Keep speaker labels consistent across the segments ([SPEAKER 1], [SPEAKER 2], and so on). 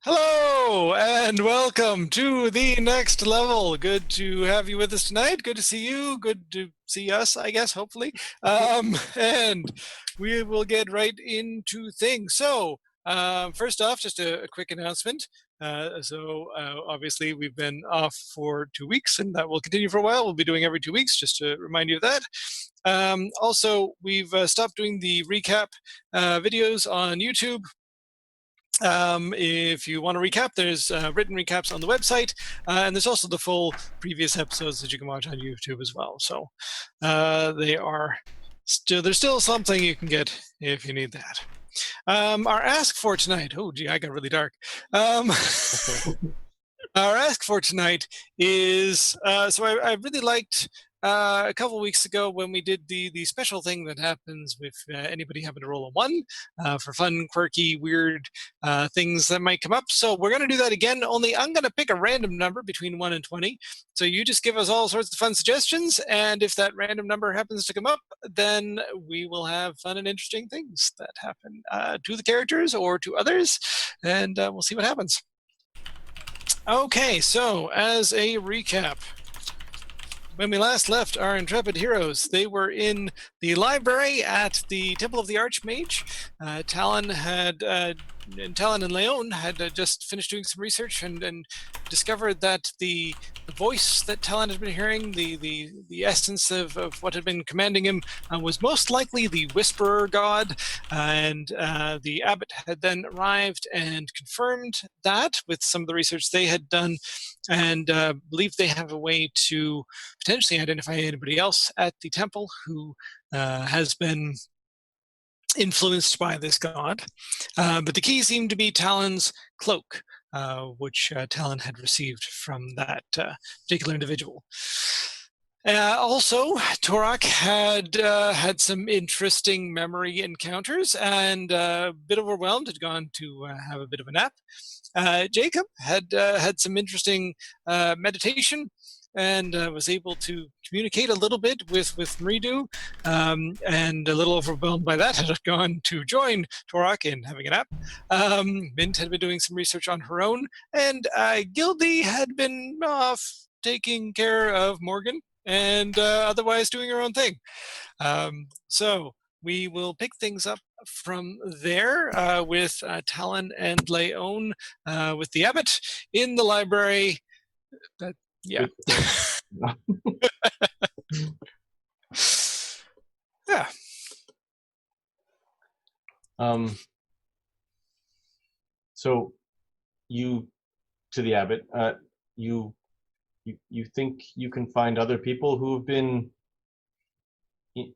[SPEAKER 1] Hello and welcome to the next level. Good to have you with us tonight. Good to see you. Good to see us, I guess, hopefully. And we will get right into things. So, first off, just a quick announcement. Obviously, we've been off for 2 weeks, and that will continue for a while. We'll be doing every 2 weeks, just to remind you of that. Also, we've stopped doing the recap videos on YouTube. If you want to recap, there's written recaps on the website, and there's also the full previous episodes that you can watch on YouTube as well. So there's still something you can get if you need that. Our ask for tonight. Oh, gee, I got really dark. Our ask for tonight is I really liked a couple of weeks ago when we did the special thing that happens with anybody having to roll a 1 for fun, quirky, weird things that might come up. So we're going to do that again, only I'm going to pick a random number between 1 and 20. So you just give us all sorts of fun suggestions, and if that random number happens to come up, then we will have fun and interesting things that happen to the characters or to others, and we'll see what happens. Okay, so as a recap, when we last left our intrepid heroes, they were in the library at the Temple of the Archmage. Talon and Leon had just finished doing some research and discovered that the voice that Talon had been hearing, the essence of what had been commanding him, was most likely the Whisperer god. And the abbot had then arrived and confirmed that with some of the research they had done, and believed they have a way to potentially identify anybody else at the temple who has been influenced by this god. But the key seemed to be Talon's cloak, which Talon had received from that particular individual. Also, Torak had some interesting memory encounters, and a bit overwhelmed, had gone to have a bit of a nap. Jacob had some interesting meditation, and was able to communicate a little bit with Mridu, and a little overwhelmed by that, had gone to join Torak in having a nap. Mint had been doing some research on her own, and Gildy had been off taking care of Morgan, and otherwise doing her own thing. So we will pick things up from there with Talon and Leon with the abbot in the library. Yeah. Yeah.
[SPEAKER 2] So you, to the abbot, you think you can find other people who have been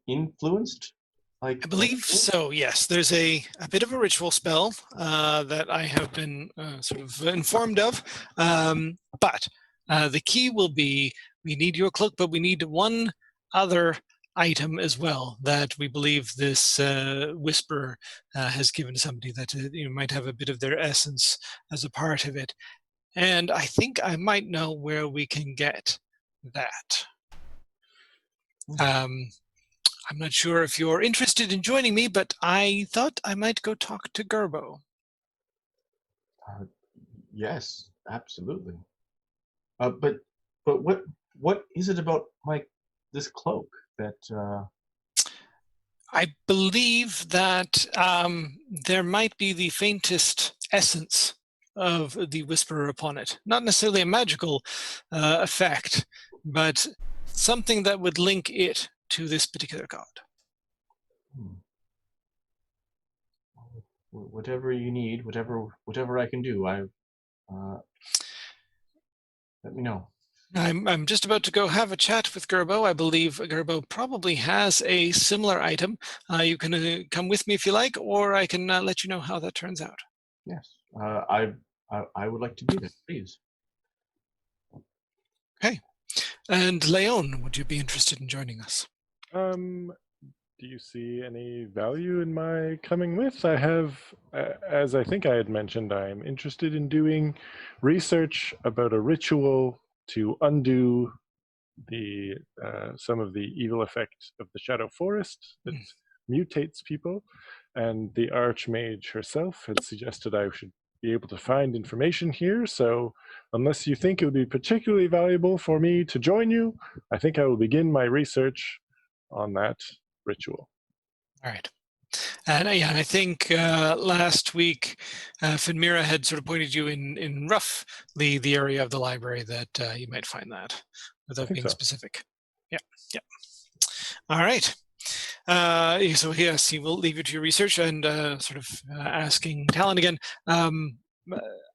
[SPEAKER 2] influenced?
[SPEAKER 1] I believe so, yes. There's a bit of a ritual spell that I have been sort of informed of. But the key will be, we need your cloak, but we need one other item as well that we believe this whisperer has given to somebody that might have a bit of their essence as a part of it. And I think I might know where we can get that. I'm not sure if you're interested in joining me, but I thought I might go talk to Gerbo.
[SPEAKER 2] Yes, absolutely. But what is it about this cloak that?
[SPEAKER 1] I believe that there might be the faintest essence of the Whisperer upon it. Not necessarily a magical effect, but something that would link it to this particular god.
[SPEAKER 2] Whatever you need, whatever I can do, let me know.
[SPEAKER 1] I'm just about to go have a chat with Gerbo. I believe Gerbo probably has a similar item. You can come with me if you like, or I can let you know how that turns out.
[SPEAKER 2] Yes, I would like to do that, please.
[SPEAKER 1] Okay. And Leon, would you be interested in joining us?
[SPEAKER 3] Do you see any value in my coming with? I have, as I think I had mentioned, I'm interested in doing research about a ritual to undo the some of the evil effect of the Shadow Forest that mutates people. And the Archmage herself had suggested I should be able to find information here. So unless you think it would be particularly valuable for me to join you, I think I will begin my research on that ritual.
[SPEAKER 1] All right. And I think last week, Finmira had sort of pointed you in roughly the area of the library that you might find that,
[SPEAKER 3] I
[SPEAKER 1] without
[SPEAKER 3] think
[SPEAKER 1] being
[SPEAKER 3] so.
[SPEAKER 1] specific. Yeah, yeah. All right. So yes, he will leave you to your research and sort of asking Talon again. I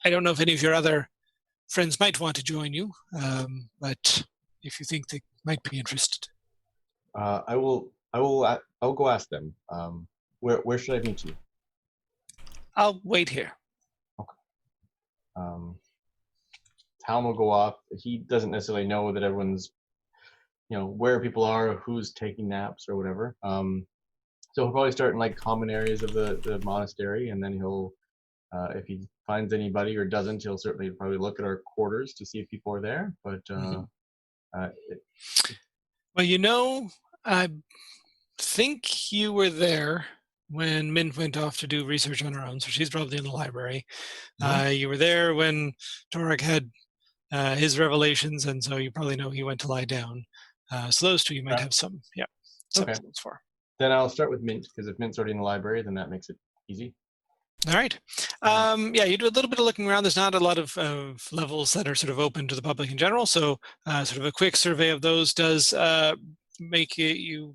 [SPEAKER 1] don't know if any of your other friends might want to join you, but if you think they might be interested.
[SPEAKER 2] I'll go ask them. Where should I meet you?
[SPEAKER 1] I'll wait here.
[SPEAKER 2] Talon will go off. He doesn't necessarily know that everyone's, where people are, who's taking naps or whatever. So he'll probably start in like common areas of the monastery, and then he'll, if he finds anybody or doesn't, he'll certainly probably look at our quarters to see if people are there. But
[SPEAKER 1] Well, I think you were there when Mint went off to do research on her own, so she's probably in the library. You were there when Torek had his revelations, and so you probably know he went to lie down. So those two you might have some
[SPEAKER 2] okay.
[SPEAKER 1] substance for.
[SPEAKER 2] Then I'll start with Mint, because if Mint's already in the library, then that makes it easy.
[SPEAKER 1] All right. You do a little bit of looking around. There's not a lot of levels that are sort of open to the public in general, so sort of a quick survey of those does make you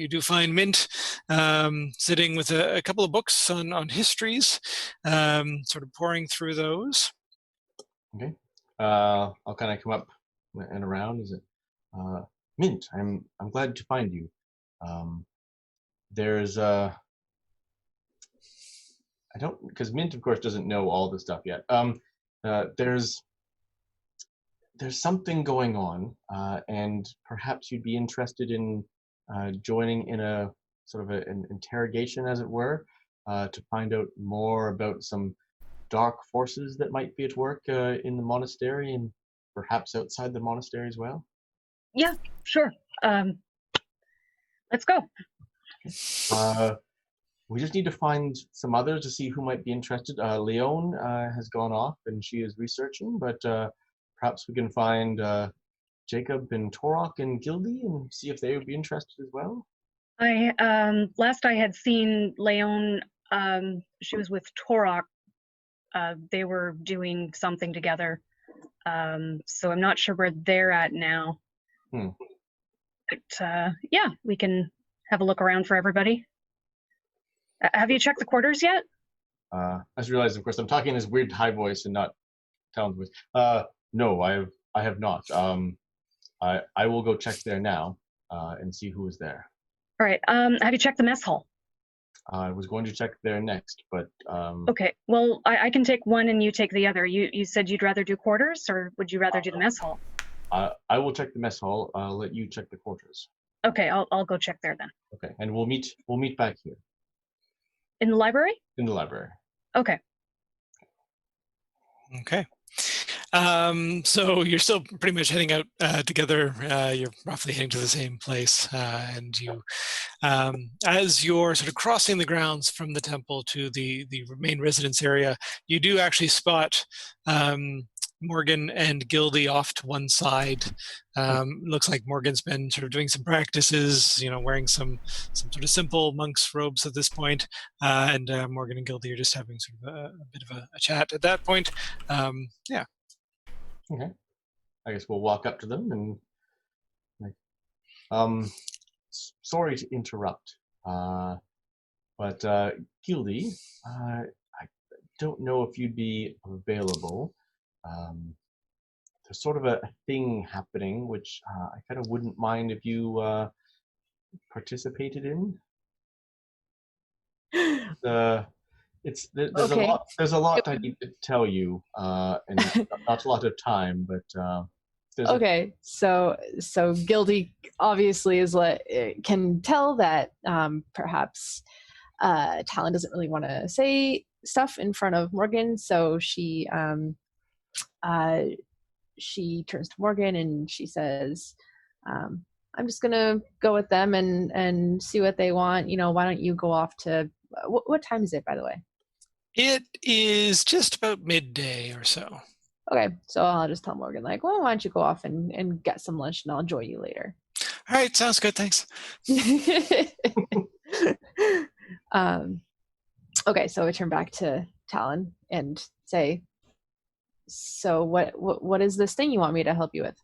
[SPEAKER 1] do find Mint sitting with a couple of books on histories, sort of poring through those.
[SPEAKER 2] Okay. I'll kind of come up and around. Is it Mint? I'm glad to find you. There's I don't, because Mint of course doesn't know all the stuff yet. There's something going on, and perhaps you'd be interested in joining in a sort of an interrogation, as it were, to find out more about some dark forces that might be at work in the monastery and perhaps outside the monastery as well.
[SPEAKER 4] Yeah, sure. Let's go.
[SPEAKER 2] We just need to find some others to see who might be interested. Leone has gone off and she is researching, but perhaps we can find Jacob and Torok and Gildy and see if they would be interested as well.
[SPEAKER 4] Last I had seen Leone, she was with Torok. They were doing something together. So I'm not sure where they're at now. But yeah, we can have a look around for everybody. Have you checked the quarters yet?
[SPEAKER 2] I just realized, of course, I'm talking in this weird high voice and not Talon's voice. No, I have not. I will go check there now and see who is there.
[SPEAKER 4] All right. Have you checked the mess hall?
[SPEAKER 2] I was going to check there next, but
[SPEAKER 4] okay. Well, I can take one and you take the other. You said you'd rather do quarters, or would you rather do the mess hall?
[SPEAKER 2] I will check the mess hall. I'll let you check the quarters.
[SPEAKER 4] Okay, I'll go check there then.
[SPEAKER 2] Okay, and we'll meet back here.
[SPEAKER 4] In the library?
[SPEAKER 2] In the library.
[SPEAKER 4] Okay.
[SPEAKER 1] Okay. So you're still pretty much heading out together. You're roughly heading to the same place, and you, as you're sort of crossing the grounds from the temple to the main residence area, you do actually spot Morgan and Gildy off to one side. Looks like Morgan's been sort of doing some practices, wearing some sort of simple monk's robes at this point, and Morgan and Gildy are just having sort of a bit of a chat at that point. Yeah.
[SPEAKER 2] Okay. I guess we'll walk up to them and sorry to interrupt, but Gildy, I don't know if you'd be available. There's sort of a thing happening which I kind of wouldn't mind if you participated in. There's
[SPEAKER 5] Okay.
[SPEAKER 2] a lot I need to tell you, and not a lot of time, but
[SPEAKER 5] okay. So Gildy obviously can tell that perhaps Talon doesn't really want to say stuff in front of Morgan, so she turns to Morgan and she says, I'm just gonna go with them and see what they want. Why don't you go off to what time is it, by the way?
[SPEAKER 1] It is just about midday or so.
[SPEAKER 5] Okay, so I'll just tell Morgan, like, well, why don't you go off and get some lunch and I'll join you later.
[SPEAKER 1] All right, sounds good. Thanks.
[SPEAKER 5] Okay, so I turn back to Talon and say, so what is this thing you want me to help you with?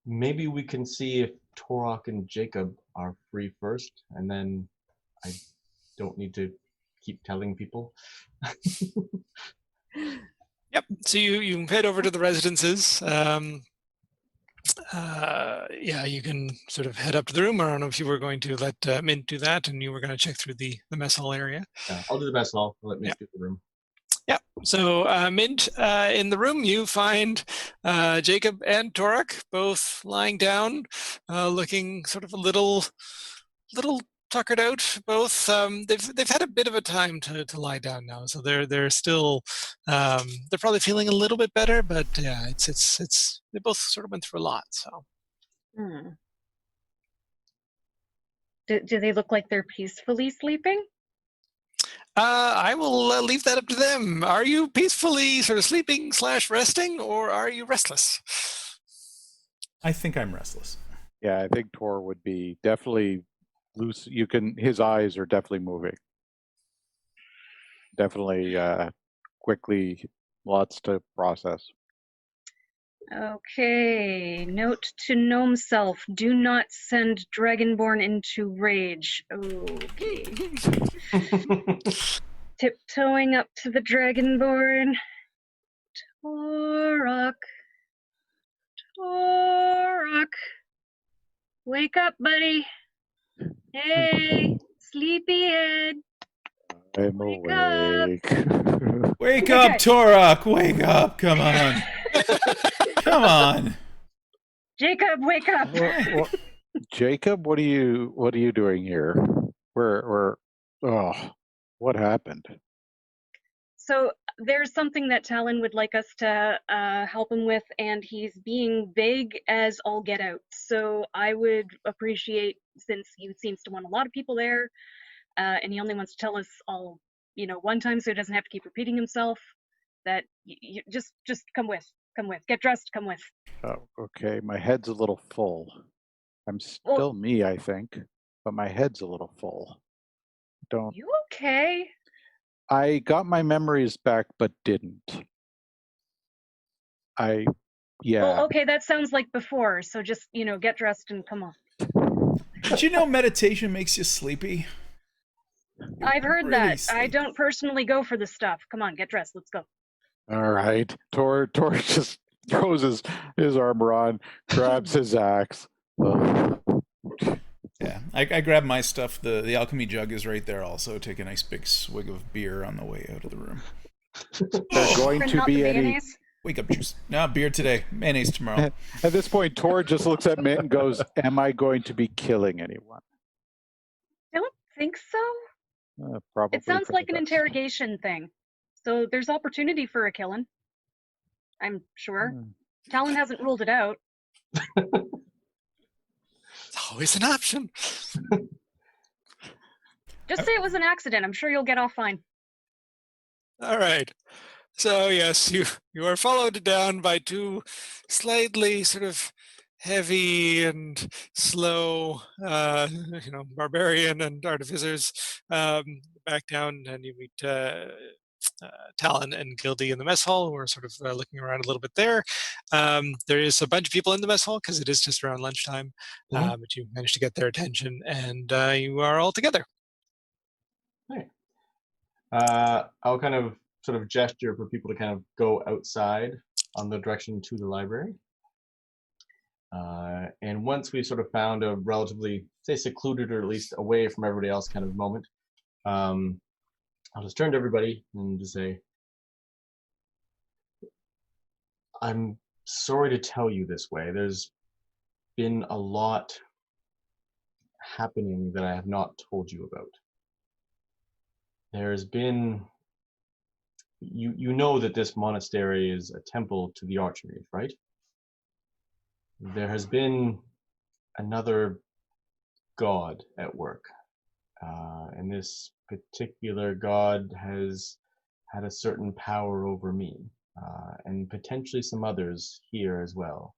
[SPEAKER 2] Maybe we can see if Torok and Jacob are free first, and then I don't need to keep telling people.
[SPEAKER 1] Yep. So you head over to the residences. Yeah, you can sort of head up to the room. I don't know if you were going to let Mint do that, and you were going to check through the mess hall area.
[SPEAKER 2] Yeah, I'll do the mess hall. Let me
[SPEAKER 1] Yeah.
[SPEAKER 2] do the room.
[SPEAKER 1] Yeah. So Mint, in the room, you find Jacob and Torok both lying down, looking sort of a little tuckered out. Both they've had a bit of a time to lie down now, so they're still they're probably feeling a little bit better, but yeah, it's they both sort of went through a lot. So
[SPEAKER 4] Do they look like they're peacefully sleeping?
[SPEAKER 1] I will leave that up to them. Are you peacefully sort of sleeping / resting, or are you restless?
[SPEAKER 6] I think I'm restless.
[SPEAKER 7] Yeah, I think Tor would be definitely loose. His eyes are definitely moving. Definitely quickly, lots to process.
[SPEAKER 4] Okay, note to gnome self, do not send Dragonborn into rage. Okay. Tiptoeing up to the Dragonborn. Torok. Wake up, buddy. Hey, sleepyhead.
[SPEAKER 7] I'm
[SPEAKER 4] Wake
[SPEAKER 7] awake.
[SPEAKER 6] Wake
[SPEAKER 4] Okay,
[SPEAKER 6] up,
[SPEAKER 4] guys.
[SPEAKER 6] Torok! Wake up! Come on! Come on!
[SPEAKER 4] Jacob, wake up.
[SPEAKER 7] Jacob, what are you doing here? What happened?
[SPEAKER 4] So there's something that Talon would like us to help him with, and he's being vague as all get out. So I would appreciate, since he seems to want a lot of people there, and he only wants to tell us all, one time, so he doesn't have to keep repeating himself, that you just come with, get dressed, come with.
[SPEAKER 7] Oh, okay, my head's a little full. I'm still me, I think, but my head's a little full.
[SPEAKER 4] You okay?
[SPEAKER 7] I got my memories back, but didn't. Yeah.
[SPEAKER 4] Well, okay, that sounds like before, so just, get dressed and come on.
[SPEAKER 6] Did you know meditation makes you sleepy?
[SPEAKER 4] I've heard
[SPEAKER 6] Really
[SPEAKER 4] that. I
[SPEAKER 6] sleepy.
[SPEAKER 4] don't personally go for this stuff. Come on, get dressed, let's go.
[SPEAKER 7] All right. Tor just throws his armor on, grabs his axe.
[SPEAKER 6] Yeah, I grabbed my stuff. The alchemy jug is right there also. Take a nice big swig of beer on the way out of the room.
[SPEAKER 7] There's going to be any...
[SPEAKER 6] Wake up juice. No, beer today. Mayonnaise tomorrow.
[SPEAKER 7] At this point, Tor just looks at Mint and goes, am I going to be killing anyone?
[SPEAKER 4] I don't think so.
[SPEAKER 7] Probably.
[SPEAKER 4] It sounds like an interrogation thing. So there's opportunity for a killing. I'm sure. Talon hasn't ruled it out.
[SPEAKER 1] It's always an option.
[SPEAKER 4] Just say it was an accident. I'm sure you'll get off fine.
[SPEAKER 1] All right. So yes, you are followed down by two slightly sort of heavy and slow, barbarian and artificers back down, and you meet Talon and Gildy in the mess hall, who are sort of looking around a little bit there. There is a bunch of people in the mess hall because it is just around lunchtime, but you managed to get their attention, and you are all together.
[SPEAKER 2] Hey. I'll kind of sort of gesture for people to kind of go outside on the direction to the library. And once we sort of found a relatively, say, secluded or at least away from everybody else kind of moment, I'll just turn to everybody and just say, I'm sorry to tell you this way. There's been a lot happening that I have not told you about. There's been, you know that this monastery is a temple to the Archmage, right? There has been another god at work, and this particular god has had a certain power over me, and potentially some others here as well.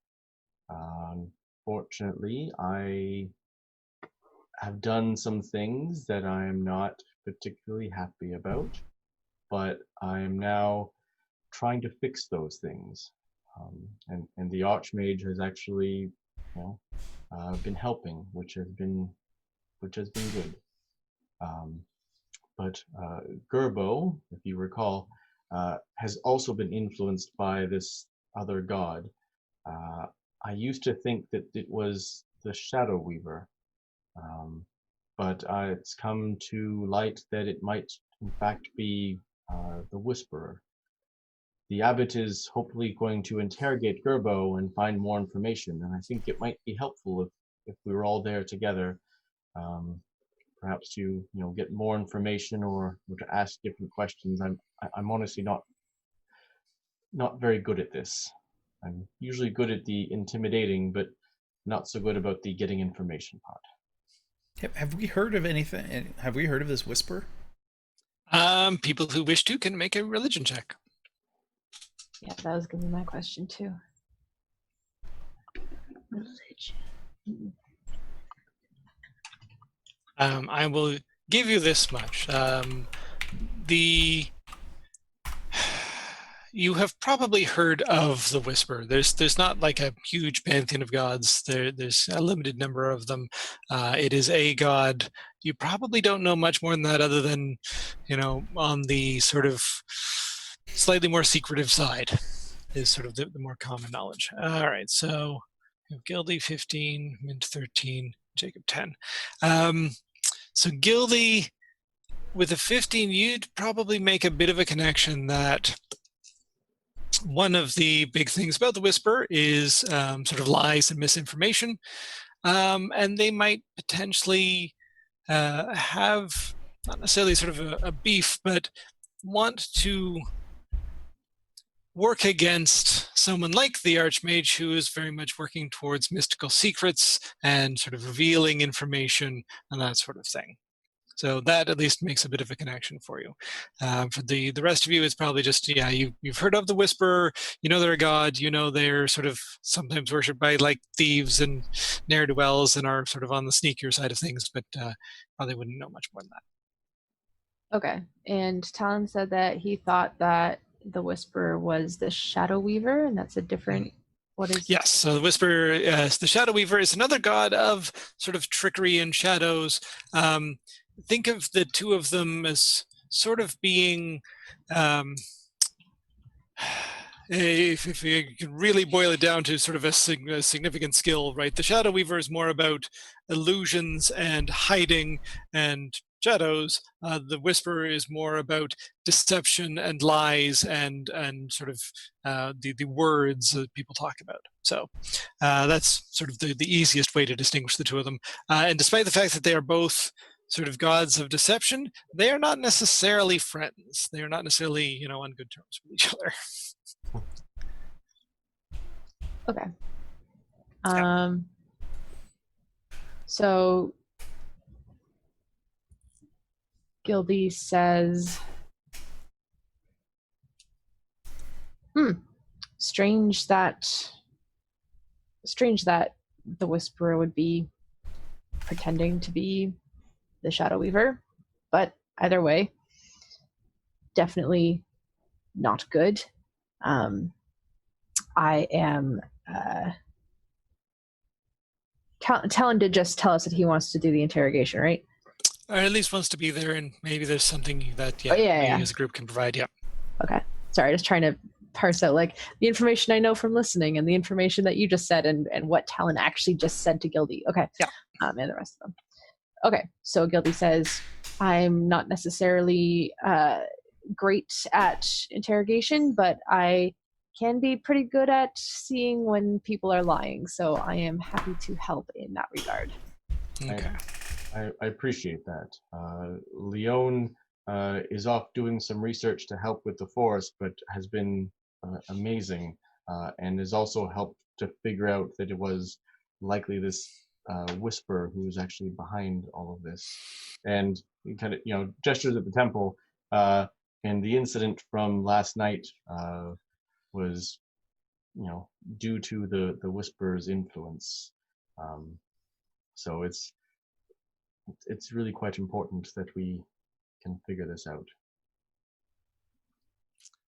[SPEAKER 2] Fortunately, I have done some things that I am not particularly happy about, but I am now trying to fix those things. And the Archmage has actually, been helping, which has been good. But Gerbo, if you recall, has also been influenced by this other god. I used to think that it was the Shadow Weaver, but it's come to light that it might in fact be the Whisperer. The abbot is hopefully going to interrogate Gerbo and find more information, and I think it might be helpful if we were all there together, perhaps to get more information or to ask different questions. I'm honestly not very good at this. I'm usually good at the intimidating, but not so good about the getting information part.
[SPEAKER 6] Have we heard of anything? Have we heard of this whisper?
[SPEAKER 1] People who wish to can make a religion check.
[SPEAKER 5] Yeah, that was gonna be my question too. Religion.
[SPEAKER 1] I will give you this much. You have probably heard of the Whisper. There's not like a huge pantheon of gods. There's a limited number of them. It is a god. You probably don't know much more than that, other than, on the sort of slightly more secretive side is sort of the more common knowledge. All right, so we have Gildy 15, Mint 13, Jacob 10. So Gildy, with a 15, you'd probably make a bit of a connection that one of the big things about the Whisper is sort of lies and misinformation, and they might potentially have not necessarily sort of a beef, but want to work against someone like the Archmage, who is very much working towards mystical secrets and sort of revealing information and that sort of thing. So that at least makes a bit of a connection for you. For the rest of you, it's probably just, you've heard of the Whisperer, they're a god, they're sort of sometimes worshipped by like thieves and ne'er-do-wells and are sort of on the sneakier side of things, but probably wouldn't know much more than that.
[SPEAKER 5] Okay, and Talon said that he thought that the Whisperer was the Shadow Weaver, and that's a different. What is?
[SPEAKER 1] Yes, so the Whisperer, the Shadow Weaver, is another god of sort of trickery and shadows. Think of the two of them as sort of being, if you can really boil it down to sort of a significant skill, right? The Shadow Weaver is more about illusions and hiding and shadows. The Whisperer is more about deception and lies and sort of the words that people talk about. So that's sort of the easiest way to distinguish the two of them. And despite the fact that they are both sort of gods of deception, they are not necessarily friends. They are not necessarily, on good terms with each other.
[SPEAKER 5] Okay. So Gildy says, strange that the Whisperer would be pretending to be the Shadow Weaver, but either way, definitely not good. I am Talon did just tell us that he wants to do the interrogation, right?
[SPEAKER 1] Or at least wants to be there, and maybe there's something that we as a group can provide. Yeah.
[SPEAKER 5] Okay. Sorry, just trying to parse out like the information I know from listening and the information that you just said and what Talon actually just said to Gildy. Okay.
[SPEAKER 1] Yeah.
[SPEAKER 5] And the rest of them. Okay. So Gildy says, I'm not necessarily great at interrogation, but I can be pretty good at seeing when people are lying. So I am happy to help in that regard.
[SPEAKER 1] Okay.
[SPEAKER 2] I appreciate that. Leon is off doing some research to help with the forest, but has been amazing and has also helped to figure out that it was likely this whisper who's actually behind all of this, and he kind of gestures at the temple. And the incident from last night was due to the whisper's influence. So it's really quite important that we can figure this out.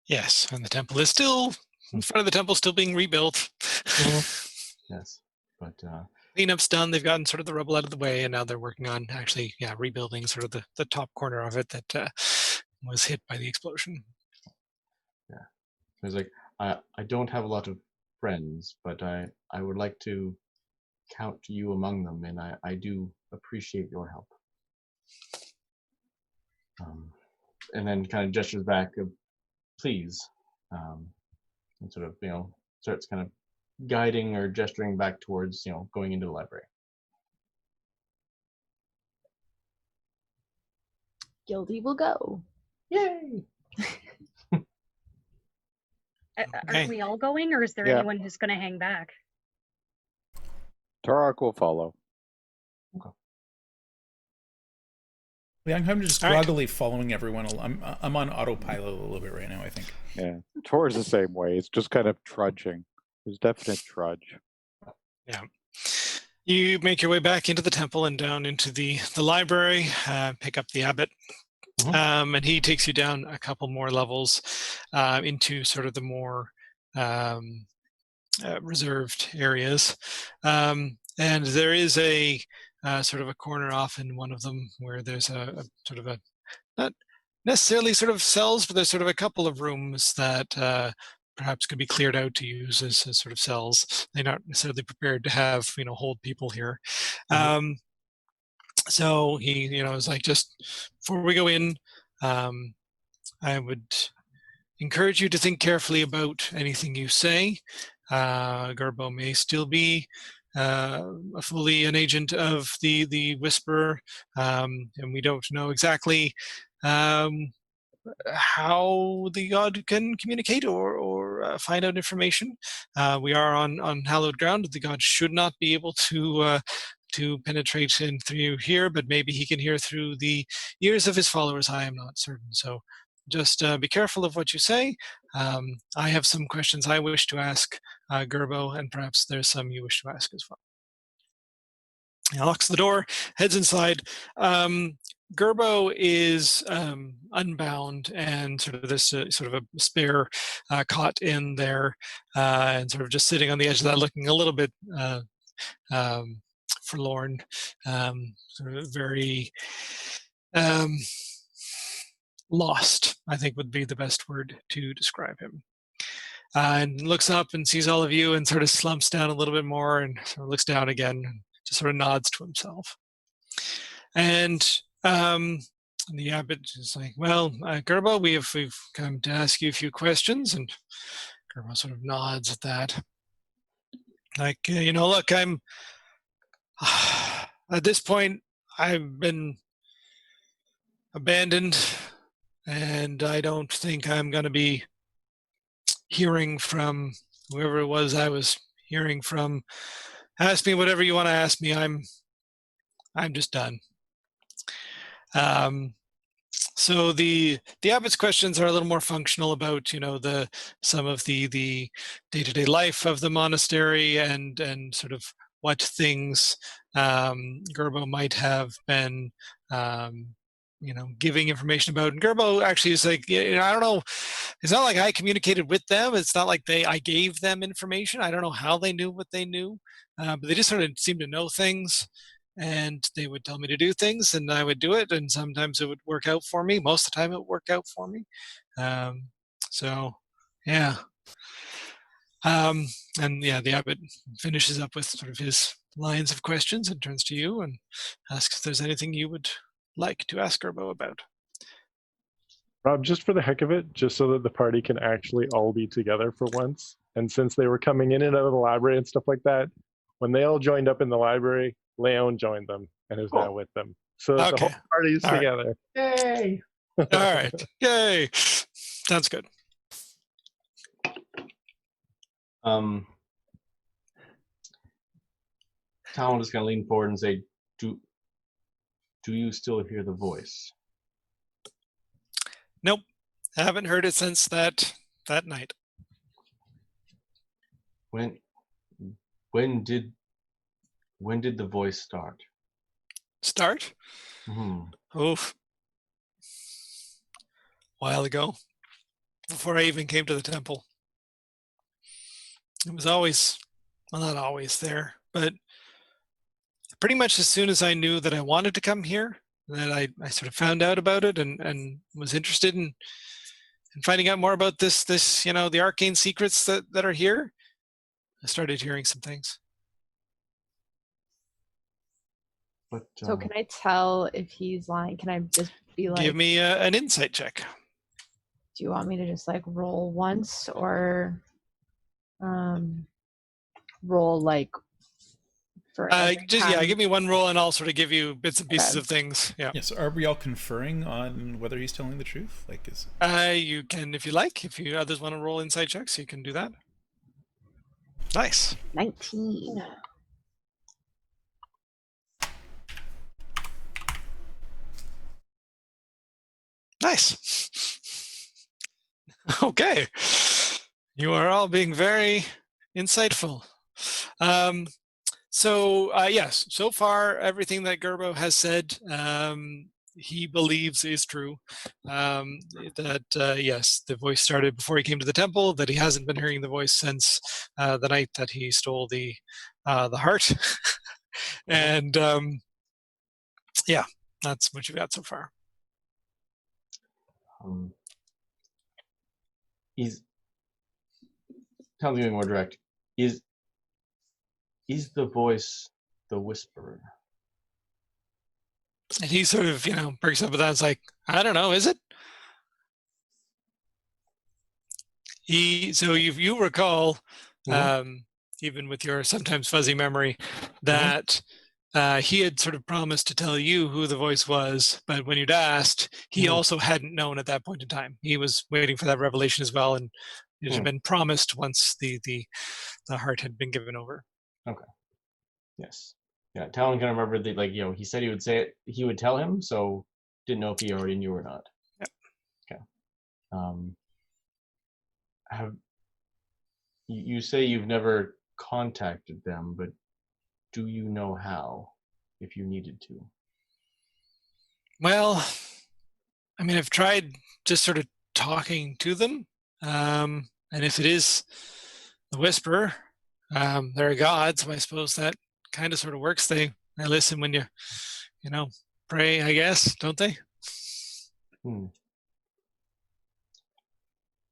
[SPEAKER 1] Yes, and the temple is still in front of the temple, still being rebuilt.
[SPEAKER 2] Yes, but
[SPEAKER 1] Cleanup's done. They've gotten sort of the rubble out of the way, and now they're working on actually, rebuilding sort of the top corner of it that was hit by the explosion.
[SPEAKER 2] Yeah, it's like I don't have a lot of friends, but I would like to count you among them, and I do appreciate your help. And then kind of gestures back, please, and sort of starts kind of guiding or gesturing back towards going into the library.
[SPEAKER 5] Gildy will go.
[SPEAKER 2] Yay!
[SPEAKER 1] Okay.
[SPEAKER 4] Are we all going, or is there
[SPEAKER 7] Yeah.
[SPEAKER 4] anyone who's going to hang back?
[SPEAKER 7] Turok will follow.
[SPEAKER 6] Yeah, I'm kind of just
[SPEAKER 1] All right.
[SPEAKER 6] groggily following everyone. I'm on autopilot a little bit right now, I think.
[SPEAKER 7] Yeah. Tor's the same way. It's just kind of trudging. There's definite trudge.
[SPEAKER 1] Yeah. You make your way back into the temple and down into the library, pick up the abbot, and he takes you down a couple more levels into sort of the more reserved areas. And there is a sort of a corner off in one of them where there's a sort of a, not necessarily sort of cells, but there's sort of a couple of rooms that perhaps could be cleared out to use as sort of cells. They're not necessarily prepared to have, hold people here. So he, is like, just before we go in, I would encourage you to think carefully about anything you say. Gerbo may still be fully an agent of the Whisperer, and we don't know exactly how the god can communicate or find out information. We are on hallowed ground. The god should not be able to penetrate in through here, but maybe he can hear through the ears of his followers. I am not certain. So just be careful of what you say. I have some questions I wish to ask Gerbo, and perhaps there's some you wish to ask as well. He locks the door, heads inside. Gerbo is unbound, and sort of this sort of a spare cot in there, and sort of just sitting on the edge of that, looking a little bit forlorn, sort of very lost, I think would be the best word to describe him. And looks up and sees all of you and sort of slumps down a little bit more and sort of looks down again and just sort of nods to himself. And the abbot is like, well, Gerbo, we've come to ask you a few questions. And Gerbo sort of nods at that. Like, look, I'm at this point, I've been abandoned, and I don't think I'm going to be hearing from whoever it was I was hearing from. Ask me whatever you want to ask me. I'm just done. So the abbot's questions are a little more functional about some of the day-to-day life of the monastery and sort of what things Gerbo might have been giving information about. And Gerbo actually is like, I don't know, it's not like I communicated with them. It's not like I gave them information. I don't know how they knew what they knew, but they just sort of seemed to know things. And they would tell me to do things, and I would do it. And sometimes it would work out for me. Most of the time, it would work out for me. So, yeah. And yeah, the abbot finishes up with sort of his lines of questions and turns to you and asks if there's anything you would like to ask Gerbo about.
[SPEAKER 3] Rob, just for the heck of it, just so that the party can actually all be together for once, and since they were coming in and out of the library and stuff like that, when they all joined up in the library, Leon joined them and is now with them. So that the whole party is together.
[SPEAKER 2] Yay!
[SPEAKER 1] All right. Yay. Sounds good.
[SPEAKER 2] Talon is going to lean forward and say, "Do you still hear the voice?"
[SPEAKER 1] Nope, haven't heard it since that night.
[SPEAKER 2] When did the voice start?
[SPEAKER 1] Start?
[SPEAKER 2] Hmm.
[SPEAKER 1] Oof. A while ago, before I even came to the temple. It was always, well, not always there, but pretty much as soon as I knew that I wanted to come here, that I sort of found out about it and was interested in finding out more about this, the arcane secrets that are here, I started hearing some things.
[SPEAKER 2] But
[SPEAKER 5] So can I tell if he's lying? Can I just be like,
[SPEAKER 1] give me an insight check.
[SPEAKER 5] do you want me to just like roll once or roll like for every time?
[SPEAKER 1] Give me one roll and I'll sort of give you bits and pieces
[SPEAKER 5] Okay.
[SPEAKER 1] of things. Yeah.
[SPEAKER 6] Yes. Are we all conferring on whether he's telling the truth? Like, is
[SPEAKER 1] You can, if you like. If you others want to roll insight checks, you can do that. Nice.
[SPEAKER 5] 19.
[SPEAKER 1] Nice. Okay. You are all being very insightful. Yes, so far everything that Gerbo has said, he believes is true. Yes, the voice started before he came to the temple. That he hasn't been hearing the voice since the night that he stole the heart, and yeah, that's what you've got so far.
[SPEAKER 2] Tell me more direct. Is the voice the whisperer?
[SPEAKER 1] And he sort of, breaks up with that. It's like, I don't know, is it? So you recall, even with your sometimes fuzzy memory, that he had sort of promised to tell you who the voice was, but when you'd asked, he also hadn't known at that point in time. He was waiting for that revelation as well, and it had been promised once the heart had been given over. Okay.
[SPEAKER 2] Yes. Yeah. Talon can remember that, he said he would say it. He would tell him, so didn't know if he already knew or not.
[SPEAKER 1] Yep.
[SPEAKER 2] Okay. You say you've never contacted them, but do you know how, if you needed to?
[SPEAKER 1] Well, I mean, I've tried just sort of talking to them, and if it is the whisperer, they're a god, so I suppose that kind of sort of works. They listen when you pray, I guess, don't they?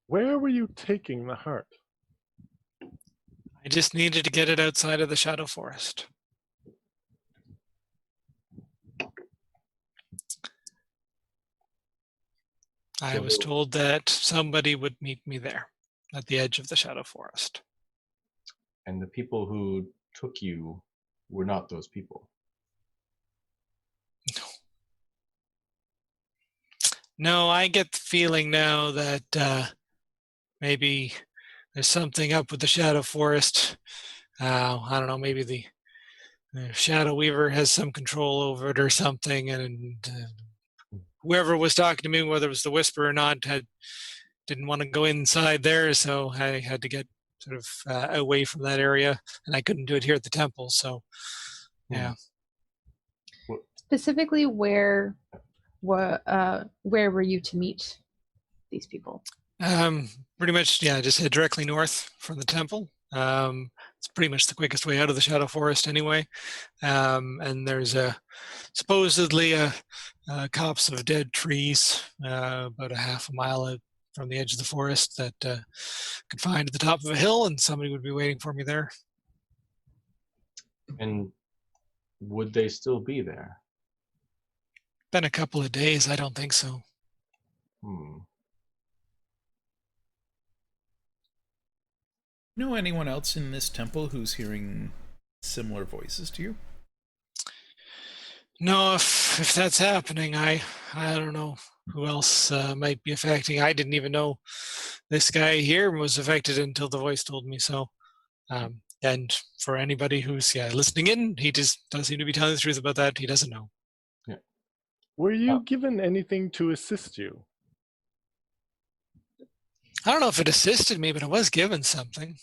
[SPEAKER 3] Where were you taking the heart?
[SPEAKER 1] I just needed to get it outside of the Shadow Forest. I was told that somebody would meet me there at the edge of the Shadow Forest.
[SPEAKER 2] And the people who took you were not those people?
[SPEAKER 1] No, I get the feeling now that maybe there's something up with the Shadow Forest. I don't know, maybe the Shadow Weaver has some control over it or something, and whoever was talking to me, whether it was the Whisper or not, didn't want to go inside there, so I had to get sort of away from that area, and I couldn't do it here at the temple, so yeah.
[SPEAKER 5] Specifically, where were you to meet these people?
[SPEAKER 1] Pretty much, yeah, just head directly north from the temple. It's pretty much the quickest way out of the Shadow Forest anyway. And there's supposedly a copse of dead trees about a half a mile out from the edge of the forest that could find at the top of a hill, and somebody would be waiting for me there.
[SPEAKER 2] And would they still be there?
[SPEAKER 1] Been a couple of days, I don't think so.
[SPEAKER 6] Know anyone else in this temple who's hearing similar voices to you?
[SPEAKER 1] No, if that's happening, I don't know who else might be affecting. I didn't even know this guy here was affected until the voice told me. So, yeah, And for anybody who's listening in, he just doesn't seem to be telling the truth about that. He doesn't know.
[SPEAKER 2] Yeah.
[SPEAKER 3] Were you given anything to assist you?
[SPEAKER 1] I don't know if it assisted me, but I was given something.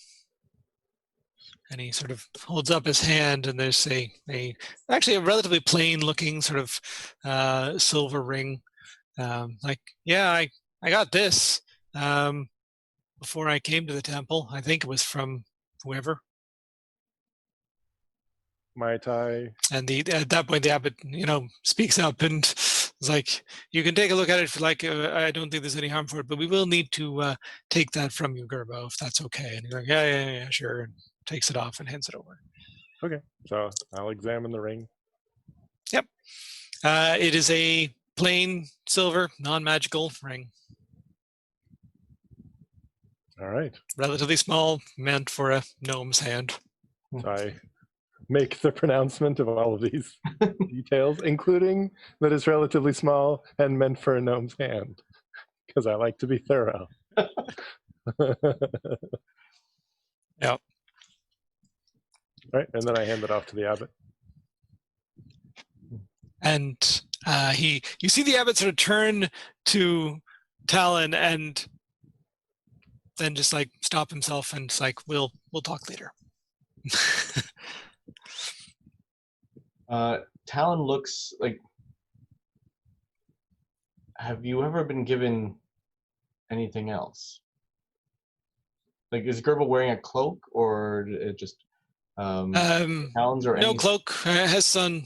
[SPEAKER 1] And he sort of holds up his hand, and there's actually a relatively plain looking sort of silver ring. I got this before I came to the temple. I think it was from whoever.
[SPEAKER 3] Makai.
[SPEAKER 1] And at that point, the abbot, speaks up and is like, "You can take a look at it if you like. I don't think there's any harm for it, but we will need to take that from you, Gerbo, if that's okay." And he's like, "Yeah, sure." And takes it off and hands it over.
[SPEAKER 3] Okay, so I'll examine the ring.
[SPEAKER 1] Yep. It is a plain silver, non-magical ring.
[SPEAKER 3] All right.
[SPEAKER 1] Relatively small, meant for a gnome's hand.
[SPEAKER 3] So I make the pronouncement of all of these details, including that it's relatively small and meant for a gnome's hand, because I like to be thorough.
[SPEAKER 1] Yep.
[SPEAKER 3] Right, and then I hand it off to the abbot.
[SPEAKER 1] And you see the abbot sort of turn to Talon and then just like stop himself and it's like, we'll talk later.
[SPEAKER 2] Talon looks like. Have you ever been given anything else? Like, is Gerbil wearing a cloak, or it just talons or
[SPEAKER 1] no
[SPEAKER 2] any...
[SPEAKER 1] cloak? Has some,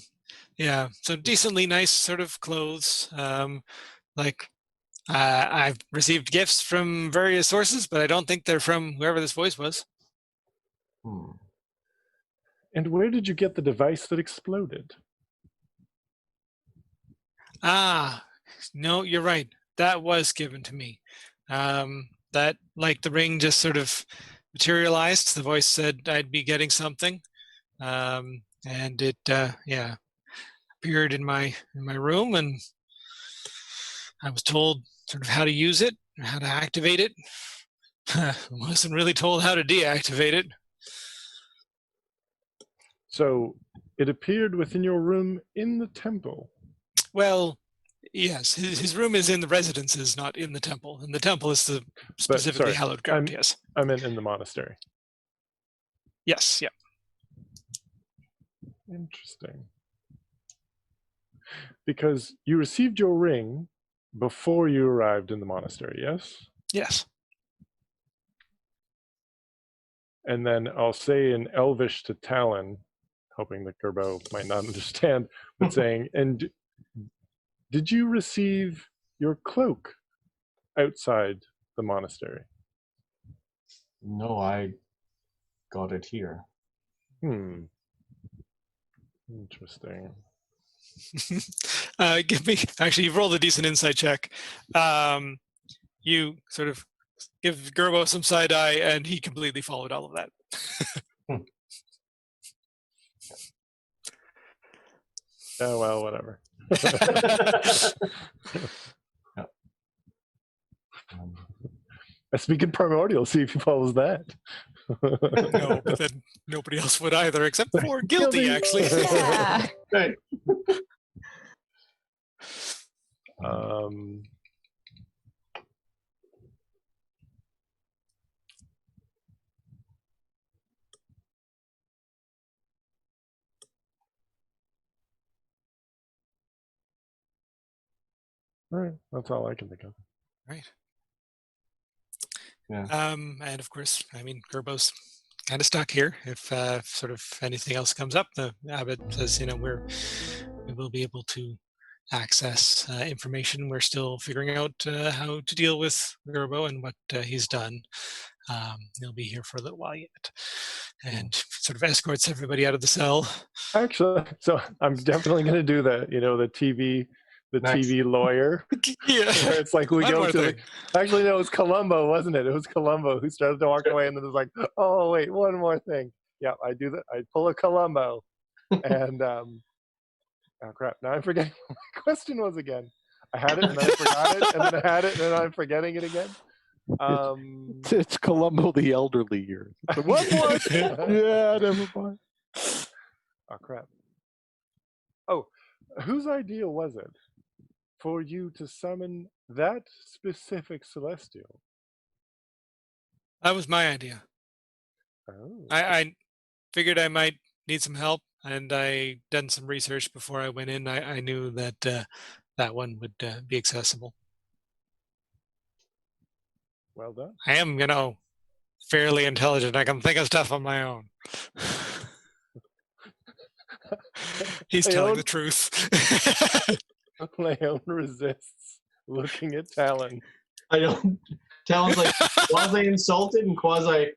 [SPEAKER 1] so decently nice sort of clothes. I've received gifts from various sources, but I don't think they're from whoever this voice was.
[SPEAKER 3] And where did you get the device that exploded?
[SPEAKER 1] No, you're right. That was given to me. That, like, the ring just sort of materialized. The voice said I'd be getting something, and it appeared in my room, and I was told sort of how to use it, how to activate it. I wasn't really told how to deactivate it.
[SPEAKER 3] So it appeared within your room in the temple.
[SPEAKER 1] Well, yes, his room is in the residences, not in the temple. And the temple is the specifically hallowed ground, yes.
[SPEAKER 3] I meant in the monastery.
[SPEAKER 1] Yes, yeah.
[SPEAKER 3] Interesting. Because you received your ring before you arrived in the monastery, yes?
[SPEAKER 1] Yes.
[SPEAKER 3] And then I'll say in Elvish to Talon, hoping that Gerbo might not understand, but saying, and did you receive your cloak outside the monastery?
[SPEAKER 2] No, I got it here.
[SPEAKER 3] Interesting.
[SPEAKER 1] Actually, you've rolled a decent insight check. You sort of give Gerbo some side eye, and he completely followed all of that.
[SPEAKER 3] Oh, well, whatever. I speak in primordial, see if he follows that.
[SPEAKER 1] No, but then nobody else would either, except for Guilty, actually.
[SPEAKER 5] Yeah.
[SPEAKER 2] Right.
[SPEAKER 3] All right, that's all I can think of.
[SPEAKER 1] Right.
[SPEAKER 2] Yeah.
[SPEAKER 1] And of course, I mean, Gerbo's kind of stuck here. If sort of anything else comes up, the abbot says, we will be able to access information. We're still figuring out how to deal with Gerbo and what he's done. He'll be here for a little while yet, and sort of escorts everybody out of the cell.
[SPEAKER 3] Actually, so I'm definitely going to do that. The TV lawyer.
[SPEAKER 1] Yeah.
[SPEAKER 3] Where it's like we
[SPEAKER 1] One
[SPEAKER 3] go
[SPEAKER 1] more
[SPEAKER 3] to
[SPEAKER 1] thing.
[SPEAKER 3] Actually, no, it was Columbo, wasn't it? It was Columbo who started to walk away, and then it was like, oh wait, one more thing. Yeah, I do that. I pull a Columbo, and oh crap! Now I'm forgetting what my question was again. I had it, and then I forgot it, and then I had it, and then I'm forgetting it again.
[SPEAKER 7] It's Columbo the Elderly years. One more. Yeah, never mind.
[SPEAKER 3] Oh crap. Oh, whose idea was it for you to summon that specific celestial?
[SPEAKER 1] That was my idea.
[SPEAKER 3] Oh.
[SPEAKER 1] I figured I might need some help, and I done some research before I went in. I knew that that one would be accessible.
[SPEAKER 3] Well done.
[SPEAKER 1] I am, fairly intelligent. I can think of stuff on my own. He's telling the truth.
[SPEAKER 3] Leon resists looking at Talon.
[SPEAKER 2] I don't. Talon's like quasi insulted and quasi.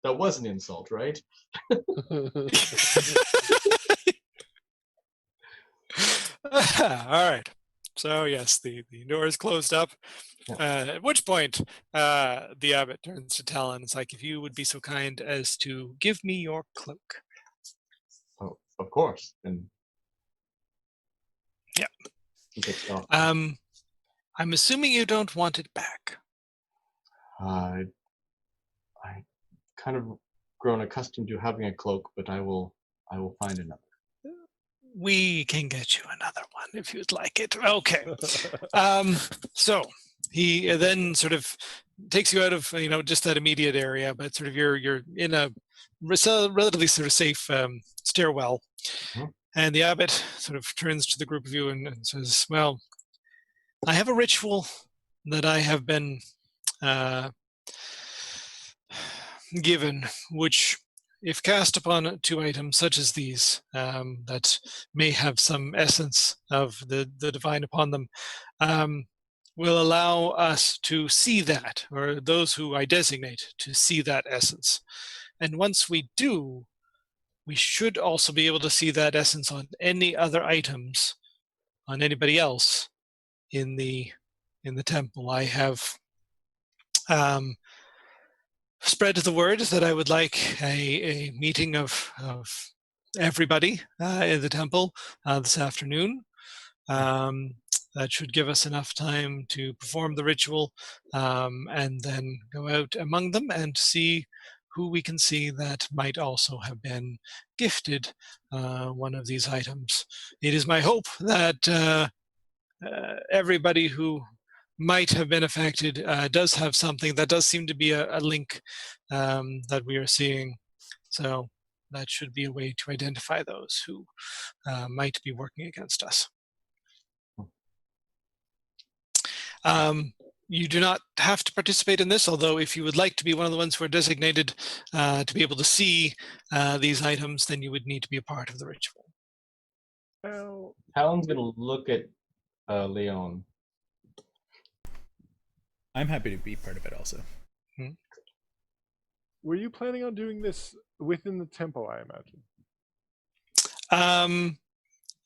[SPEAKER 2] That was an insult, right?
[SPEAKER 1] All right. So yes, the door is closed up. At which point, the abbot turns to Talon. It's like, if you would be so kind as to give me your cloak.
[SPEAKER 2] Oh, of course. And
[SPEAKER 1] yeah.
[SPEAKER 2] He takes it off.
[SPEAKER 1] I'm assuming you don't want it back.
[SPEAKER 2] I kind of grown accustomed to having a cloak, but I will find another.
[SPEAKER 1] We can get you another one if you'd like it. Okay. So he then sort of takes you out of just that immediate area, but sort of you're in a relatively sort of safe stairwell, and the abbot sort of turns to the group of you and says, "Well, I have a ritual that I have been given, which, if cast upon 2 items such as these, that may have some essence of the divine upon them, will allow us to see that, or those who I designate to see that essence. And once we do, we should also be able to see that essence on any other items, on anybody else in the temple. I have spread the word that I would like a meeting of everybody in the temple this afternoon. That should give us enough time to perform the ritual and then go out among them and see who we can see that might also have been gifted one of these items. It is my hope that everybody who might have been affected does have something. That does seem to be a link that we are seeing. So that should be a way to identify those who might be working against us. You do not have to participate in this, although if you would like to be one of the ones who are designated to be able to see these items, then you would need to be a part of the ritual.
[SPEAKER 3] Well,
[SPEAKER 2] Talon's going to look at Leon.
[SPEAKER 6] I'm happy to be part of it also.
[SPEAKER 3] were you planning on doing this within the temple, I imagine?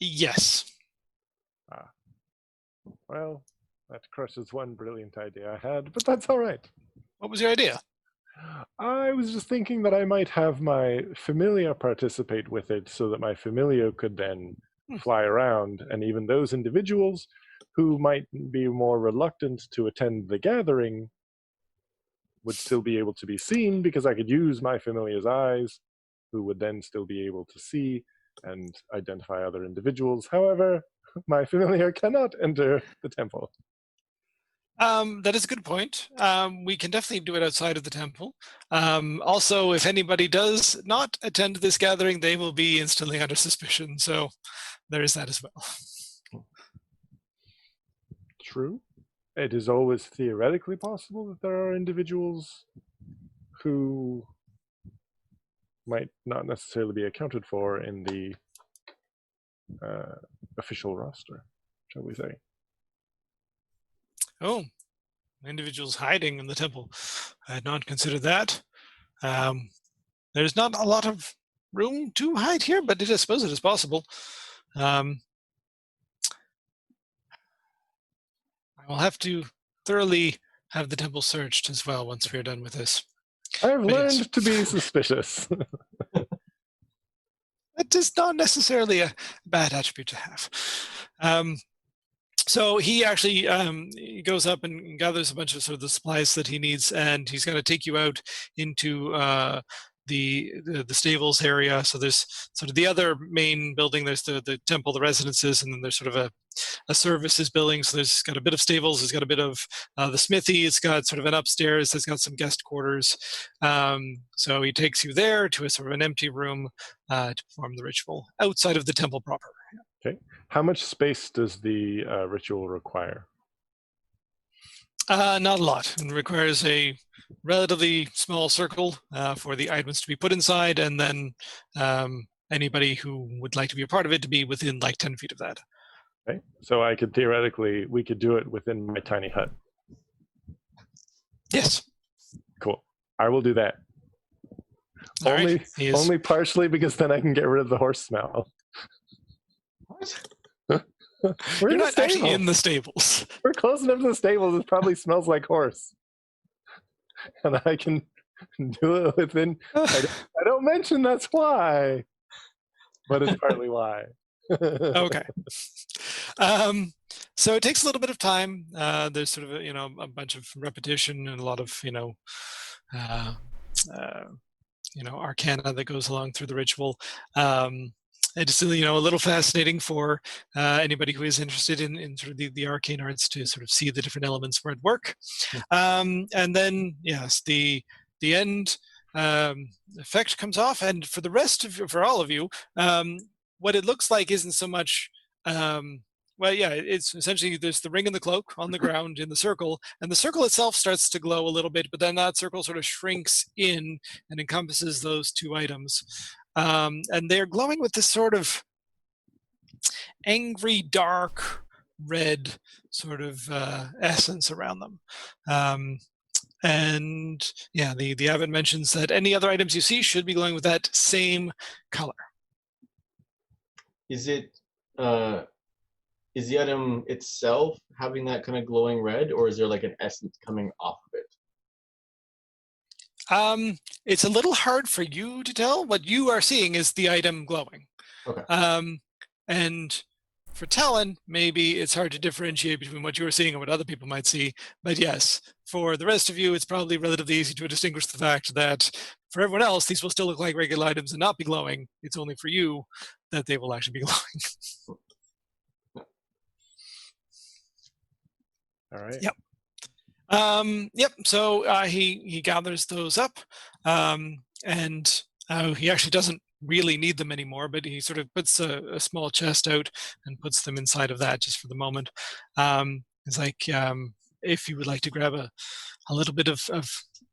[SPEAKER 1] Yes.
[SPEAKER 3] Well, that crushes one brilliant idea I had, but that's all right.
[SPEAKER 1] What was your idea?
[SPEAKER 3] I was just thinking that I might have my familiar participate with it so that my familiar could then fly around, and even those individuals who might be more reluctant to attend the gathering would still be able to be seen, because I could use my familiar's eyes, who would then still be able to see and identify other individuals. However, my familiar cannot enter the temple.
[SPEAKER 1] That is a good point. We can definitely do it outside of the temple. Also, if anybody does not attend this gathering, they will be instantly under suspicion. So there is that as well.
[SPEAKER 3] True. It is always theoretically possible that there are individuals who might not necessarily be accounted for in the official roster, shall we say.
[SPEAKER 1] Oh, individuals hiding in the temple. I had not considered that. There's not a lot of room to hide here, but I suppose it is possible. I will have to thoroughly have the temple searched as well once we are done with this.
[SPEAKER 3] I've
[SPEAKER 1] But
[SPEAKER 3] learned
[SPEAKER 1] yes.
[SPEAKER 3] to be suspicious.
[SPEAKER 1] That is not necessarily a bad attribute to have. So he actually he goes up and gathers a bunch of sort of the supplies that he needs, and he's going to take you out into the stables area. So there's sort of the other main building. There's the temple, the residences, and then there's sort of a services building. So there's got a bit of stables. There's got a bit of the smithy. It's got sort of an upstairs. It's got some guest quarters. So he takes you there to a sort of an empty room to perform the ritual outside of the temple proper.
[SPEAKER 3] Okay. How much space does the ritual require?
[SPEAKER 1] Not a lot. It requires a relatively small circle for the items to be put inside, and then anybody who would like to be a part of it to be within like 10 feet of that.
[SPEAKER 3] Okay. So we could do it within my tiny hut.
[SPEAKER 1] Yes.
[SPEAKER 3] Cool. I will do that.
[SPEAKER 1] All right.
[SPEAKER 3] Only partially because then I can get rid of the horse smell.
[SPEAKER 2] What?
[SPEAKER 3] We're
[SPEAKER 1] You're
[SPEAKER 3] in the
[SPEAKER 1] not actually in
[SPEAKER 3] stables.
[SPEAKER 1] the stables.
[SPEAKER 3] We're close enough to the stables. It probably smells like horse, and I can do it within. I don't mention that's why, but it's partly why.
[SPEAKER 1] Okay. So it takes a little bit of time. There's sort of a bunch of repetition and a lot of arcana that goes along through the ritual. It's a little fascinating for anybody who is interested in sort of the arcane arts to sort of see the different elements where at work. And then yes, the end effect comes off, and for the rest of for all of you, what it looks like isn't so much. It's essentially there's the ring and the cloak on the ground in the circle, and the circle itself starts to glow a little bit, but then that circle sort of shrinks in and encompasses those two items. And they're glowing with this sort of angry, dark red sort of essence around them. And yeah, the abbot mentions that any other items you see should be glowing with that same color.
[SPEAKER 2] Is it is the item itself having that kind of glowing red, or is there like an essence coming off of it?
[SPEAKER 1] It's a little hard for you to tell. What you are seeing is the item glowing.
[SPEAKER 2] Okay.
[SPEAKER 1] And for Talon, maybe it's hard to differentiate between what you're seeing and what other people might see. But yes, for the rest of you, it's probably relatively easy to distinguish the fact that for everyone else, these will still look like regular items and not be glowing. It's only for you that they will actually be glowing.
[SPEAKER 3] All right.
[SPEAKER 1] Yep. So he gathers those up, and he actually doesn't really need them anymore, but he sort of puts a small chest out and puts them inside of that just for the moment. It's like if you would like to grab a little bit of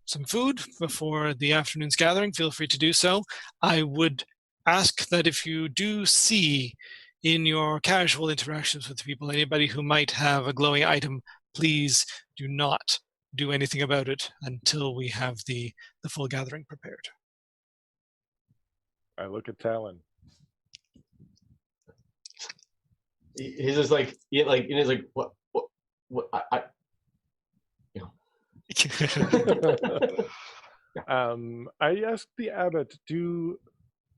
[SPEAKER 1] some food before the afternoon's gathering, feel free to do so. I would ask that if you do see in your casual interactions with people anybody who might have a glowing item, please do not do anything about it until we have the full gathering prepared.
[SPEAKER 3] I look at Talon.
[SPEAKER 2] He's just like, he's like, what, I
[SPEAKER 3] I asked the abbot,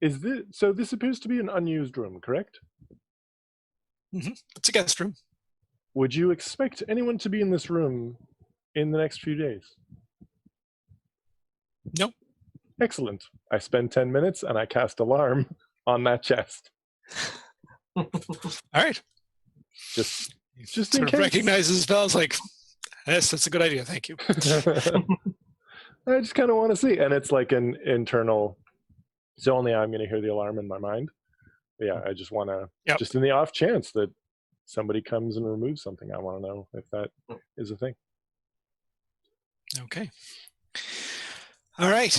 [SPEAKER 3] this appears to be an unused room, correct?
[SPEAKER 1] Mm-hmm. It's a guest room.
[SPEAKER 3] Would you expect anyone to be in this room in the next few days?
[SPEAKER 1] No.
[SPEAKER 3] Excellent. I spend 10 minutes and I cast alarm on that chest.
[SPEAKER 1] All right.
[SPEAKER 3] Just
[SPEAKER 1] sort
[SPEAKER 3] in
[SPEAKER 1] of
[SPEAKER 3] case.
[SPEAKER 1] recognizes spells like, yes, that's a good idea. Thank you.
[SPEAKER 3] I just kind of want to see. And it's like an internal, so only I'm going to hear the alarm in my mind. But yeah, I just want to, just in the off chance that somebody comes and removes something, I want to know if that is a thing.
[SPEAKER 1] Okay. All right.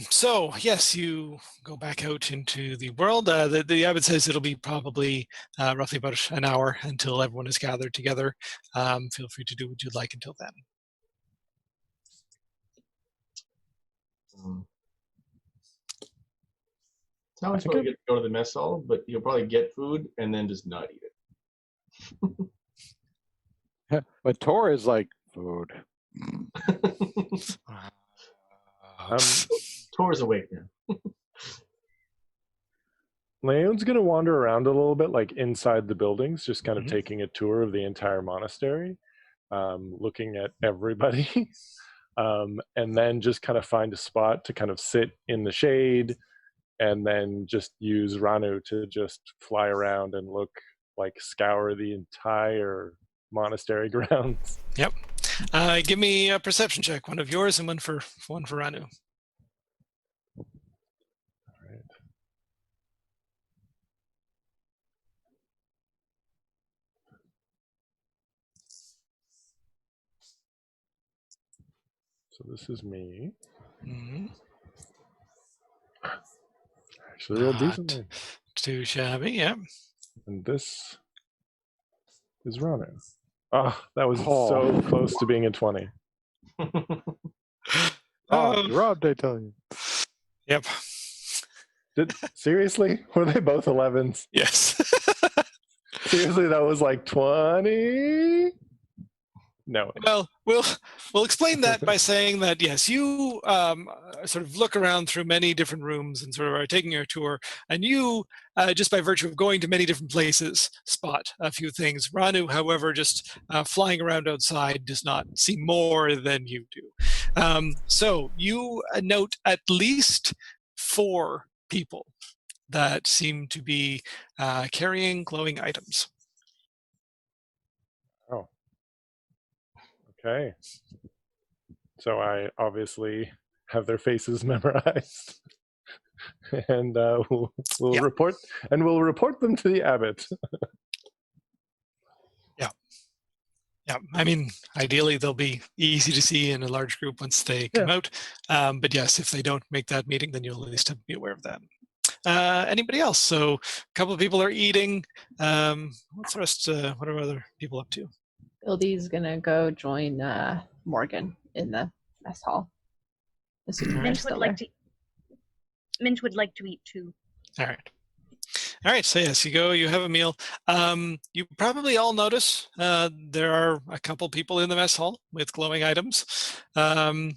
[SPEAKER 1] So yes, you go back out into the world. The abbot says it'll be probably roughly about an hour until everyone is gathered together. Feel free to do what you'd like until then.
[SPEAKER 2] Sounds probably get to go to the mess hall, but you'll probably get food and then just not eat it.
[SPEAKER 7] But Tor is like food.
[SPEAKER 2] Tor's awake now.
[SPEAKER 3] Leon's going to wander around a little bit, like inside the buildings, just kind of
[SPEAKER 1] Mhm.
[SPEAKER 3] taking a tour of the entire monastery, looking at everybody, and then just kind of find a spot to kind of sit in the shade, and then just use Ranu to just fly around and scour the entire monastery grounds.
[SPEAKER 1] Yep. Give me a perception check, one of yours and one for Ranu.
[SPEAKER 3] So this is me.
[SPEAKER 1] Mm-hmm.
[SPEAKER 3] Actually rolled
[SPEAKER 1] Not
[SPEAKER 3] decently.
[SPEAKER 1] too shabby, yeah.
[SPEAKER 3] And this is Ranu. Ah, that was
[SPEAKER 7] Oh.
[SPEAKER 3] so close to being a 20.
[SPEAKER 7] Oh, you robbed, I tell you.
[SPEAKER 1] Yep.
[SPEAKER 3] Seriously? Were they both 11s?
[SPEAKER 1] Yes.
[SPEAKER 3] Seriously, that was like 20? No.
[SPEAKER 1] Well, we'll explain that by saying that yes, you sort of look around through many different rooms and sort of are taking your tour, and you just by virtue of going to many different places spot a few things. Ranu, however, just flying around outside does not see more than you do. So you note at least 4 people that seem to be carrying glowing items.
[SPEAKER 3] Oh. Okay. So I obviously have their faces memorized. And we'll
[SPEAKER 1] Yeah.
[SPEAKER 3] report them to the abbot.
[SPEAKER 1] Yeah, I mean, ideally they'll be easy to see in a large group once they come out. But yes, if they don't make that meeting, then you'll at least be aware of that. Anybody else? So a couple of people are eating. What's the rest? What are other people up to?
[SPEAKER 5] Gildy's gonna go join Morgan in the mess hall.
[SPEAKER 4] Minch would like to. Minch would like to eat too.
[SPEAKER 1] All right. All right, so yes, you go, you have a meal. You probably all notice there are a couple people in the mess hall with glowing items. And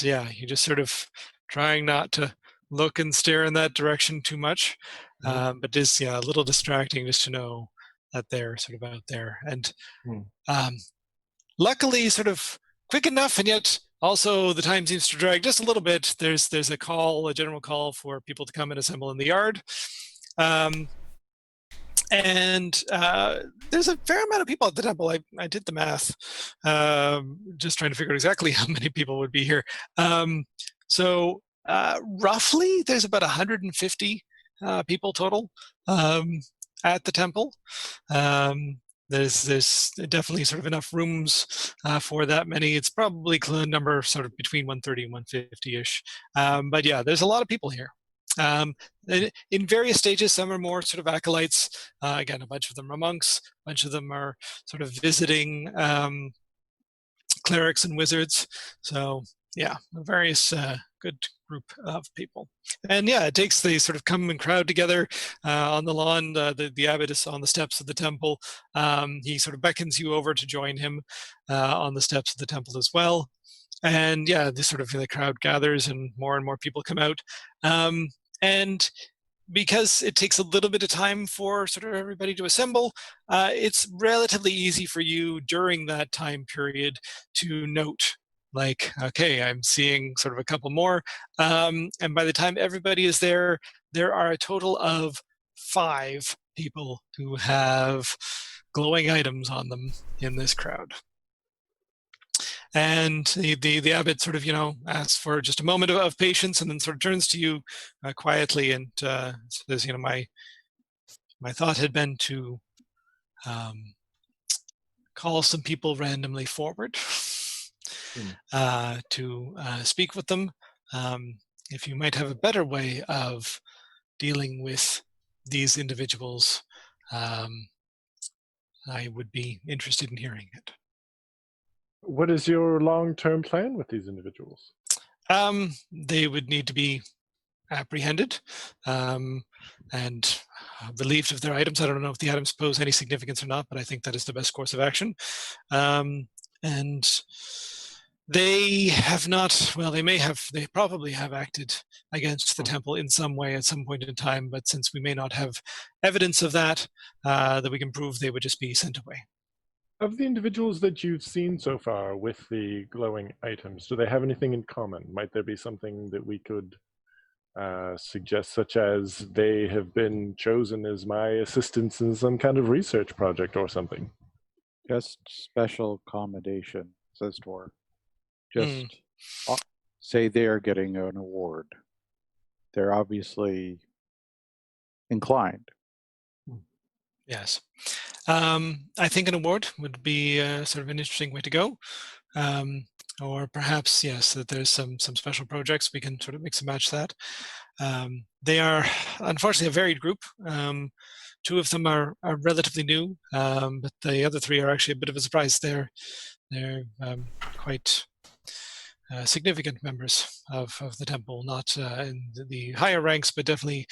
[SPEAKER 1] yeah, you just sort of trying not to look and stare in that direction too much. But it's a little distracting just to know that they're sort of out there. And luckily, sort of quick enough, and yet also the time seems to drag just a little bit. There's a general call for people to come and assemble in the yard. And there's a fair amount of people at the temple. I did the math, just trying to figure out exactly how many people would be here. So roughly, there's about 150 people total at the temple. There's definitely sort of enough rooms for that many. It's probably a number sort of between 130 and 150-ish. But yeah, there's a lot of people here. In various stages, some are more sort of acolytes. Again, a bunch of them are monks. A bunch of them are sort of visiting clerics and wizards. So yeah, a various good group of people. And yeah, it takes they sort of come and crowd together on the lawn. The abbot is on the steps of the temple. He sort of beckons you over to join him on the steps of the temple as well. And yeah, the crowd gathers and more people come out. And because it takes a little bit of time for sort of everybody to assemble, it's relatively easy for you during that time period to note, like, okay, I'm seeing sort of a couple more. And by the time everybody is there, there are a total of 5 people who have glowing items on them in this crowd. And the abbot sort of, asks for just a moment of patience, and then sort of turns to you quietly and says, my thought had been to call some people randomly forward to speak with them. If you might have a better way of dealing with these individuals, I would be interested in hearing it.
[SPEAKER 3] What is your long-term plan with these individuals?
[SPEAKER 1] They would need to be apprehended and relieved of their items. I don't know if the items pose any significance or not, but I think that is the best course of action. And They have not, well, they probably have acted against the temple in some way at some point in time, but since we may not have evidence of that, that we can prove, they would just be sent away.
[SPEAKER 3] Of the individuals that you've seen so far with the glowing items, do they have anything in common? Might there be something that we could suggest, such as they have been chosen as my assistants in some kind of research project or something?
[SPEAKER 7] Just special accommodation, says Tor. Just say they are getting an award. They're obviously inclined.
[SPEAKER 1] Yes. I think an award would be sort of an interesting way to go. Or perhaps, yes, that there's some special projects we can sort of mix and match that. They are unfortunately a varied group. Two of them are relatively new, but the other three are actually a bit of a surprise. They're quite significant members of the temple, not in the higher ranks, but definitely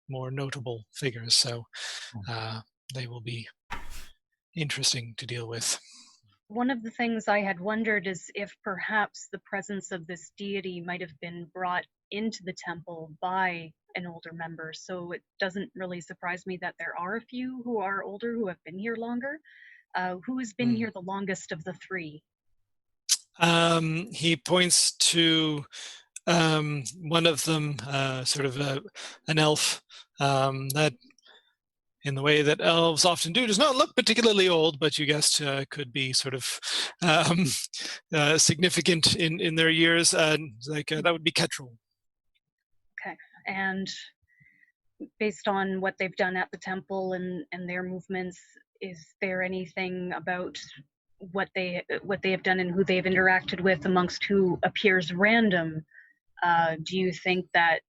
[SPEAKER 1] more notable figures. So they will be interesting to deal with.
[SPEAKER 4] One of the things I had wondered is if perhaps the presence of this deity might have been brought into the temple by an older member. So it doesn't really surprise me that there are a few who are older who have been here longer. Who has been here the longest of the three?
[SPEAKER 1] He points to one of them, sort of an elf that, in the way that elves often do, does not look particularly old, but you guessed could be sort of significant in their years. That would be Ketrel.
[SPEAKER 4] Okay, and based on what they've done at the temple and their movements, is there anything about what they have done and who they've interacted with amongst who appears random? Do you think that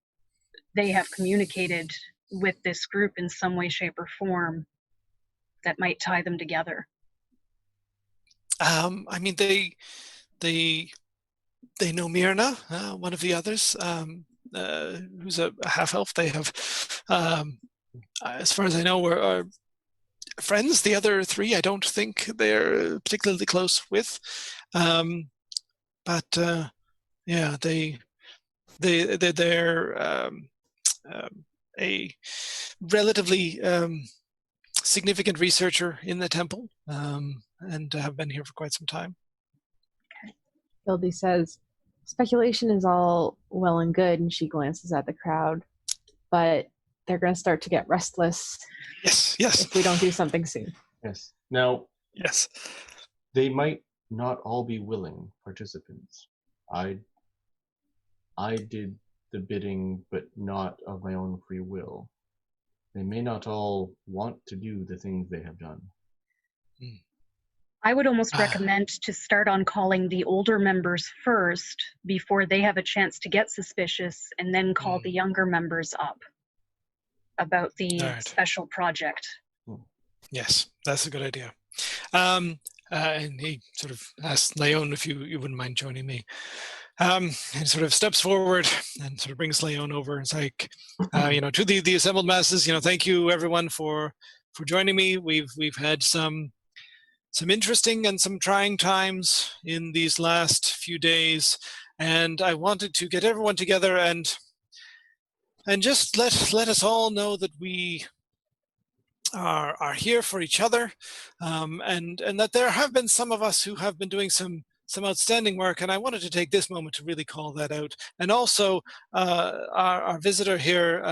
[SPEAKER 4] they have communicated with this group in some way, shape, or form that might tie them together?
[SPEAKER 1] I mean, they know Myrna, one of the others, who's a half elf. They have, as far as I know, are friends. The other three, I don't think they're particularly close with. But yeah, they're a relatively significant researcher in the temple, and have been here for quite some time.
[SPEAKER 5] Gildy says, speculation is all well and good, and she glances at the crowd, but they're going to start to get restless.
[SPEAKER 1] Yes.
[SPEAKER 5] If we don't do something soon.
[SPEAKER 2] Yes. Now,
[SPEAKER 1] yes,
[SPEAKER 2] they might not all be willing participants. I did the bidding, but not of my own free will. They may not all want to do the things they have done.
[SPEAKER 4] I would almost recommend to start on calling the older members first before they have a chance to get suspicious, and then call the younger members up about the special project.
[SPEAKER 1] Yes, that's a good idea. And he sort of asks Leon if you wouldn't mind joining me. And sort of steps forward and sort of brings Leon over. It's like, to the assembled masses, thank you everyone for joining me. We've had some interesting and some trying times in these last few days, and I wanted to get everyone together and just let us all know that we are here for each other, and that there have been some of us who have been doing some outstanding work, and I wanted to take this moment to really call that out. And also our visitor here,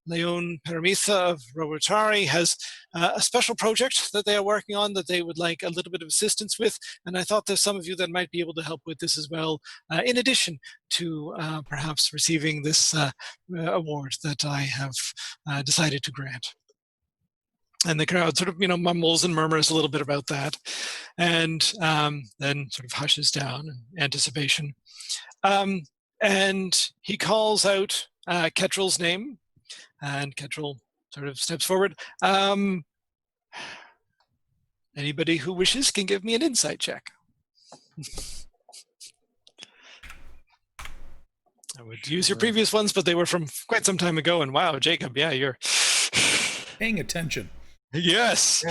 [SPEAKER 1] Leon Paramitha of Rotary, has a special project that they are working on that they would like a little bit of assistance with, and I thought there's some of you that might be able to help with this as well, in addition to perhaps receiving this award that I have decided to grant. And the crowd sort of, mumbles and murmurs a little bit about that, and then sort of hushes down in anticipation. And he calls out Ketrel's name, and Ketrel sort of steps forward. Anybody who wishes can give me an insight check. I would use your previous ones, but they were from quite some time ago. And wow, Jacob, yeah, you're
[SPEAKER 6] paying attention.
[SPEAKER 1] Yes,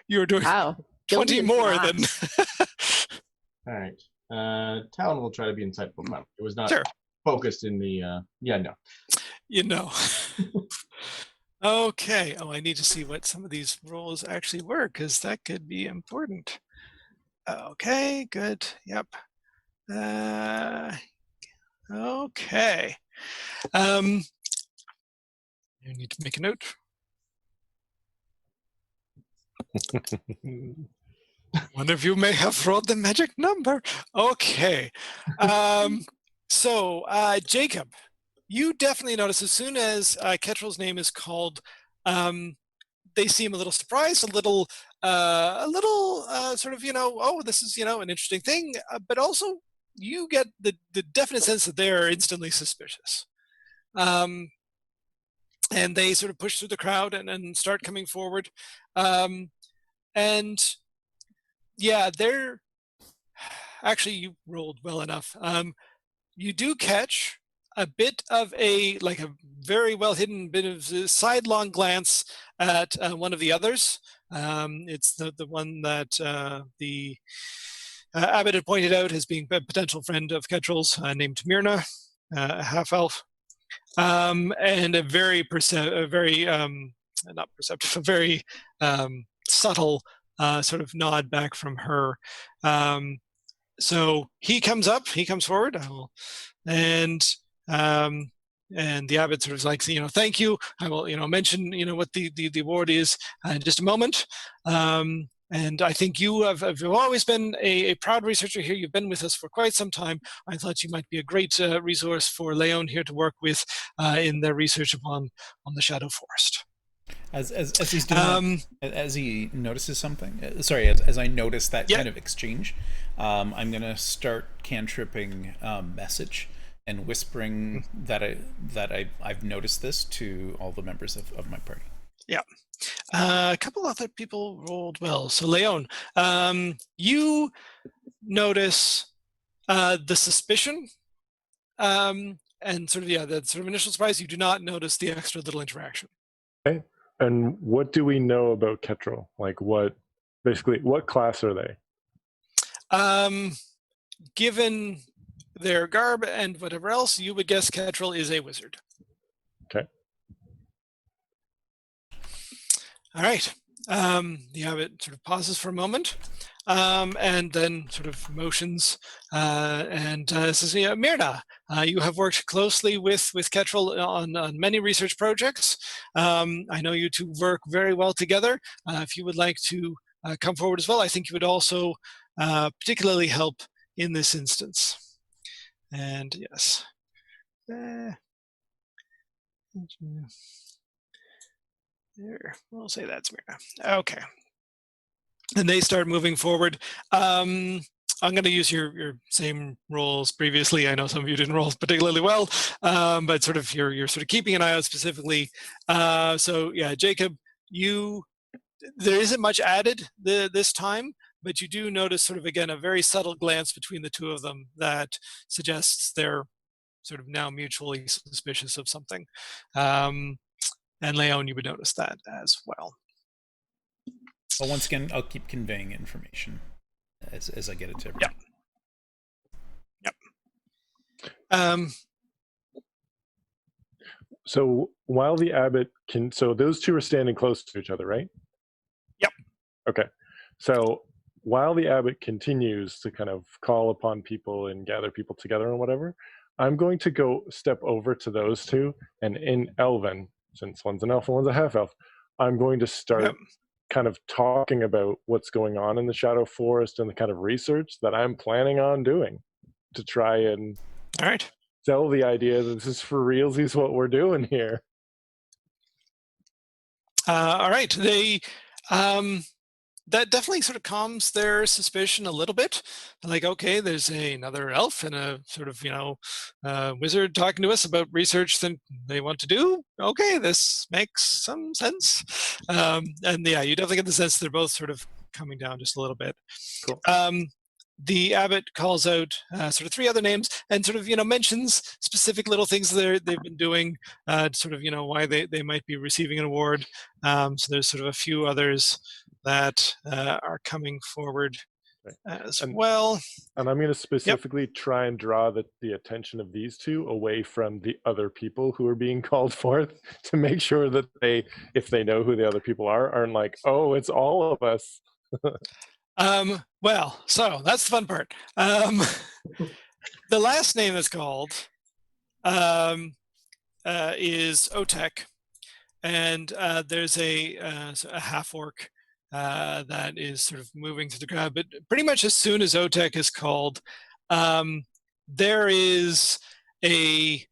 [SPEAKER 1] you're doing
[SPEAKER 5] wow.
[SPEAKER 1] 20 more than.
[SPEAKER 2] All right. Talon will try to be insightful. No, it was not
[SPEAKER 1] Sure.
[SPEAKER 2] focused in the. Yeah, no.
[SPEAKER 1] You know. Okay. Oh, I need to see what some of these roles actually were, because that could be important. Okay, good. Yep. Okay. You need to make a note. One of you may have rolled the magic number. Okay. So, Jacob, you definitely notice as soon as Ketrel's name is called, they seem a little surprised, a little sort of, oh, this is, an interesting thing. But also, you get the definite sense that they are instantly suspicious. And they sort of push through the crowd and start coming forward. And yeah, they're actually, you rolled well enough. You do catch a bit of a very well hidden bit of a sidelong glance at one of the others. It's the one that the abbot had pointed out as being a potential friend of Ketrel's, named Myrna, a half elf, and a very not perceptive, a very subtle sort of nod back from her. So he comes forward, and the abbot sort of like, thank you. I will, mention, what the award is in just a moment. And I think you've always been a proud researcher here. You've been with us for quite some time. I thought you might be a great resource for Leon here to work with in their research on the Shadow Forest.
[SPEAKER 6] As he's doing that, as he notices something, as I notice that kind of exchange, I'm gonna start cantripping message and whispering that I've noticed this to all the members of my party.
[SPEAKER 1] Yeah. A couple other people rolled well. So Leon, you notice the suspicion and sort of the sort of initial surprise. You do not notice the extra little interaction.
[SPEAKER 3] Okay. And what do we know about Ketrel? Like what class are they?
[SPEAKER 1] Given their garb and whatever else, you would guess Ketrel is a wizard.
[SPEAKER 3] Okay.
[SPEAKER 1] All right. The abbot sort of pauses for a moment, and then sort of motions and says, Myrna, you have worked closely with Ketrel on many research projects. I know you two work very well together. If you would like to come forward as well, I think you would also particularly help in this instance. And yes. There, we'll say that's Myrna. Okay. And they start moving forward. I'm going to use your same roles previously. I know some of you didn't roll particularly well, but sort of you're sort of keeping an eye out specifically. So yeah, Jacob, there isn't much added this time, but you do notice sort of, again, a very subtle glance between the two of them that suggests they're sort of now mutually suspicious of something. And Leon, you would notice that as well.
[SPEAKER 6] Well, once again, I'll keep conveying information as I get it to everyone.
[SPEAKER 1] Yep.
[SPEAKER 3] So while the abbot so those two are standing close to each other, right?
[SPEAKER 1] Yep.
[SPEAKER 3] Okay. So while the abbot continues to kind of call upon people and gather people together and whatever, I'm going to go step over to those two, and in Elven, since one's an elf and one's a half elf, I'm going to start kind of talking about what's going on in the Shadow Forest and the kind of research that I'm planning on doing to try and sell the idea that this is for realsies what we're doing here.
[SPEAKER 1] All right. They that definitely sort of calms their suspicion a little bit. Like, okay, there's another elf and a sort of, wizard talking to us about research that they want to do. Okay, this makes some sense. And yeah, you definitely get the sense they're both sort of coming down just a little bit.
[SPEAKER 3] Cool.
[SPEAKER 1] The abbot calls out sort of three other names and sort of, mentions specific little things they've been doing, sort of, why they might be receiving an award. So there's sort of a few others that are coming forward as
[SPEAKER 3] And-
[SPEAKER 1] well.
[SPEAKER 3] And I'm going to specifically try and draw the attention of these two away from the other people who are being called forth to make sure that they, if they know who the other people are, aren't like, oh, it's all of us.
[SPEAKER 1] Well, so that's the fun part. The last name that's called is Otek, and there's a half orc that is sort of moving through the crowd. But pretty much as soon as Otek is called, there is a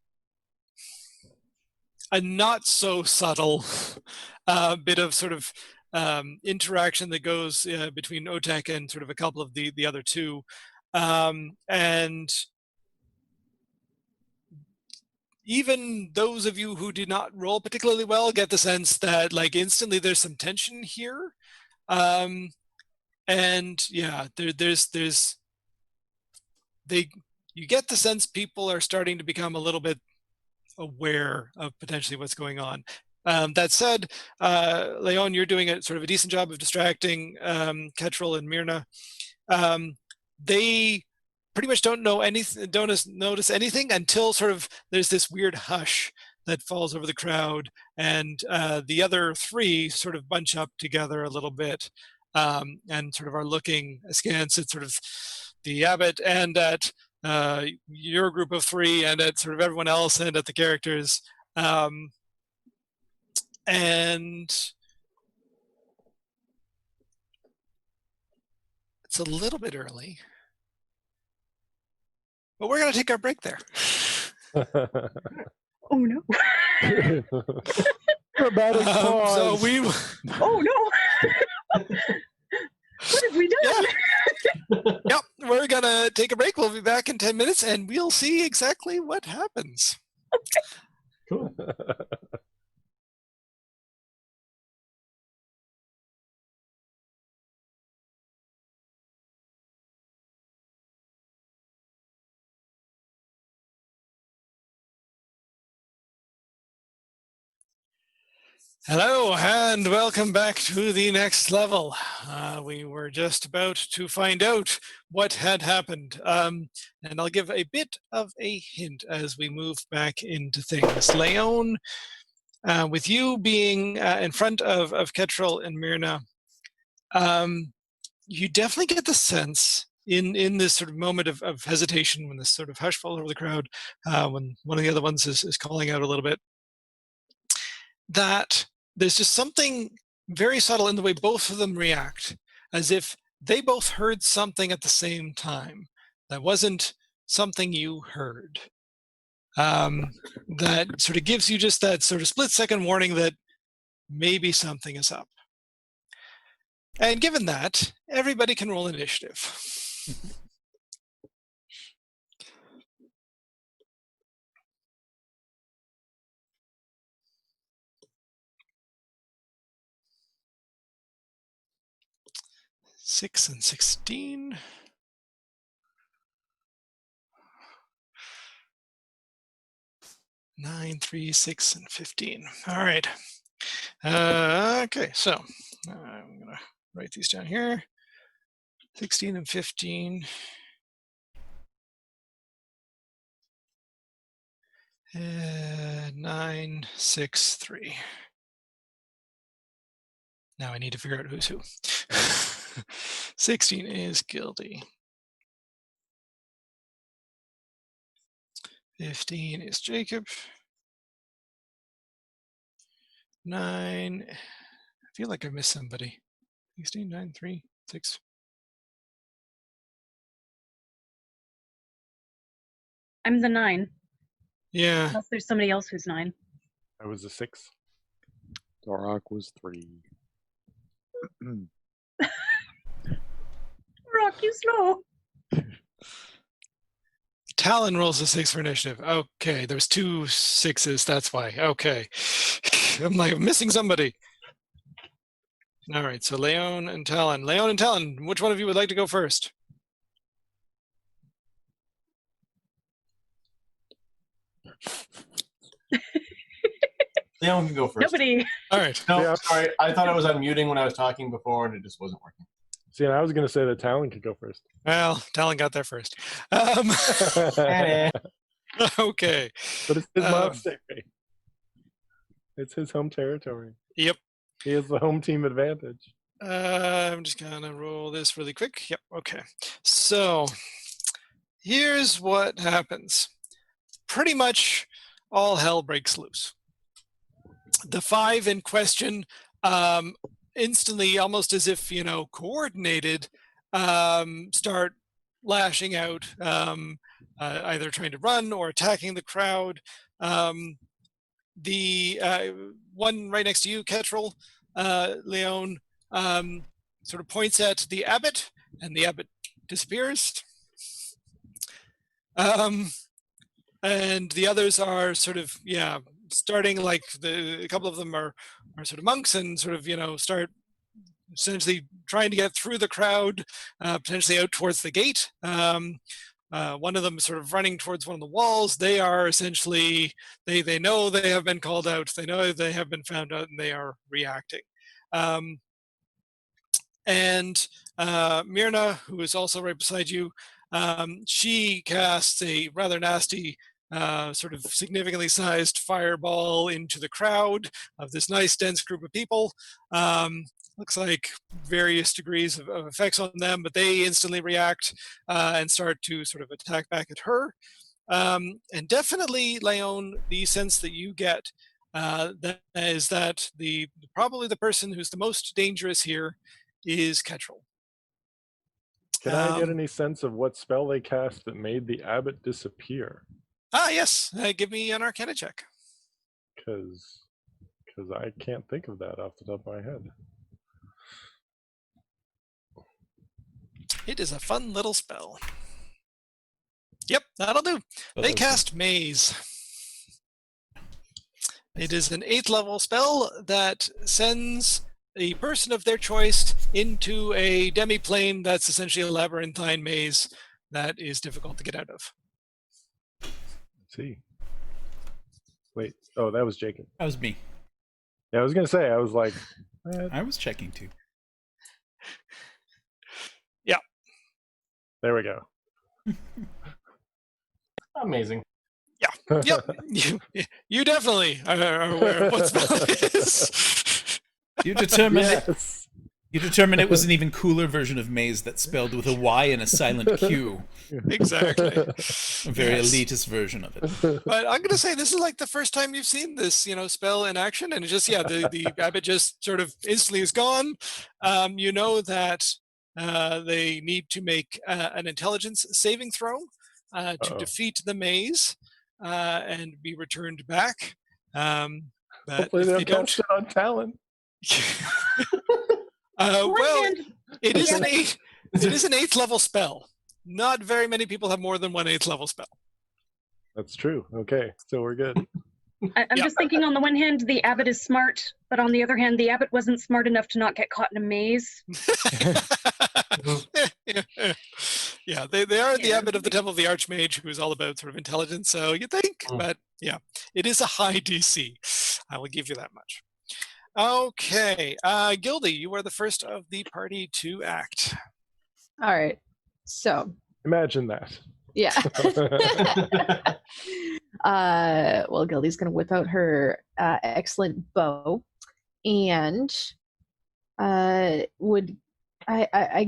[SPEAKER 1] not so subtle bit of sort of interaction that goes between Otek and sort of a couple of the other two, and even those of you who did not roll particularly well get the sense that like instantly there's some tension here, and yeah, you get the sense people are starting to become a little bit aware of potentially what's going on. That said, Leon, you're doing a sort of a decent job of distracting Ketrel and Myrna. They pretty much don't know anything, don't notice anything until sort of there's this weird hush that falls over the crowd, and the other three sort of bunch up together a little bit, and sort of are looking askance at sort of the abbot and at your group of three and at sort of everyone else and at the characters, and it's a little bit early, but we're going to take our break there.
[SPEAKER 4] Oh no.
[SPEAKER 3] Dramatic pause.
[SPEAKER 1] So we
[SPEAKER 4] Oh no. What have we done?
[SPEAKER 1] Yep, we're going to take a break. We'll be back in 10 minutes and we'll see exactly what happens.
[SPEAKER 2] Cool.
[SPEAKER 1] Hello and welcome back to the next level. We were just about to find out what had happened, and I'll give a bit of a hint as we move back into things. Leon, with you being in front of Ketrel and Myrna, you definitely get the sense in this sort of moment of hesitation, when this sort of hush falls over the crowd, when one of the other ones is calling out a little bit, that there's just something very subtle in the way both of them react, as if they both heard something at the same time that wasn't something you heard. That sort of gives you just that sort of split-second warning that maybe something is up. And given that, everybody can roll initiative. Six and 16. Nine, 3, 6, and 15. All right. Okay, so I'm gonna write these down here. 16 and 15. 9, 6, 3. Now I need to figure out who's who. 16 is Gildy. 15 is Jacob. 9. I feel like I missed somebody. 16, 9, 3, 6.
[SPEAKER 4] I'm the 9.
[SPEAKER 1] Yeah.
[SPEAKER 4] Unless there's somebody else who's 9.
[SPEAKER 3] I was a 6.
[SPEAKER 7] Dorak was 3.
[SPEAKER 4] Rock, you slow.
[SPEAKER 1] Talon rolls a 6 for initiative. Okay, there's 2 6s, that's why. Okay. I'm like, I'm missing somebody. All right, so Leon and Talon. Leon and Talon, which one of you would like to go first?
[SPEAKER 2] Leon can go first.
[SPEAKER 4] Nobody.
[SPEAKER 1] All right.
[SPEAKER 2] No,
[SPEAKER 3] Yeah.
[SPEAKER 2] sorry. I thought I was unmuting when I was talking before, and it just wasn't working.
[SPEAKER 3] See, and I was going to say that Talon could go first.
[SPEAKER 1] Well, Talon got there first. Okay.
[SPEAKER 3] But it's his monastery. It's his home territory.
[SPEAKER 1] Yep.
[SPEAKER 3] He has the home team advantage.
[SPEAKER 1] I'm just gonna roll this really quick. Yep. Okay. So here's what happens. Pretty much all hell breaks loose. The 5 in question instantly, almost as if, coordinated, start lashing out, either trying to run or attacking the crowd. The one right next to you, Ketrel, Leon, sort of points at the abbot, and the abbot disappears. And the others are sort of, starting, like a couple of them are sort of monks and sort of, start essentially trying to get through the crowd, potentially out towards the gate. One of them is sort of running towards one of the walls. They are essentially, they know they have been called out. They know they have been found out, and they are reacting. And Myrna, who is also right beside you, she casts a rather nasty, sort of significantly sized fireball into the crowd of this nice dense group of people. Looks like various degrees of effects on them, but they instantly react and start to sort of attack back at her. And definitely, Leon, the sense that you get that is that probably the person who's the most dangerous here is Ketrel.
[SPEAKER 3] Can I get any sense of what spell they cast that made the abbot disappear?
[SPEAKER 1] Yes. Give me an Arcana check.
[SPEAKER 3] Because I can't think of that off the top of my head.
[SPEAKER 1] It is a fun little spell. Yep, that'll do. They cast Maze. It is an 8th level spell that sends a person of their choice into a demi-plane that's essentially a labyrinthine maze that is difficult to get out of.
[SPEAKER 3] Let's see. Wait, oh, that was Jacob.
[SPEAKER 6] That was me.
[SPEAKER 3] Yeah, I was going to say, I was like...
[SPEAKER 6] I was checking too.
[SPEAKER 1] Yeah.
[SPEAKER 3] There we go.
[SPEAKER 2] Amazing.
[SPEAKER 1] Yeah. Yep. You definitely are aware of what spell it is.
[SPEAKER 6] You determined it was an even cooler version of Maze that spelled with a Y and a silent Q.
[SPEAKER 1] Exactly.
[SPEAKER 6] A very elitist version of it.
[SPEAKER 1] But I'm going to say this is like the first time you've seen this, spell in action, and it just, the abbot just sort of instantly is gone. You know that they need to make an intelligence saving throw to defeat the maze and be returned back. But
[SPEAKER 3] hopefully they'll cast it on Talon.
[SPEAKER 1] Well, it is an 8th level spell. Not very many people have more than one 8th level spell.
[SPEAKER 3] That's true. Okay, so we're good.
[SPEAKER 4] I'm just thinking, on the one hand, the abbot is smart, but on the other hand, the abbot wasn't smart enough to not get caught in a maze.
[SPEAKER 1] Yeah, they are the abbot of the Temple of the Archmage, who is all about sort of intelligence, so you think, but yeah, it is a high DC. I will give you that much. Okay, Gildy, you are the first of the party to act.
[SPEAKER 5] All right. So.
[SPEAKER 3] Imagine that.
[SPEAKER 5] Yeah. Well, Gildy's going to whip out her excellent bow, and I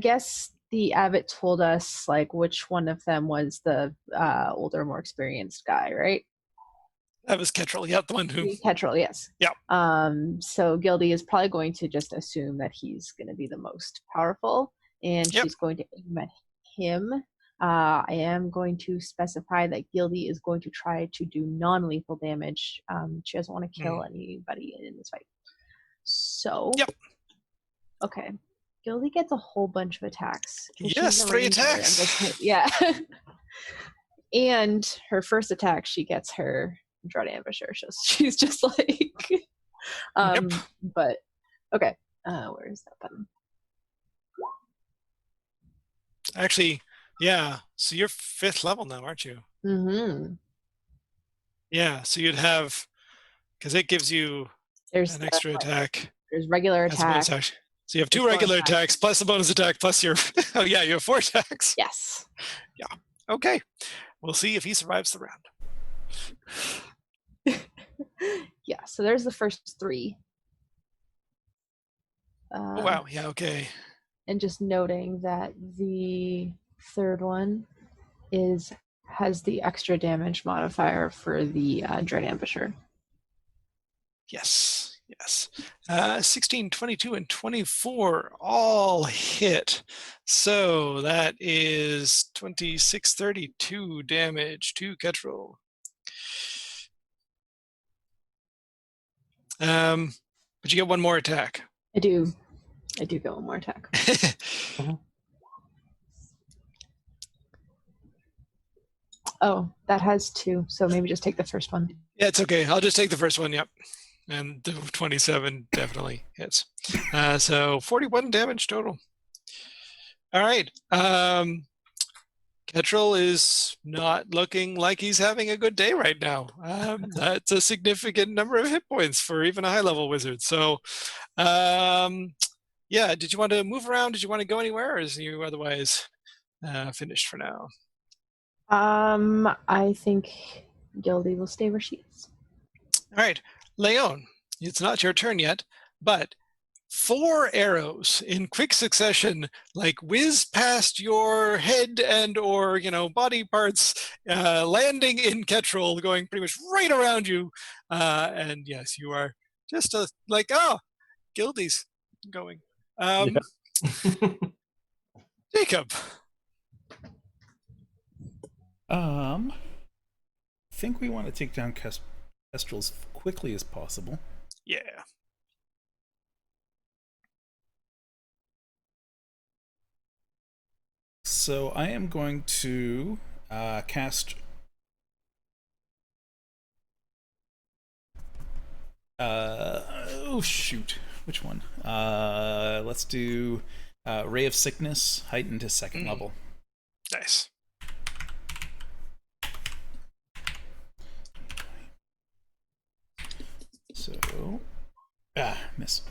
[SPEAKER 5] guess the abbot told us like which one of them was the older, more experienced guy, right?
[SPEAKER 1] That was Ketrel, yeah, the one who...
[SPEAKER 5] Ketrel, yes.
[SPEAKER 1] Yeah.
[SPEAKER 5] So Gildy is probably going to just assume that he's going to be the most powerful, and she's going to aim at him. I am going to specify that Gildy is going to try to do non-lethal damage. She doesn't want to kill anybody in this fight. So... Yep. Okay. Gildy gets a whole bunch of attacks.
[SPEAKER 1] Yes, 3 attacks!
[SPEAKER 5] Yeah. And her first attack, she gets her Dread Ambusher. So she's just like... But, okay. Where is that button?
[SPEAKER 1] Actually, yeah. So you're 5th level now, aren't you?
[SPEAKER 5] Mm-hmm.
[SPEAKER 1] Yeah, so you'd have... Because it gives you an extra attack.
[SPEAKER 5] There's regular attack.
[SPEAKER 1] So you have 2
[SPEAKER 5] With 4
[SPEAKER 1] regular
[SPEAKER 5] attacks.
[SPEAKER 1] attacks plus a bonus attack plus your. Oh yeah, you have 4 attacks.
[SPEAKER 5] Yes.
[SPEAKER 1] Okay, we'll see if he survives the round.
[SPEAKER 5] Yeah, so there's the first 3.
[SPEAKER 1] Oh wow, yeah, okay.
[SPEAKER 5] And just noting that the third one has the extra damage modifier for the Dread Ambusher.
[SPEAKER 1] Yes, yes. 16, 22, and 24 all hit. So that is 26, 32 damage to Ketrel. But you get 1 more attack.
[SPEAKER 5] I do get 1 more attack. Oh, that has 2, so maybe just take the first one.
[SPEAKER 1] Yeah, it's okay. I'll just take the first one, yep. And the 27 definitely hits. So 41 damage total. All right. Ketrel is not looking like he's having a good day right now. That's a significant number of hit points for even a high-level wizard. So, yeah, did you want to move around? Did you want to go anywhere, or is you otherwise finished for now?
[SPEAKER 5] I think Gildy will stay where she is.
[SPEAKER 1] All right, Leon, it's not your turn yet, but 4 arrows in quick succession, like whiz past your head and or body parts, landing in Ketrel, going pretty much right around you. And yes, you are just like, oh, Gildy's going. Jacob.
[SPEAKER 6] I think we want to take down Kestrel as quickly as possible.
[SPEAKER 1] Yeah.
[SPEAKER 6] So I am going to cast oh shoot, which one? Let's do Ray of Sickness, heightened to 2nd level.
[SPEAKER 1] Nice.
[SPEAKER 6] So miss.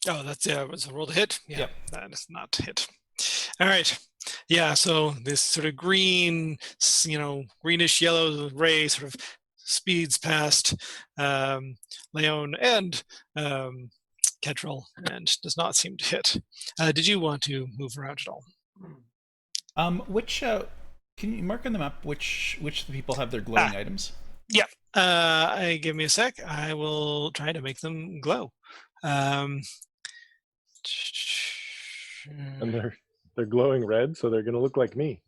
[SPEAKER 1] Oh, that's was a roll to hit. Yeah,
[SPEAKER 6] Yep.
[SPEAKER 1] That is not hit. All right. Yeah, so this sort of green, greenish yellow ray sort of speeds past Leon and Ketrel and does not seem to hit. Did you want to move around at all?
[SPEAKER 6] Which can you mark on the map which the people have their glowing items?
[SPEAKER 1] Yeah. Give me a sec. I will try to make them glow.
[SPEAKER 3] And they're glowing red, so they're gonna look like me.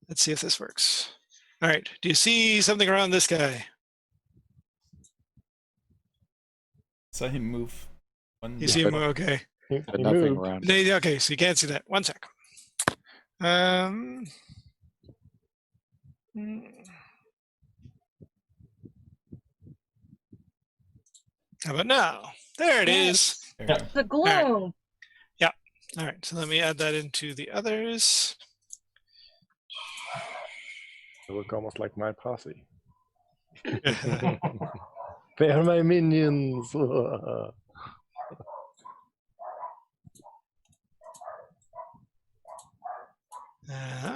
[SPEAKER 1] Let's see if this works. All right. Do you see something around this guy?
[SPEAKER 6] Saw him move.
[SPEAKER 1] You see him? Okay.
[SPEAKER 7] But
[SPEAKER 3] He
[SPEAKER 7] nothing
[SPEAKER 3] moved.
[SPEAKER 7] around.
[SPEAKER 1] Okay, so you can't see that. 1 sec. How about now? There it is.
[SPEAKER 6] There we go.
[SPEAKER 4] The glow.
[SPEAKER 1] All right, so let me add that into the others.
[SPEAKER 3] They look almost like my posse. They are my minions.
[SPEAKER 1] That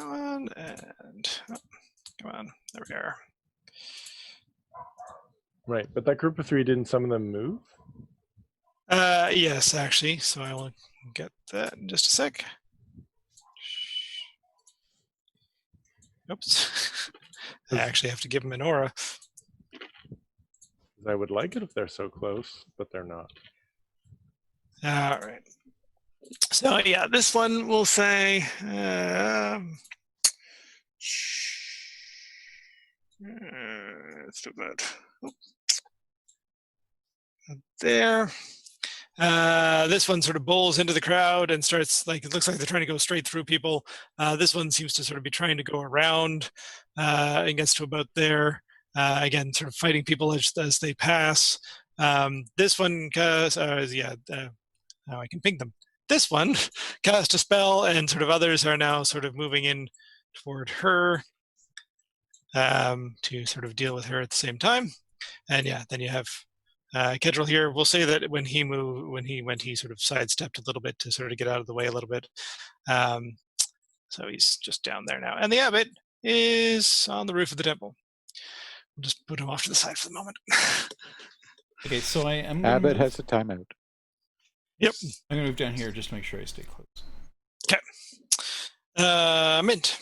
[SPEAKER 1] one, and come on, there we are.
[SPEAKER 3] Right, but that group of 3, didn't some of them move?
[SPEAKER 1] Yes, actually, so I will get that in just a sec. Oops. I actually have to give them an aura.
[SPEAKER 3] I would like it if they're so close, but they're not.
[SPEAKER 1] All right. So yeah, this one will say let's do that. There. This one sort of bowls into the crowd and starts, like, it looks like they're trying to go straight through people. This one seems to sort of be trying to go around and gets to about there. Again, sort of fighting people as they pass. This one, now I can ping them. This one cast a spell, and sort of others are now sort of moving in toward her to sort of deal with her at the same time. And yeah, then you have Kedril here, we'll say that when he went, he sort of sidestepped a little bit to sort of get out of the way a little bit. So he's just down there now. And the abbot is on the roof of the temple. We'll just put him off to the side for the moment.
[SPEAKER 6] Okay, so I'm
[SPEAKER 7] Abbott has a timeout.
[SPEAKER 1] Yep.
[SPEAKER 6] I'm gonna move down here just to make sure I stay close.
[SPEAKER 1] Okay. Mint.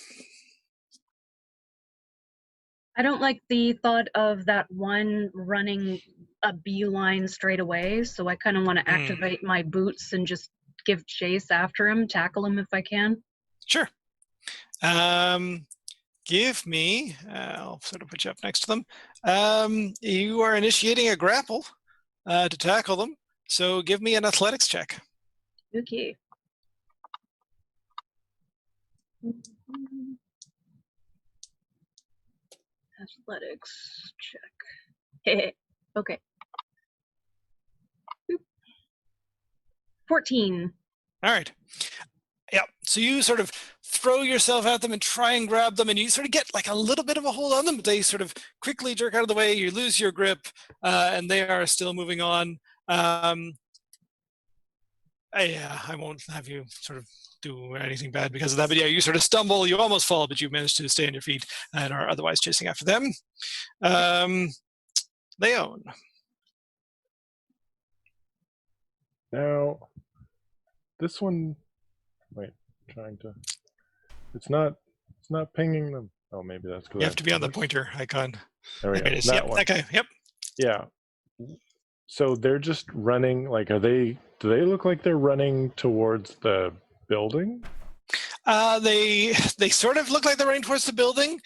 [SPEAKER 4] I don't like the thought of that one running a beeline straight away, so I kind of want to activate my boots and just give chase after him, tackle him if I can.
[SPEAKER 1] Sure. Give me, I'll sort of put you up next to them. You are initiating a grapple to tackle them, so give me an athletics check.
[SPEAKER 4] Okay. Athletics check. Okay. 14.
[SPEAKER 1] All right. Yeah. So you sort of throw yourself at them and try and grab them, and you sort of get like a little bit of a hold on them, but they sort of quickly jerk out of the way. You lose your grip, and they are still moving on. I won't have you sort of do anything bad because of that, but yeah, you sort of stumble, you almost fall, but you manage to stay on your feet and are otherwise chasing after them. Leon.
[SPEAKER 3] Now, this one, wait, it's not pinging them. Oh, maybe that's because
[SPEAKER 1] You have to be on the pointer icon.
[SPEAKER 3] There we go.
[SPEAKER 1] There it is.
[SPEAKER 3] That
[SPEAKER 1] Yep,
[SPEAKER 3] one.
[SPEAKER 1] that guy. Yep.
[SPEAKER 3] Yeah. So they're just running, like, do they look like they're running towards the building?
[SPEAKER 1] They sort of look like they're running towards the building.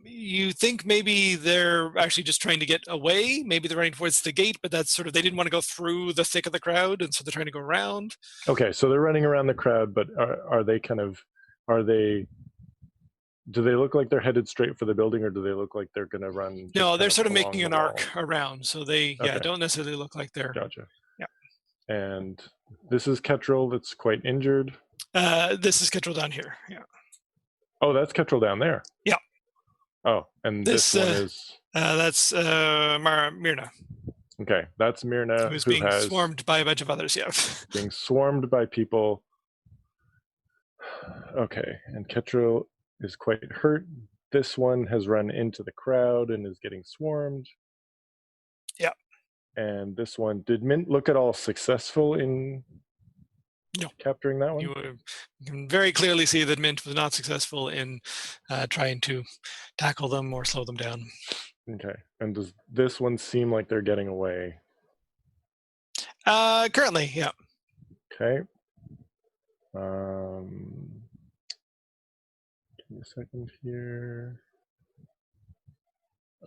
[SPEAKER 1] You think maybe they're actually just trying to get away. Maybe they're running towards the gate, but that's sort of, they didn't want to go through the thick of the crowd, and so they're trying to go around.
[SPEAKER 3] Okay, so they're running around the crowd, but do they look like they're headed straight for the building, or do they look like they're going to run?
[SPEAKER 1] No, they're sort of
[SPEAKER 3] along
[SPEAKER 1] making
[SPEAKER 3] the
[SPEAKER 1] an
[SPEAKER 3] wall?
[SPEAKER 1] arc around, so they don't necessarily look like they're.
[SPEAKER 3] Gotcha.
[SPEAKER 1] Yeah.
[SPEAKER 3] And this is Ketrel that's quite injured.
[SPEAKER 1] This is Ketrel down here. Yeah.
[SPEAKER 3] Oh, that's Ketrel down there.
[SPEAKER 1] Yeah.
[SPEAKER 3] Oh, and this one is.
[SPEAKER 1] That's Myrna.
[SPEAKER 3] Okay, that's Myrna,
[SPEAKER 1] Who's being swarmed by a bunch of others. Yeah.
[SPEAKER 3] Being swarmed by people. Okay, and Ketrel is quite hurt. This one has run into the crowd and is getting swarmed.
[SPEAKER 1] Yeah.
[SPEAKER 3] And this one, did Mint look at all successful in capturing that one?
[SPEAKER 1] You can very clearly see that Mint was not successful in trying to tackle them or slow them down.
[SPEAKER 3] Okay, and does this one seem like they're getting away?
[SPEAKER 1] Currently, yeah.
[SPEAKER 3] Okay. Give me a second here.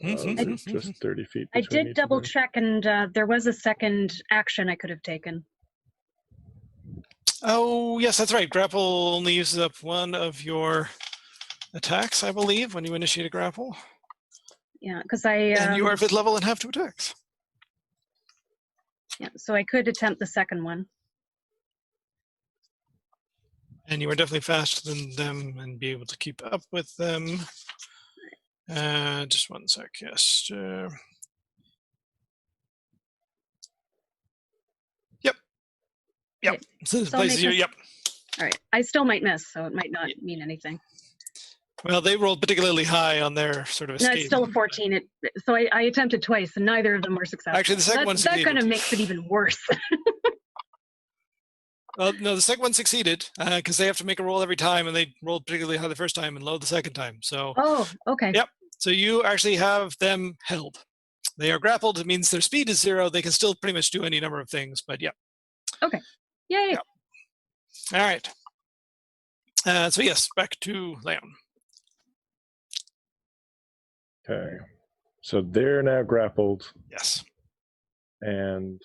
[SPEAKER 3] Just 30 feet.
[SPEAKER 4] I did double check, and there was a second action I could have taken.
[SPEAKER 1] Oh, yes, that's right. Grapple only uses up one of your attacks, I believe, when you initiate a grapple.
[SPEAKER 4] Yeah, because
[SPEAKER 1] and you are 5th level and have 2 attacks.
[SPEAKER 4] Yeah, so I could attempt the second one.
[SPEAKER 1] And you are definitely faster than them and be able to keep up with them. Just one sec, yes. Yep.
[SPEAKER 4] Okay.
[SPEAKER 1] So this place here, yep.
[SPEAKER 4] All right. I still might miss, so it might not mean anything.
[SPEAKER 1] Well, they rolled particularly high on their sort of escape.
[SPEAKER 4] No, it's still a 14. So I attempted twice, and neither of them were successful.
[SPEAKER 1] Actually, the second one succeeded.
[SPEAKER 4] That kind of makes it even worse.
[SPEAKER 1] No, the second one succeeded because they have to make a roll every time, and they rolled particularly high the first time and low the second time. So.
[SPEAKER 4] Oh, okay.
[SPEAKER 1] Yep. So you actually have them held. They are grappled. It means their speed is 0. They can still pretty much do any number of things, but yeah.
[SPEAKER 4] Okay. Yay.
[SPEAKER 1] Yep. All right. So yes, back to Leon.
[SPEAKER 3] Okay. So they're now grappled.
[SPEAKER 1] Yes.
[SPEAKER 3] And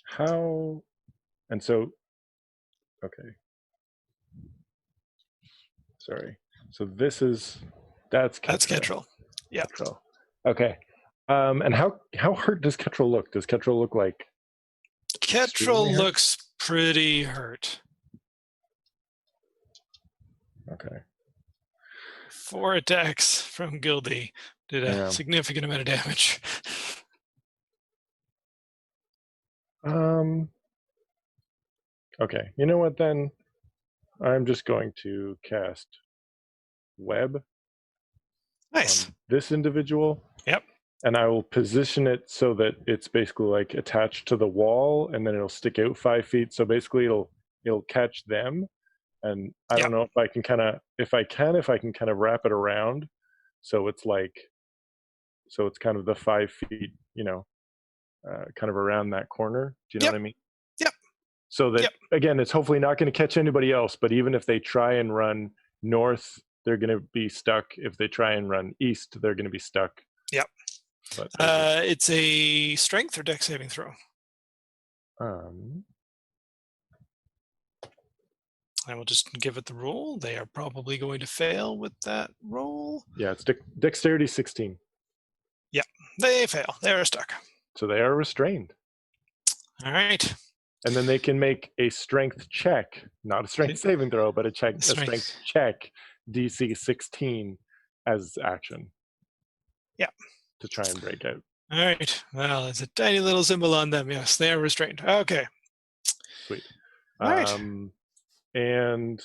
[SPEAKER 3] how, and so, okay. Sorry. So this is, that's Ketrel.
[SPEAKER 1] That's Ketrel. Yeah.
[SPEAKER 3] Ketrel. Okay. And how hurt does Ketrel look? Does Ketrel look like?
[SPEAKER 1] Ketrel looks pretty hurt.
[SPEAKER 3] Okay.
[SPEAKER 1] 4 attacks from Gildy did a
[SPEAKER 3] Yeah.
[SPEAKER 1] significant amount of damage.
[SPEAKER 3] Okay. You know what then? I'm just going to cast Web
[SPEAKER 1] Nice.
[SPEAKER 3] on this individual.
[SPEAKER 1] Yep.
[SPEAKER 3] And I will position it so that it's basically like attached to the wall, and then it'll stick out 5 feet. So basically, it'll catch them. And I don't know if I can kind of wrap it around, so it's kind of the 5 feet, kind of around that corner. Do you know what I mean?
[SPEAKER 1] Yep.
[SPEAKER 3] So that again, it's hopefully not going to catch anybody else. But even if they try and run north, they're going to be stuck. If they try and run east, they're going to be stuck.
[SPEAKER 1] Yep.
[SPEAKER 3] But
[SPEAKER 1] it's a strength or dex saving throw. I will just give it the roll. They are probably going to fail with that roll.
[SPEAKER 3] Yeah, it's dexterity 16.
[SPEAKER 1] Yep, they fail. They are stuck.
[SPEAKER 3] So they are restrained.
[SPEAKER 1] All right.
[SPEAKER 3] And then they can make a strength check, not a strength saving throw, but a strength check, DC 16 as action.
[SPEAKER 1] Yeah.
[SPEAKER 3] To try and break out.
[SPEAKER 1] All right. Well, there's a tiny little symbol on them. Yes, they are restrained. Okay.
[SPEAKER 3] Sweet.
[SPEAKER 1] All right.
[SPEAKER 3] And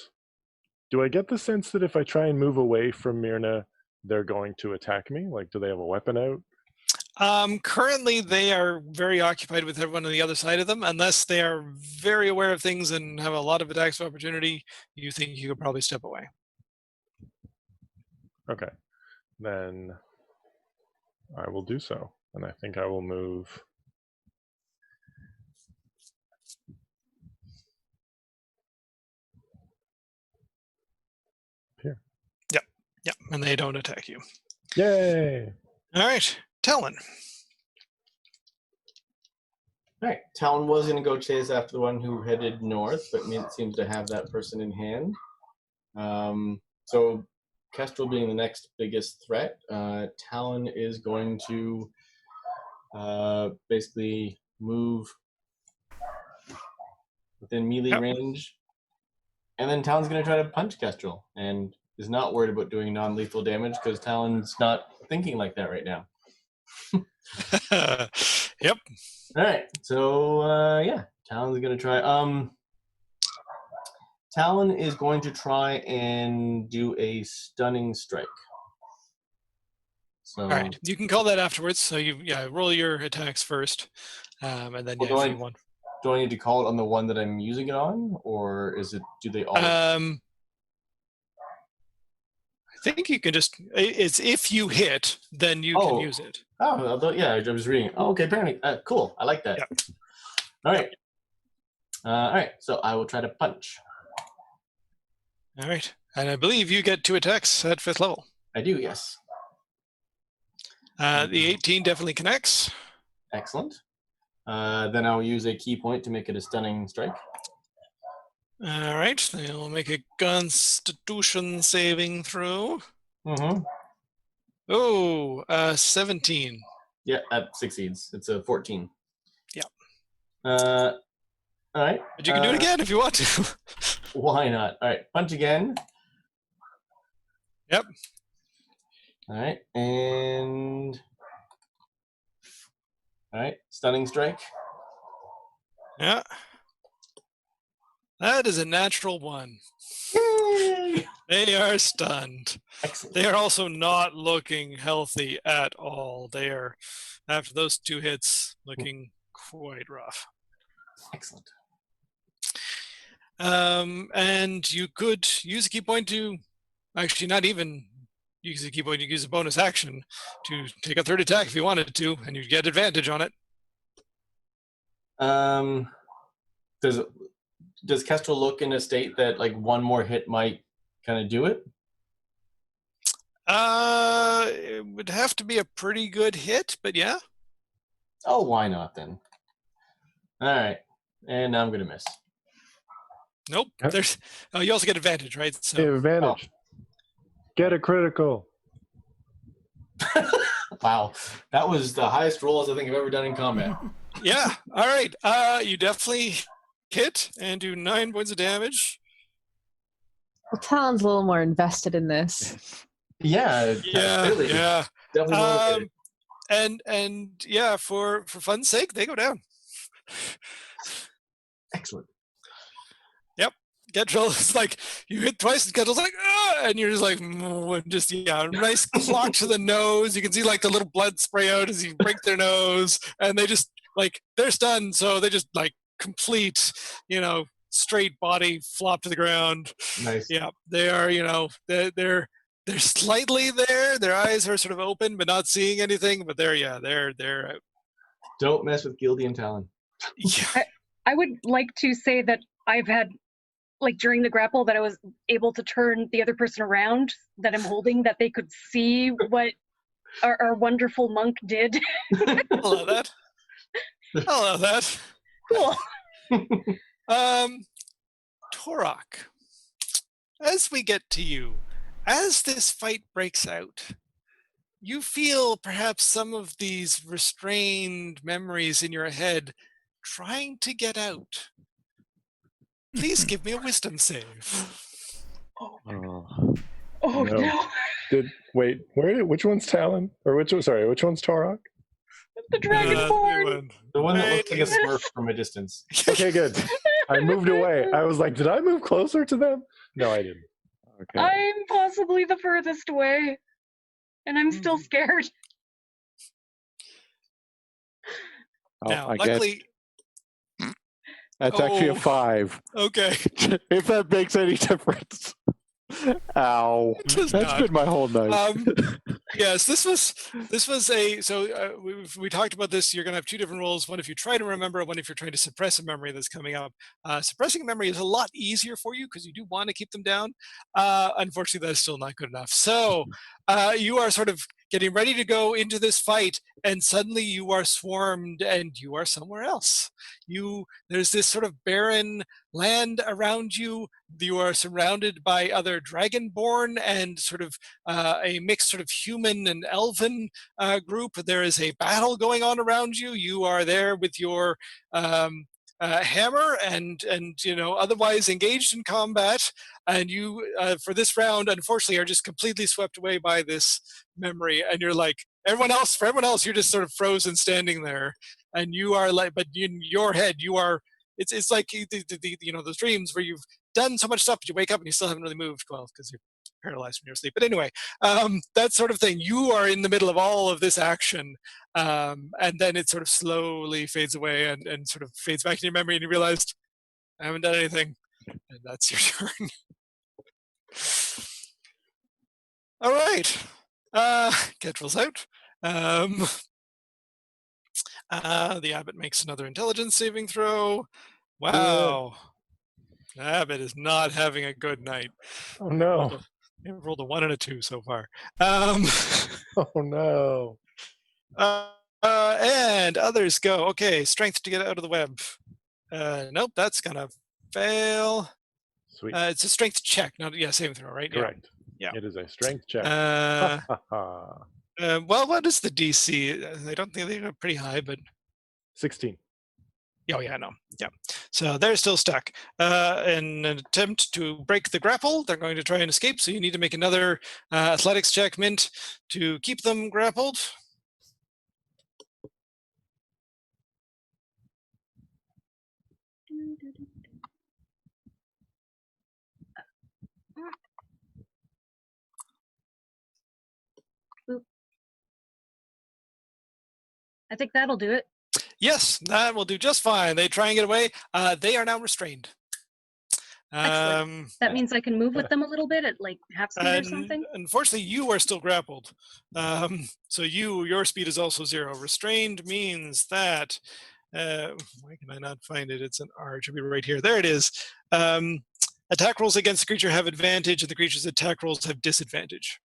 [SPEAKER 3] do I get the sense that if I try and move away from Myrna, they're going to attack me? Like, do they have a weapon out?
[SPEAKER 1] Currently, they are very occupied with everyone on the other side of them. Unless they are very aware of things and have a lot of attacks of opportunity, you think you could probably step away.
[SPEAKER 3] Okay. Then I will do so. And I think I will move. Here.
[SPEAKER 1] Yep. And they don't attack you.
[SPEAKER 3] Yay!
[SPEAKER 1] All right. Talon.
[SPEAKER 2] All right, Talon was going to go chase after the one who headed north, but Mint seems to have that person in hand. So Kestrel being the next biggest threat, Talon is going to basically move within melee range, and then Talon's going to try to punch Kestrel, and is not worried about doing non-lethal damage because Talon's not thinking like that right now.
[SPEAKER 1] Yep.
[SPEAKER 2] All right, so yeah, Talon's going to try. Talon is going to try and do a stunning strike. So,
[SPEAKER 1] all right, you can call that afterwards. So you roll your attacks first, and then if you want.
[SPEAKER 2] Do I need to call it on the one that I'm using it on, or is it? Do they all?
[SPEAKER 1] I think you can just. It's if you hit, then you can use it.
[SPEAKER 2] Oh, yeah, I was reading. Oh, okay, apparently, cool. I like that.
[SPEAKER 1] Yep.
[SPEAKER 2] All right. So I will try to punch.
[SPEAKER 1] All right, and I believe you get 2 attacks at 5th level.
[SPEAKER 2] I do, yes.
[SPEAKER 1] The 18 definitely connects.
[SPEAKER 2] Excellent. Then I'll use a key point to make it a stunning strike.
[SPEAKER 1] All right, then we'll make a Constitution saving throw.
[SPEAKER 2] Mm-hmm.
[SPEAKER 1] Oh, 17.
[SPEAKER 2] Yeah, that succeeds. It's a 14.
[SPEAKER 1] Yeah.
[SPEAKER 2] All right.
[SPEAKER 1] But you can do it again if you want to.
[SPEAKER 2] Why not? All right, punch again.
[SPEAKER 1] Yep.
[SPEAKER 2] All right, and all right, stunning strike.
[SPEAKER 1] Yeah. That is a natural 1.
[SPEAKER 2] Yay!
[SPEAKER 1] They are stunned.
[SPEAKER 2] Excellent.
[SPEAKER 1] They are also not looking healthy at all. They are, after those 2 hits, looking quite rough.
[SPEAKER 2] Excellent.
[SPEAKER 1] And you could use a key point to, actually not even use a key point, you could use a bonus action to take a 3rd attack if you wanted to, and you'd get advantage on it.
[SPEAKER 2] Does Kestrel look in a state that like one more hit might kind of do it?
[SPEAKER 1] It would have to be a pretty good hit, but yeah.
[SPEAKER 2] Oh, why not then? All right, and now I'm gonna miss.
[SPEAKER 1] Nope. There's. Oh, you also get advantage, right? So.
[SPEAKER 3] Yeah, advantage. Get a critical.
[SPEAKER 2] Wow, that was the highest rolls I think I've ever done in combat.
[SPEAKER 1] Yeah. All right. You definitely hit and do 9 points of damage.
[SPEAKER 5] Well, Talon's a little more invested in this.
[SPEAKER 2] Yeah, clearly.
[SPEAKER 1] Yeah.
[SPEAKER 2] Definitely motivated.
[SPEAKER 1] And yeah, for fun's sake, they go down.
[SPEAKER 2] Excellent.
[SPEAKER 1] Yep. Gedril is like, you hit twice, and Gedril's like, ah! And you're just like, and just, nice clock to the nose. You can see like the little blood spray out as you break their nose, and they just like, they're stunned, so they just like complete, straight body flop to the ground.
[SPEAKER 2] Nice.
[SPEAKER 1] Yeah, they are, they're slightly there. Their eyes are sort of open, but not seeing anything. But they're out.
[SPEAKER 2] Don't mess with Gildy and Talon.
[SPEAKER 1] Yeah.
[SPEAKER 4] I would like to say that I've had, like during the grapple, that I was able to turn the other person around that I'm holding, that they could see what our wonderful monk did.
[SPEAKER 1] I'll allow that.
[SPEAKER 4] Cool.
[SPEAKER 1] Torok, as we get to you, as this fight breaks out, you feel perhaps some of these restrained memories in your head trying to get out. Please give me a wisdom save.
[SPEAKER 3] Oh,
[SPEAKER 4] Oh no.
[SPEAKER 3] Wait, which one's Talon? Or which one's Torok?
[SPEAKER 4] The Dragonborn.
[SPEAKER 2] The one that looks like a Smurf from a distance.
[SPEAKER 3] Okay, good. I moved away. I was like, did I move closer to them? No, I didn't. Okay.
[SPEAKER 4] I'm possibly the furthest away, and I'm still scared.
[SPEAKER 1] Now,
[SPEAKER 7] I
[SPEAKER 1] luckily,
[SPEAKER 7] That's actually a 5.
[SPEAKER 1] Okay.
[SPEAKER 7] If that makes any difference. Ow.
[SPEAKER 1] That's
[SPEAKER 7] been my whole night.
[SPEAKER 1] Yes, this was a, so we talked about this. You're going to have two different roles. One if you try to remember, one if you're trying to suppress a memory that's coming up. Suppressing a memory is a lot easier for you because you do want to keep them down. Unfortunately, that's still not good enough. So you are sort of getting ready to go into this fight, and suddenly you are swarmed and you are somewhere else. There's this sort of barren land around you. You are surrounded by other dragonborn and sort of a mixed sort of human and elven group. There is a battle going on around you. You are there with your hammer and otherwise engaged in combat, and you for this round unfortunately are just completely swept away by this memory, and you're like, for everyone else you're just sort of frozen standing there, and you are like, but in your head you are, it's like those dreams where you've done so much stuff but you wake up and you still haven't really moved well because you're paralyzed from your sleep. But anyway, that sort of thing. You are in the middle of all of this action, and then it sort of slowly fades away and sort of fades back in your memory, and you realized, I haven't done anything, and that's your turn. All right. Ketril's out. The abbot makes another intelligence saving throw. Wow. Abbott is not having a good night.
[SPEAKER 3] Oh no.
[SPEAKER 1] I've rolled a 1 and a 2 so far.
[SPEAKER 3] Oh no.
[SPEAKER 1] And others go. Okay, strength to get out of the web. Nope, that's gonna fail.
[SPEAKER 3] Sweet.
[SPEAKER 1] It's a strength check, not saving throw, right?
[SPEAKER 3] Correct.
[SPEAKER 1] Yeah.
[SPEAKER 3] It is a strength check.
[SPEAKER 1] Well, what is the DC? I don't think they're pretty high, but
[SPEAKER 3] 16.
[SPEAKER 1] Oh yeah, no, yeah. So they're still stuck. In an attempt to break the grapple, they're going to try and escape. So you need to make another athletics check, Mint, to keep them grappled.
[SPEAKER 4] I think that'll do it.
[SPEAKER 1] Yes, that will do just fine. They try and get away. They are now restrained.
[SPEAKER 4] Excellent. That means I can move with them a little bit at like half speed or something?
[SPEAKER 1] Unfortunately, you are still grappled. So your speed is also 0. Restrained means that, why can I not find it? It's an R. It should be right here. There it is. Attack rolls against the creature have advantage, and the creature's attack rolls have disadvantage.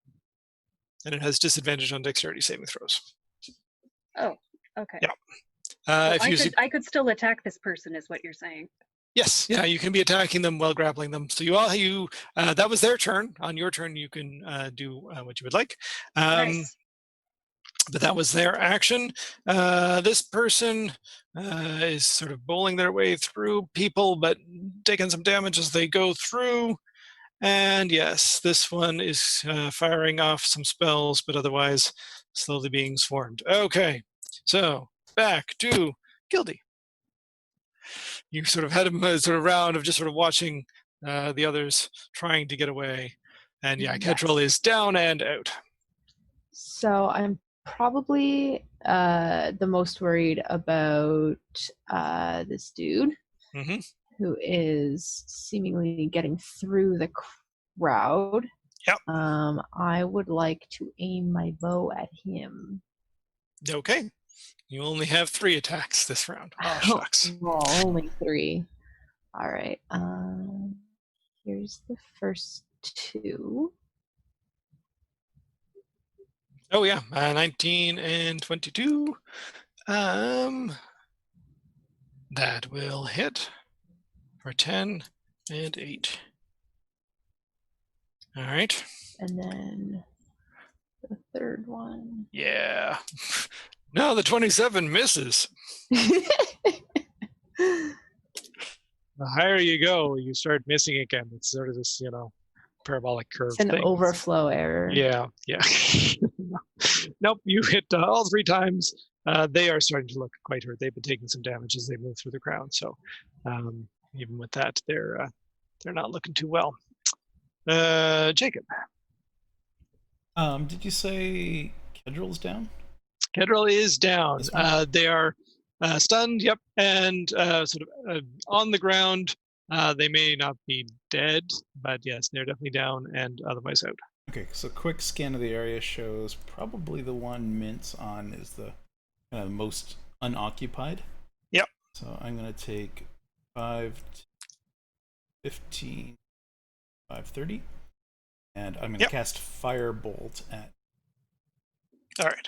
[SPEAKER 1] And it has disadvantage on dexterity saving throws.
[SPEAKER 4] Oh, okay.
[SPEAKER 1] Yeah.
[SPEAKER 4] I could still attack this person, is what you're saying.
[SPEAKER 1] Yes, yeah, you can be attacking them while grappling them. So that was their turn. On your turn, you can do what you would like.
[SPEAKER 4] Nice.
[SPEAKER 1] But that was their action. This person is sort of bowling their way through people, but taking some damage as they go through. And yes, this one is firing off some spells, but otherwise slowly being swarmed. Okay, so back to Gildy. You sort of had a sort of round of just sort of watching the others trying to get away. And yeah, Ketrel is down and out.
[SPEAKER 5] So I'm probably the most worried about this dude who is seemingly getting through the crowd.
[SPEAKER 1] Yep.
[SPEAKER 5] I would like to aim my bow at him.
[SPEAKER 1] Okay. You only have 3 attacks this round. Oh, shucks.
[SPEAKER 5] Well, only 3. All right. Here's the first 2.
[SPEAKER 1] Oh yeah, 19 and 22. That will hit for 10 and 8. All right.
[SPEAKER 5] And then the third one.
[SPEAKER 1] Yeah. No, the 27 misses. The higher you go, you start missing again. It's sort of this, parabolic curve
[SPEAKER 5] It's an
[SPEAKER 1] thing.
[SPEAKER 5] overflow error.
[SPEAKER 1] Yeah. Nope, you hit all 3 times. They are starting to look quite hurt. They've been taking some damage as they move through the crowd. So even with that, they're not looking too well. Jacob.
[SPEAKER 6] Did you say Kedrill's down?
[SPEAKER 1] Kedril is down. They are stunned, yep, and sort of on the ground. They may not be dead, but yes, they're definitely down and otherwise out.
[SPEAKER 6] Okay, so quick scan of the area shows probably the one Mint's on is the most unoccupied.
[SPEAKER 1] Yep.
[SPEAKER 6] So I'm going to take 5, 15, 5, 30, and I'm going to cast Firebolt at...
[SPEAKER 1] All right.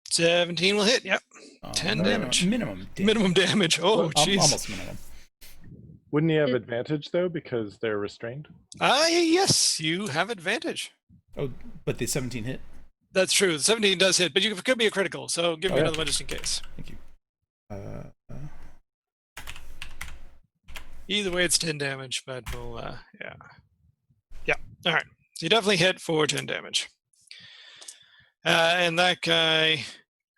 [SPEAKER 1] 17 will hit, yep. 10 damage.
[SPEAKER 6] Minimum damage.
[SPEAKER 1] Minimum damage. Oh, jeez.
[SPEAKER 6] Almost minimum.
[SPEAKER 3] Wouldn't you have advantage, though, because they're restrained?
[SPEAKER 1] Yes, you have advantage.
[SPEAKER 6] Oh, but the 17 hit?
[SPEAKER 1] That's true. The 17 does hit, but it could be a critical, so give me another one just in case.
[SPEAKER 6] Thank you.
[SPEAKER 1] Either way, it's 10 damage, but we'll, yeah. Yeah, all right. So you definitely hit for 10 damage. And that guy,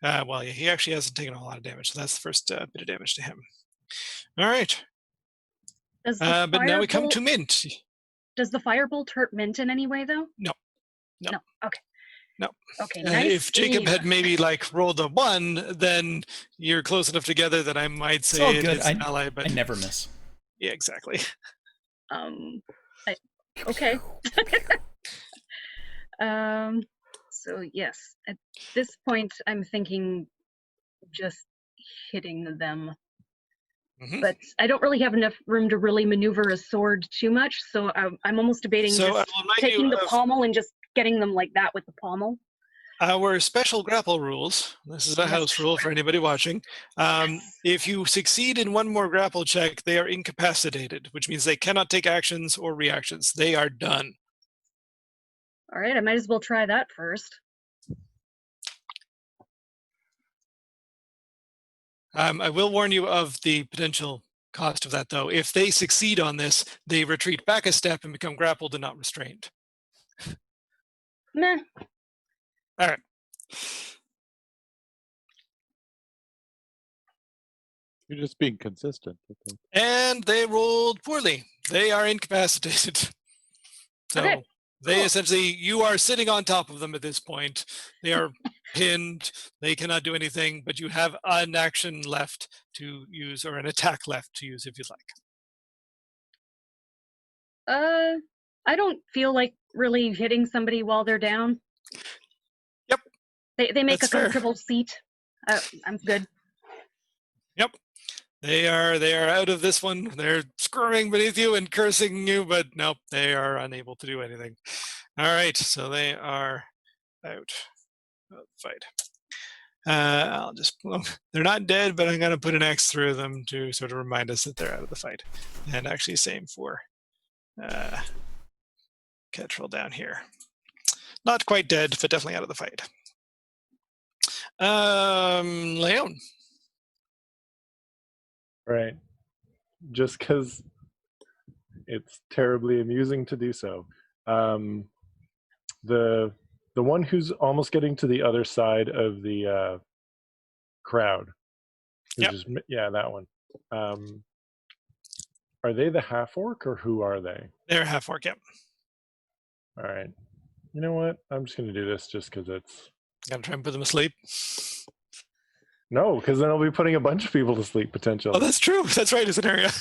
[SPEAKER 1] well, yeah, he actually hasn't taken a lot of damage, so that's the first bit of damage to him. All right. But now we come to Mint.
[SPEAKER 4] Does the firebolt hurt Mint in any way, though?
[SPEAKER 1] No.
[SPEAKER 4] Okay.
[SPEAKER 1] No.
[SPEAKER 4] Okay. Nice.
[SPEAKER 1] If Jacob had maybe rolled a 1, then you're close enough together that I might say it's an ally. But
[SPEAKER 6] I never miss.
[SPEAKER 1] Yeah, exactly.
[SPEAKER 4] Okay. So yes, at this point, I'm thinking just hitting them. But I don't really have enough room to really maneuver a sword too much, so I'm almost debating just taking the pommel and just getting them like that with the pommel.
[SPEAKER 1] Our special grapple rules, this is a house rule for anybody watching, if you succeed in one more grapple check, they are incapacitated, which means they cannot take actions or reactions. They are done.
[SPEAKER 4] All right, I might as well try that first.
[SPEAKER 1] I will warn you of the potential cost of that, though. If they succeed on this, they retreat back a step and become grappled and not restrained.
[SPEAKER 4] Meh.
[SPEAKER 1] All right.
[SPEAKER 7] You're just being consistent.
[SPEAKER 1] And they rolled poorly. They are incapacitated. So they essentially, you are sitting on top of them at this point. They are pinned. They cannot do anything, but you have an action left to use, or an attack left to use if you'd like.
[SPEAKER 4] I don't feel like really hitting somebody while they're down.
[SPEAKER 1] Yep.
[SPEAKER 4] They make
[SPEAKER 1] That's
[SPEAKER 4] a comfortable seat. I'm good.
[SPEAKER 1] Yep. They are out of this one. They're squirming beneath you and cursing you, but nope, they are unable to do anything. All right, so they are out of the fight. I'll just, they're not dead, but I'm going to put an X through them to sort of remind us that they're out of the fight. And actually same for Ketrel down here. Not quite dead, but definitely out of the fight. Leon.
[SPEAKER 3] Right. Just because it's terribly amusing to do so. The one who's almost getting to the other side of the crowd.
[SPEAKER 1] Yep.
[SPEAKER 3] Yeah, that one. Are they the half orc or who are they?
[SPEAKER 1] They're half orc. Yep.
[SPEAKER 3] All right. You know what? I'm just gonna do this just because it's.
[SPEAKER 1] Gotta try and put them asleep.
[SPEAKER 3] No, because then I'll be putting a bunch of people to sleep potentially.
[SPEAKER 1] Oh, that's true. That's right. It's an area.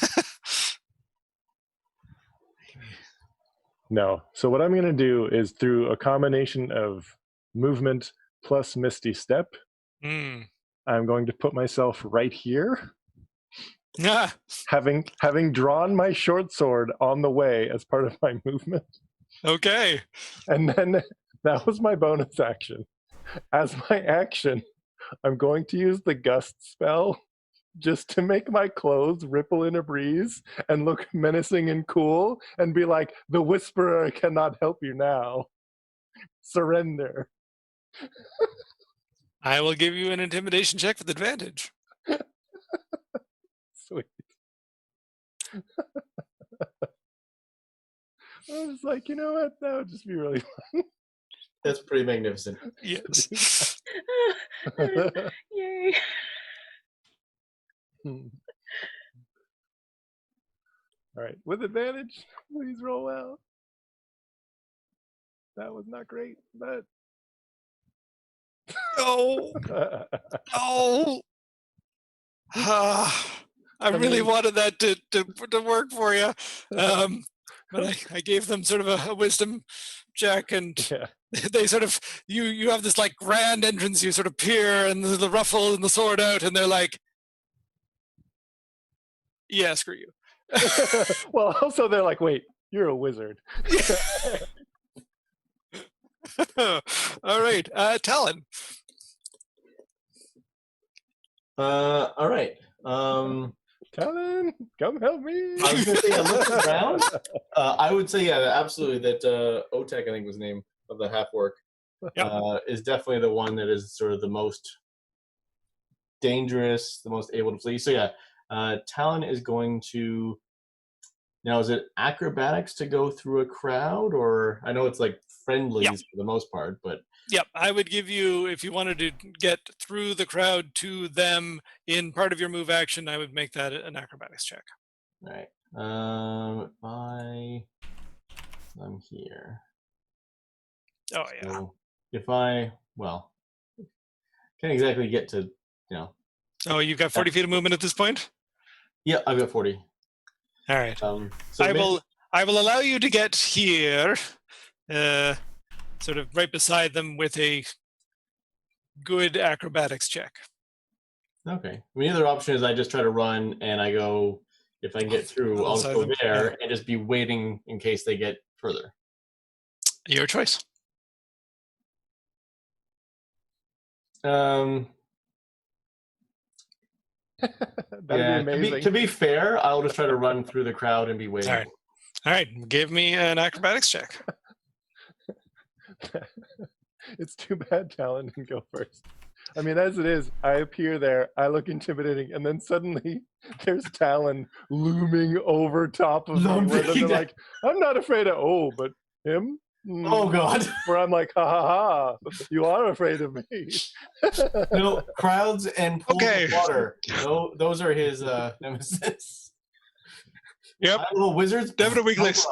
[SPEAKER 3] No. So what I'm gonna do is through a combination of movement plus Misty Step, I'm going to put myself right here.
[SPEAKER 1] Ah.
[SPEAKER 3] Having drawn my short sword on the way as part of my movement.
[SPEAKER 1] Okay.
[SPEAKER 3] And then that was my bonus action. As my action, I'm going to use the gust spell just to make my clothes ripple in a breeze and look menacing and cool and be like, the Whisperer cannot help you now. Surrender.
[SPEAKER 1] I will give you an intimidation check with advantage.
[SPEAKER 3] Sweet. I was like, you know what? That would just be really fun.
[SPEAKER 2] That's pretty magnificent.
[SPEAKER 1] Yes.
[SPEAKER 4] Yay.
[SPEAKER 3] All right, with advantage, please roll out. That was not great, but
[SPEAKER 1] Oh. Oh. I really wanted that to work for you, but I gave them sort of a wisdom check, and
[SPEAKER 3] yeah.
[SPEAKER 1] they sort of you have this like grand entrance. You sort of peer and the ruffle and the sword out, and they're like, "Yeah, screw you."
[SPEAKER 3] Well, also they're like, "Wait, you're a wizard."
[SPEAKER 1] All right, Talon.
[SPEAKER 2] All right.
[SPEAKER 3] Talon, come help me.
[SPEAKER 2] I was going to say, I looked around. I would say, yeah, absolutely, that Otek, I think was the name of the half-orc, is definitely the one that is sort of the most dangerous, the most able to flee. So, yeah, Talon is going to... Now, is it acrobatics to go through a crowd? Or I know it's like friendlies for the most part, but...
[SPEAKER 1] Yep, I would give you, if you wanted to get through the crowd to them in part of your move action, I would make that an acrobatics check.
[SPEAKER 2] All right. I'm here.
[SPEAKER 1] Oh, yeah.
[SPEAKER 2] So if I, well, can't exactly get to, you know.
[SPEAKER 1] Oh, you've got 40 feet of movement at this point?
[SPEAKER 2] Yeah, I've got 40.
[SPEAKER 1] All right.
[SPEAKER 2] So
[SPEAKER 1] I will allow you to get here, sort of right beside them with a good acrobatics check.
[SPEAKER 2] Okay. I mean, the other option is I just try to run and I go, if I can get through, I'll just go there and just be waiting in case they get further.
[SPEAKER 1] Your choice.
[SPEAKER 3] That'd be amazing.
[SPEAKER 2] To be fair, I'll just try to run through the crowd and be waiting.
[SPEAKER 1] All right. Give me an acrobatics check.
[SPEAKER 3] It's too bad Talon didn't go first. I mean, as it is, I appear there, I look intimidating, and then suddenly there's Talon looming over top of me. Where then they're like, I'm not afraid of, but him?
[SPEAKER 2] Oh, God.
[SPEAKER 3] Where I'm like, ha ha ha, you are afraid of me.
[SPEAKER 2] No, crowds and pools of water. No, those are his nemesis.
[SPEAKER 1] Yep.
[SPEAKER 2] Little wizards.
[SPEAKER 1] Definite weakness.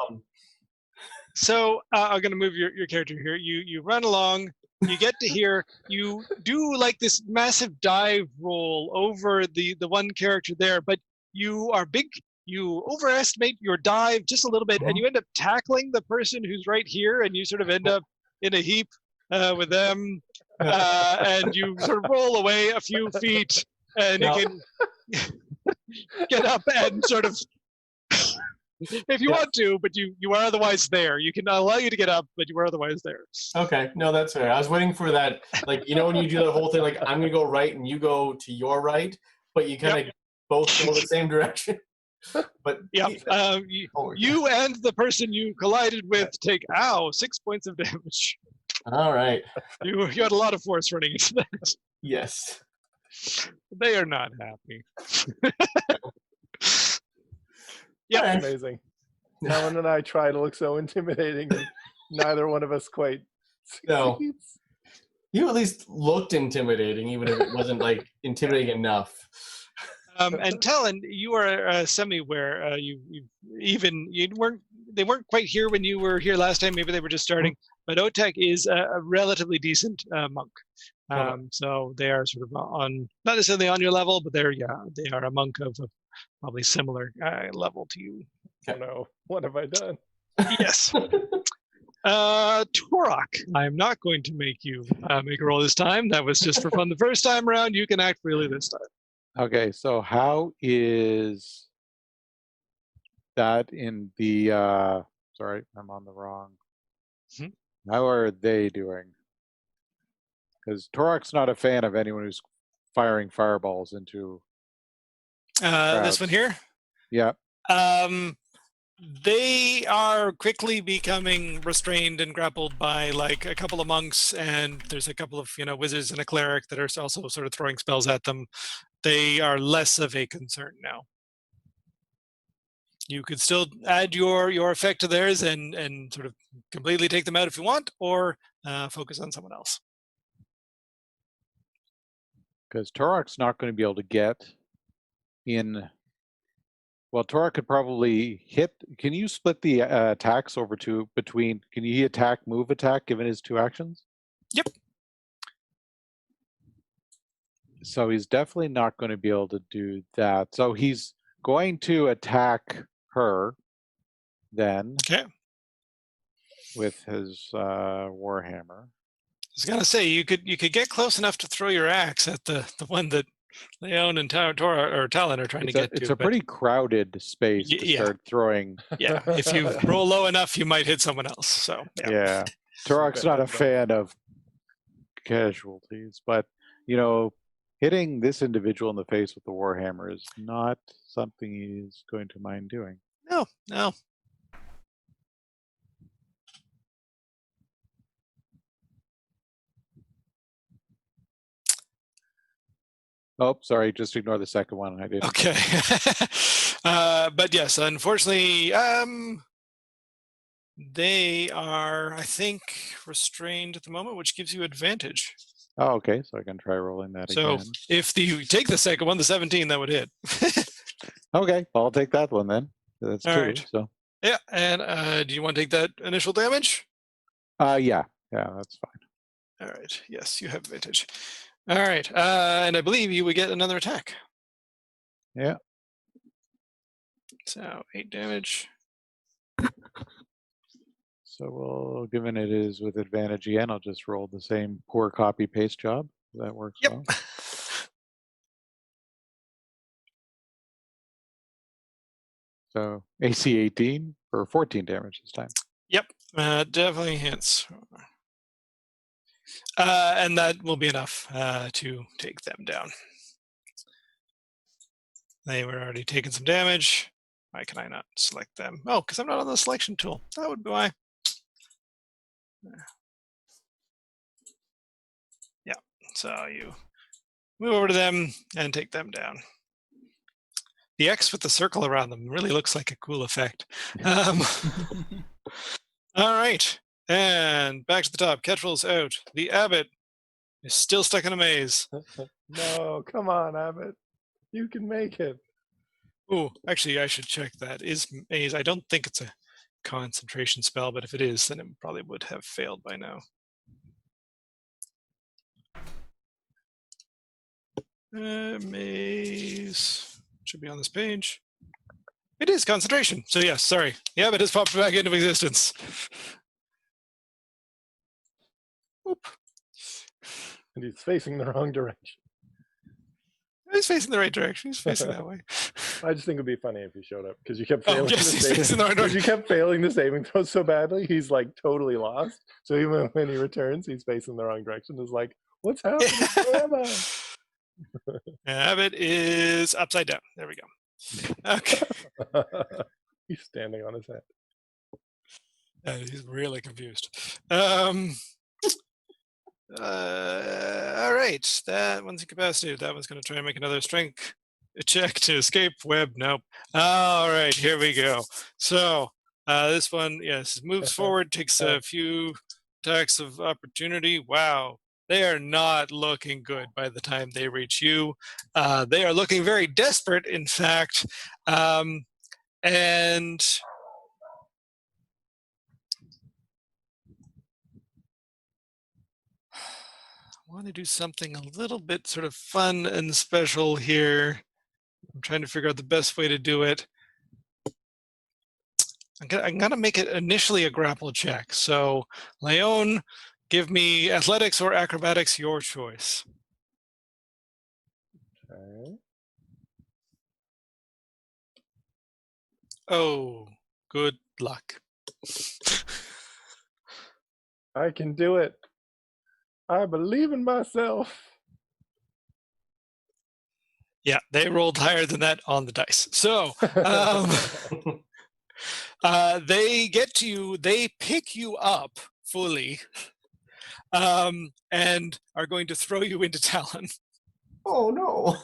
[SPEAKER 1] So I'm going to move your character here. You run along. You get to here. You do like this massive dive roll over the one character there, but you are big. You overestimate your dive just a little bit, and you end up tackling the person who's right here, and you sort of end up in a heap with them, and you sort of roll away a few feet, and you can get up and sort of... If you want to, but you are otherwise there. You can allow you to get up, but you are otherwise there.
[SPEAKER 2] Okay, no, that's fair. I was waiting for that, like, you know, when you do the whole thing, like, I'm going to go right and you go to your right, but you kind of both go the same direction. But
[SPEAKER 1] you and the person you collided with take 6 points of damage.
[SPEAKER 2] All right.
[SPEAKER 1] You had a lot of force running into that.
[SPEAKER 2] Yes.
[SPEAKER 1] They are not happy.
[SPEAKER 3] Yeah, amazing. Helen and I try to look so intimidating, and neither one of us quite
[SPEAKER 2] No.
[SPEAKER 3] succeeds.
[SPEAKER 2] You at least looked intimidating, even if it wasn't like intimidating enough.
[SPEAKER 1] And Talon, you are semi-aware. They weren't quite here when you were here last time. Maybe they were just starting. But Otek is a relatively decent monk. So they are sort of on, not necessarily on your level, but they are a monk of a probably similar level to you.
[SPEAKER 3] Oh no, what have I done?
[SPEAKER 1] Yes. Torok, I'm not going to make you make a roll this time. That was just for fun the first time around. You can act freely this time.
[SPEAKER 7] Okay, so how is that in the sorry, I'm on the wrong.
[SPEAKER 1] Mhm.
[SPEAKER 7] How are they doing? Because Torok's not a fan of anyone who's firing fireballs into
[SPEAKER 1] This one
[SPEAKER 7] crowds.
[SPEAKER 1] here.
[SPEAKER 7] Yeah.
[SPEAKER 1] They are quickly becoming restrained and grappled by like a couple of monks, and there's a couple of wizards and a cleric that are also sort of throwing spells at them. They are less of a concern now. You could still add your effect to theirs and sort of completely take them out if you want, or focus on someone else.
[SPEAKER 7] Because Torok's not going to be able to get in. Well, Torok could probably hit. Can you split the attacks over between? Can he attack, move, attack, given his 2 actions?
[SPEAKER 1] Yep.
[SPEAKER 7] So he's definitely not going to be able to do that. So he's going to attack her then.
[SPEAKER 1] Okay.
[SPEAKER 7] With his warhammer.
[SPEAKER 1] I was gonna say you could get close enough to throw your axe at the one that Leon and Talon are trying to get to.
[SPEAKER 7] It's a pretty crowded space to start throwing.
[SPEAKER 1] Yeah, if you roll low enough, you might hit someone else. So
[SPEAKER 7] yeah. Torok's not a fan of casualties, but hitting this individual in the face with the warhammer is not something he's going to mind doing.
[SPEAKER 1] No.
[SPEAKER 7] Oh, sorry. Just ignore the second one. I didn't.
[SPEAKER 1] Okay. But yes, unfortunately, they are, I think, restrained at the moment, which gives you advantage.
[SPEAKER 7] Oh, okay. So I can try rolling that again.
[SPEAKER 1] So if you take the second one, the 17, that would hit.
[SPEAKER 7] Okay, I'll take that one then. That's
[SPEAKER 1] all
[SPEAKER 7] 2.
[SPEAKER 1] Right.
[SPEAKER 7] So.
[SPEAKER 1] Yeah, and do you want to take that initial damage?
[SPEAKER 7] Yeah, that's fine.
[SPEAKER 1] All right. Yes, you have advantage. All right, and I believe you would get another attack.
[SPEAKER 7] Yeah.
[SPEAKER 1] So 8 damage.
[SPEAKER 7] So given it is with advantage again, I'll just roll the same poor copy paste job. That works well. So AC 18 for 14 damage this time.
[SPEAKER 1] Yep, definitely hits. And that will be enough to take them down. They were already taking some damage. Why can I not select them? Oh, because I'm not on the selection tool. That would be why. Yeah, so you move over to them and take them down. The X with the circle around them really looks like a cool effect. All right, and back to the top. Catchful's out. The abbot is still stuck in a maze.
[SPEAKER 3] No, come on, Abbott. You can make it.
[SPEAKER 1] Oh, actually, I should check that. Is maze? I don't think it's a concentration spell, but if it is, then it probably would have failed by now. Maze should be on this page. It is concentration. So yes, sorry. The abbot has popped back into existence. Oop.
[SPEAKER 3] And he's facing the wrong direction.
[SPEAKER 1] He's facing the right direction. He's facing that way.
[SPEAKER 3] I just think it'd be funny if he showed up because you kept failing
[SPEAKER 1] you
[SPEAKER 3] kept failing the saving throw so badly. He's like totally lost. So even when he returns, he's facing the wrong direction. It's like, what's happening? Where am I?
[SPEAKER 1] Abbott is upside down. There we go. Okay.
[SPEAKER 3] He's standing on his head.
[SPEAKER 1] He's really confused. All right, that one's incapacitated. That one's going to try and make another strength check to escape. Web, nope. All right, here we go. So This one, yes, moves forward, takes a few attacks of opportunity. Wow. They are not looking good by the time they reach you. They are looking very desperate, in fact. And I want to do something a little bit sort of fun and special here. I'm trying to figure out the best way to do it. I'm gonna make it initially a grapple check. So, Leon, give me athletics or acrobatics, your choice.
[SPEAKER 3] Okay.
[SPEAKER 1] Oh, good luck.
[SPEAKER 3] I can do it. I believe in myself.
[SPEAKER 1] Yeah, they rolled higher than that on the dice. So they get to you, they pick you up fully, and are going to throw you into Talon.
[SPEAKER 2] Oh no.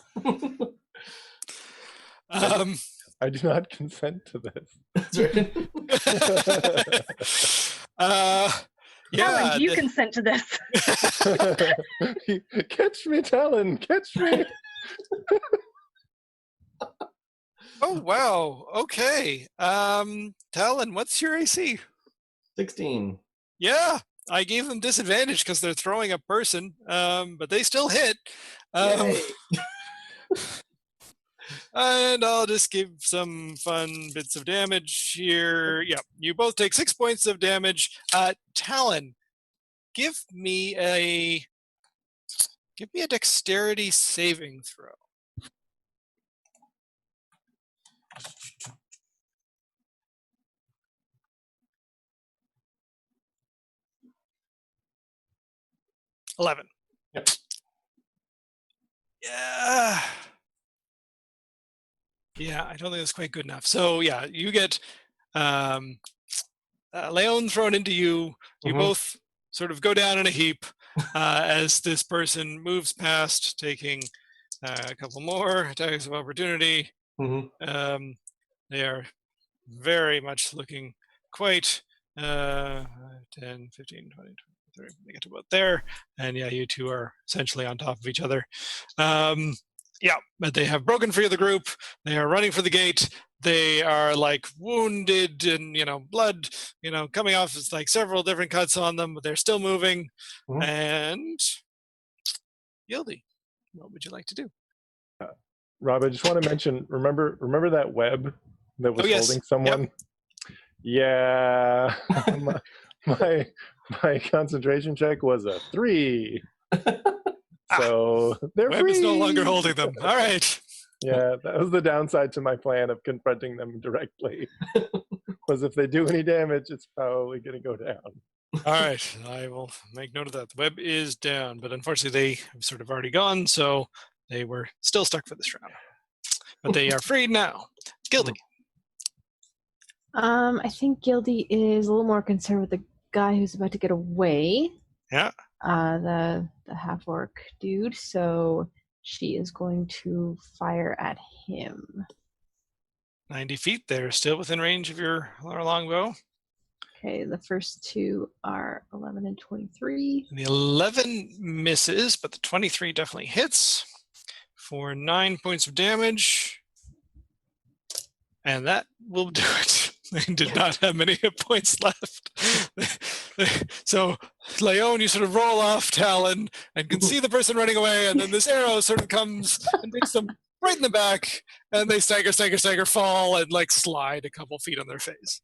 [SPEAKER 3] I do not consent to this.
[SPEAKER 2] That's right.
[SPEAKER 1] Yeah.
[SPEAKER 4] Talon, do you consent to this?
[SPEAKER 3] Catch me, Talon, catch me.
[SPEAKER 1] Oh wow. Okay. Talon, what's your AC?
[SPEAKER 2] 16.
[SPEAKER 1] Yeah, I gave them disadvantage because they're throwing a person, but they still hit.
[SPEAKER 2] Yay.
[SPEAKER 1] And I'll just give some fun bits of damage here. Yeah, you both take 6 points of damage. Talon, give me a dexterity saving throw. $11.
[SPEAKER 2] Yep.
[SPEAKER 1] Yeah. Yeah, I don't think that's quite good enough. So yeah, you get Leon thrown into you. You both sort of go down in a heap as this person moves past, taking a couple more attacks of opportunity. They are very much looking quite 10, 15, 20, 30. They get to about there. And yeah, you two are essentially on top of each other. Yeah, but they have broken free of the group. They are running for the gate. They are like wounded and, blood, coming off. It's like several different cuts on them, but they're still moving. And Gildy, what would you like to do?
[SPEAKER 3] Rob, I just want to mention, remember that web that was holding someone?
[SPEAKER 1] Yep.
[SPEAKER 3] Yeah. my concentration check was a 3. So they're
[SPEAKER 1] web
[SPEAKER 3] free.
[SPEAKER 1] is no longer holding them. All right.
[SPEAKER 3] Yeah, that was the downside to my plan of confronting them directly. Was if they do any damage, it's probably going to go down.
[SPEAKER 1] All right, I will make note of that. The web is down, but unfortunately they have sort of already gone, so they were still stuck for this round. But they are freed now. Gildy.
[SPEAKER 5] I think Gildy is a little more concerned with the guy who's about to get away.
[SPEAKER 1] Yeah.
[SPEAKER 5] The half orc dude. So she is going to fire at him.
[SPEAKER 1] 90 feet. They're still within range of your longbow.
[SPEAKER 5] Okay, the first two are 11 and 23.
[SPEAKER 1] And the 11 misses, but the 23 definitely hits for 9 points of damage. And that will do it. They did not have many hit points left. So, Leon, you sort of roll off Talon and can see the person running away, and then this arrow sort of comes and takes them right in the back, and they stagger, fall, and like slide a couple feet on their face.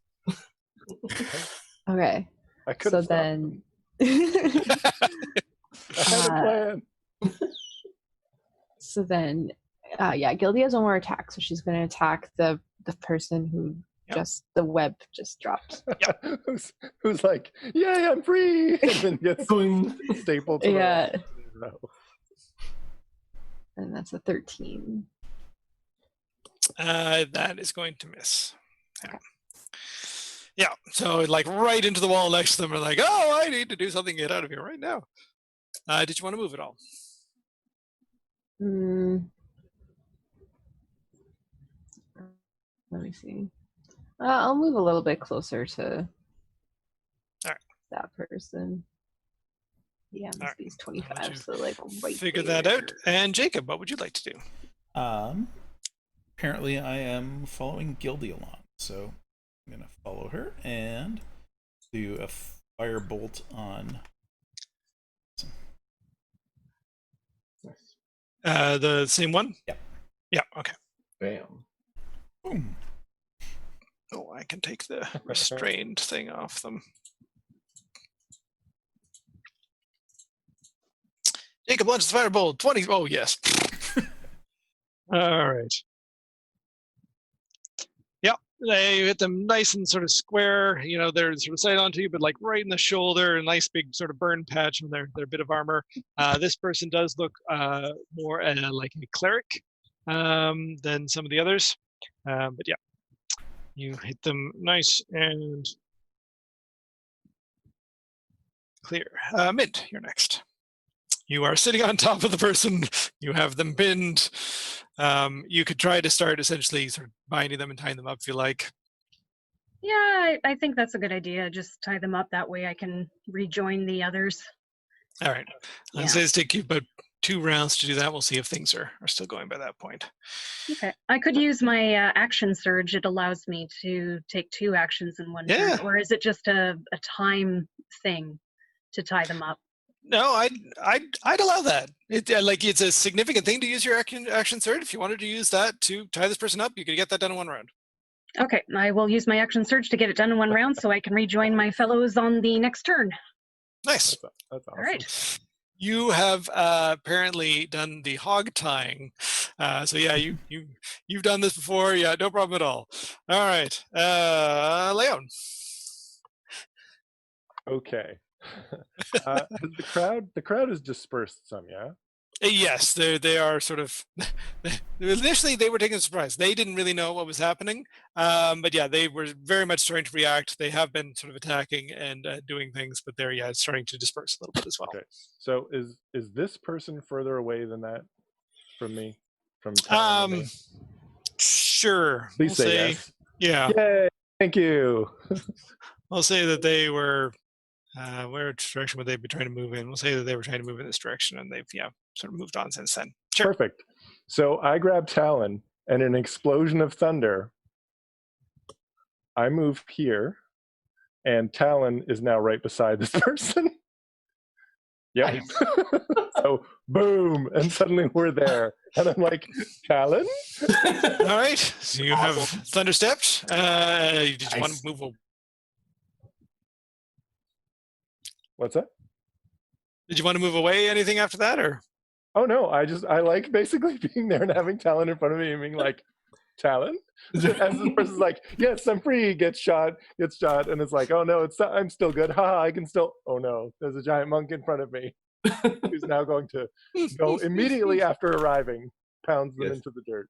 [SPEAKER 5] Okay.
[SPEAKER 3] I could
[SPEAKER 5] so
[SPEAKER 3] have
[SPEAKER 5] then
[SPEAKER 3] I had a plan.
[SPEAKER 5] So then Gildy has one more attack, so she's going to attack the person who the web just dropped.
[SPEAKER 3] who's like, yay, I'm free, and then gets stapled to the wall.
[SPEAKER 5] And that's a 13.
[SPEAKER 1] That is going to miss. Yeah, so like right into the wall next to them, are like, oh, I need to do something, get out of here right now. Did you want to move at all?
[SPEAKER 5] Let me see. I'll move a little bit closer to
[SPEAKER 1] Alright.
[SPEAKER 5] that person. Yeah,
[SPEAKER 1] Alright.
[SPEAKER 5] he's
[SPEAKER 1] Why don't
[SPEAKER 5] 25,
[SPEAKER 1] you
[SPEAKER 5] so like right
[SPEAKER 1] figure
[SPEAKER 5] there.
[SPEAKER 1] that out. And Jacob, what would you like to do?
[SPEAKER 6] Apparently I am following Gildy along, so I'm gonna follow her and do a firebolt on.
[SPEAKER 1] The same one?
[SPEAKER 6] Yep.
[SPEAKER 1] Yeah, okay.
[SPEAKER 2] Bam.
[SPEAKER 6] Boom.
[SPEAKER 1] Oh, I can take the restrained thing off them. Jacob launches the firebolt. 20. Oh, yes. All right. Yep, they hit them nice and sort of square. You know, they're sort of sight onto you, but like right in the shoulder, a nice big sort of burn patch on their bit of armor. This person does look more like a cleric than some of the others. But yeah, you hit them nice and clear. Mint, you're next. You are sitting on top of the person. You have them pinned. You could try to start essentially sort of binding them and tying them up if you like.
[SPEAKER 4] Yeah, I think that's a good idea. Just tie them up. That way I can rejoin the others.
[SPEAKER 1] All right.
[SPEAKER 4] Yeah.
[SPEAKER 1] I'd say it's take you about 2 rounds to do that. We'll see if things are still going by that point.
[SPEAKER 4] Okay. I could use my action surge. It allows me to take 2 actions in one turn. Or is it just a time thing to tie them up?
[SPEAKER 1] No, I'd allow that. It's a significant thing to use your action surge. If you wanted to use that to tie this person up, you could get that done in 1 round.
[SPEAKER 4] Okay, I will use my action surge to get it done in 1 round so I can rejoin my fellows on the next turn.
[SPEAKER 1] Nice.
[SPEAKER 3] That's awesome.
[SPEAKER 4] All right.
[SPEAKER 1] You have apparently done the hog tying. So yeah, you've done this before. Yeah, no problem at all. All right, Leon.
[SPEAKER 3] Okay. Has the crowd is dispersed some, yeah?
[SPEAKER 1] Yes, they are sort of. Initially, they were taken by surprise. They didn't really know what was happening, but yeah, they were very much starting to react. They have been sort of attacking and doing things, but they're starting to disperse a little bit as well.
[SPEAKER 3] Okay. So is this person further away than that from me? From me?
[SPEAKER 1] Sure.
[SPEAKER 3] Please say yes.
[SPEAKER 1] Yeah.
[SPEAKER 3] Yay! Thank you.
[SPEAKER 1] I'll say that they were. Where direction would they be trying to move in? We'll say that they were trying to move in this direction, and they've sort of moved on since then. Sure.
[SPEAKER 3] Perfect. So I grab Talon, and an explosion of thunder, I move here, and Talon is now right beside this person. Yep.
[SPEAKER 2] Nice.
[SPEAKER 3] So boom, and suddenly we're there, and I'm like, Talon.
[SPEAKER 1] All right. So you have thunder stepped. Did you want to move?
[SPEAKER 3] What's that?
[SPEAKER 1] Did you want to move away? Anything after that, or?
[SPEAKER 3] Oh no, I like basically being there and having Talon in front of me and being like, Talon? As this person's like, yes, I'm free, gets shot, and it's like, oh no, I'm still good. I can still, oh no, there's a giant monk in front of me who's now going to go immediately after arriving, pounds them into the dirt.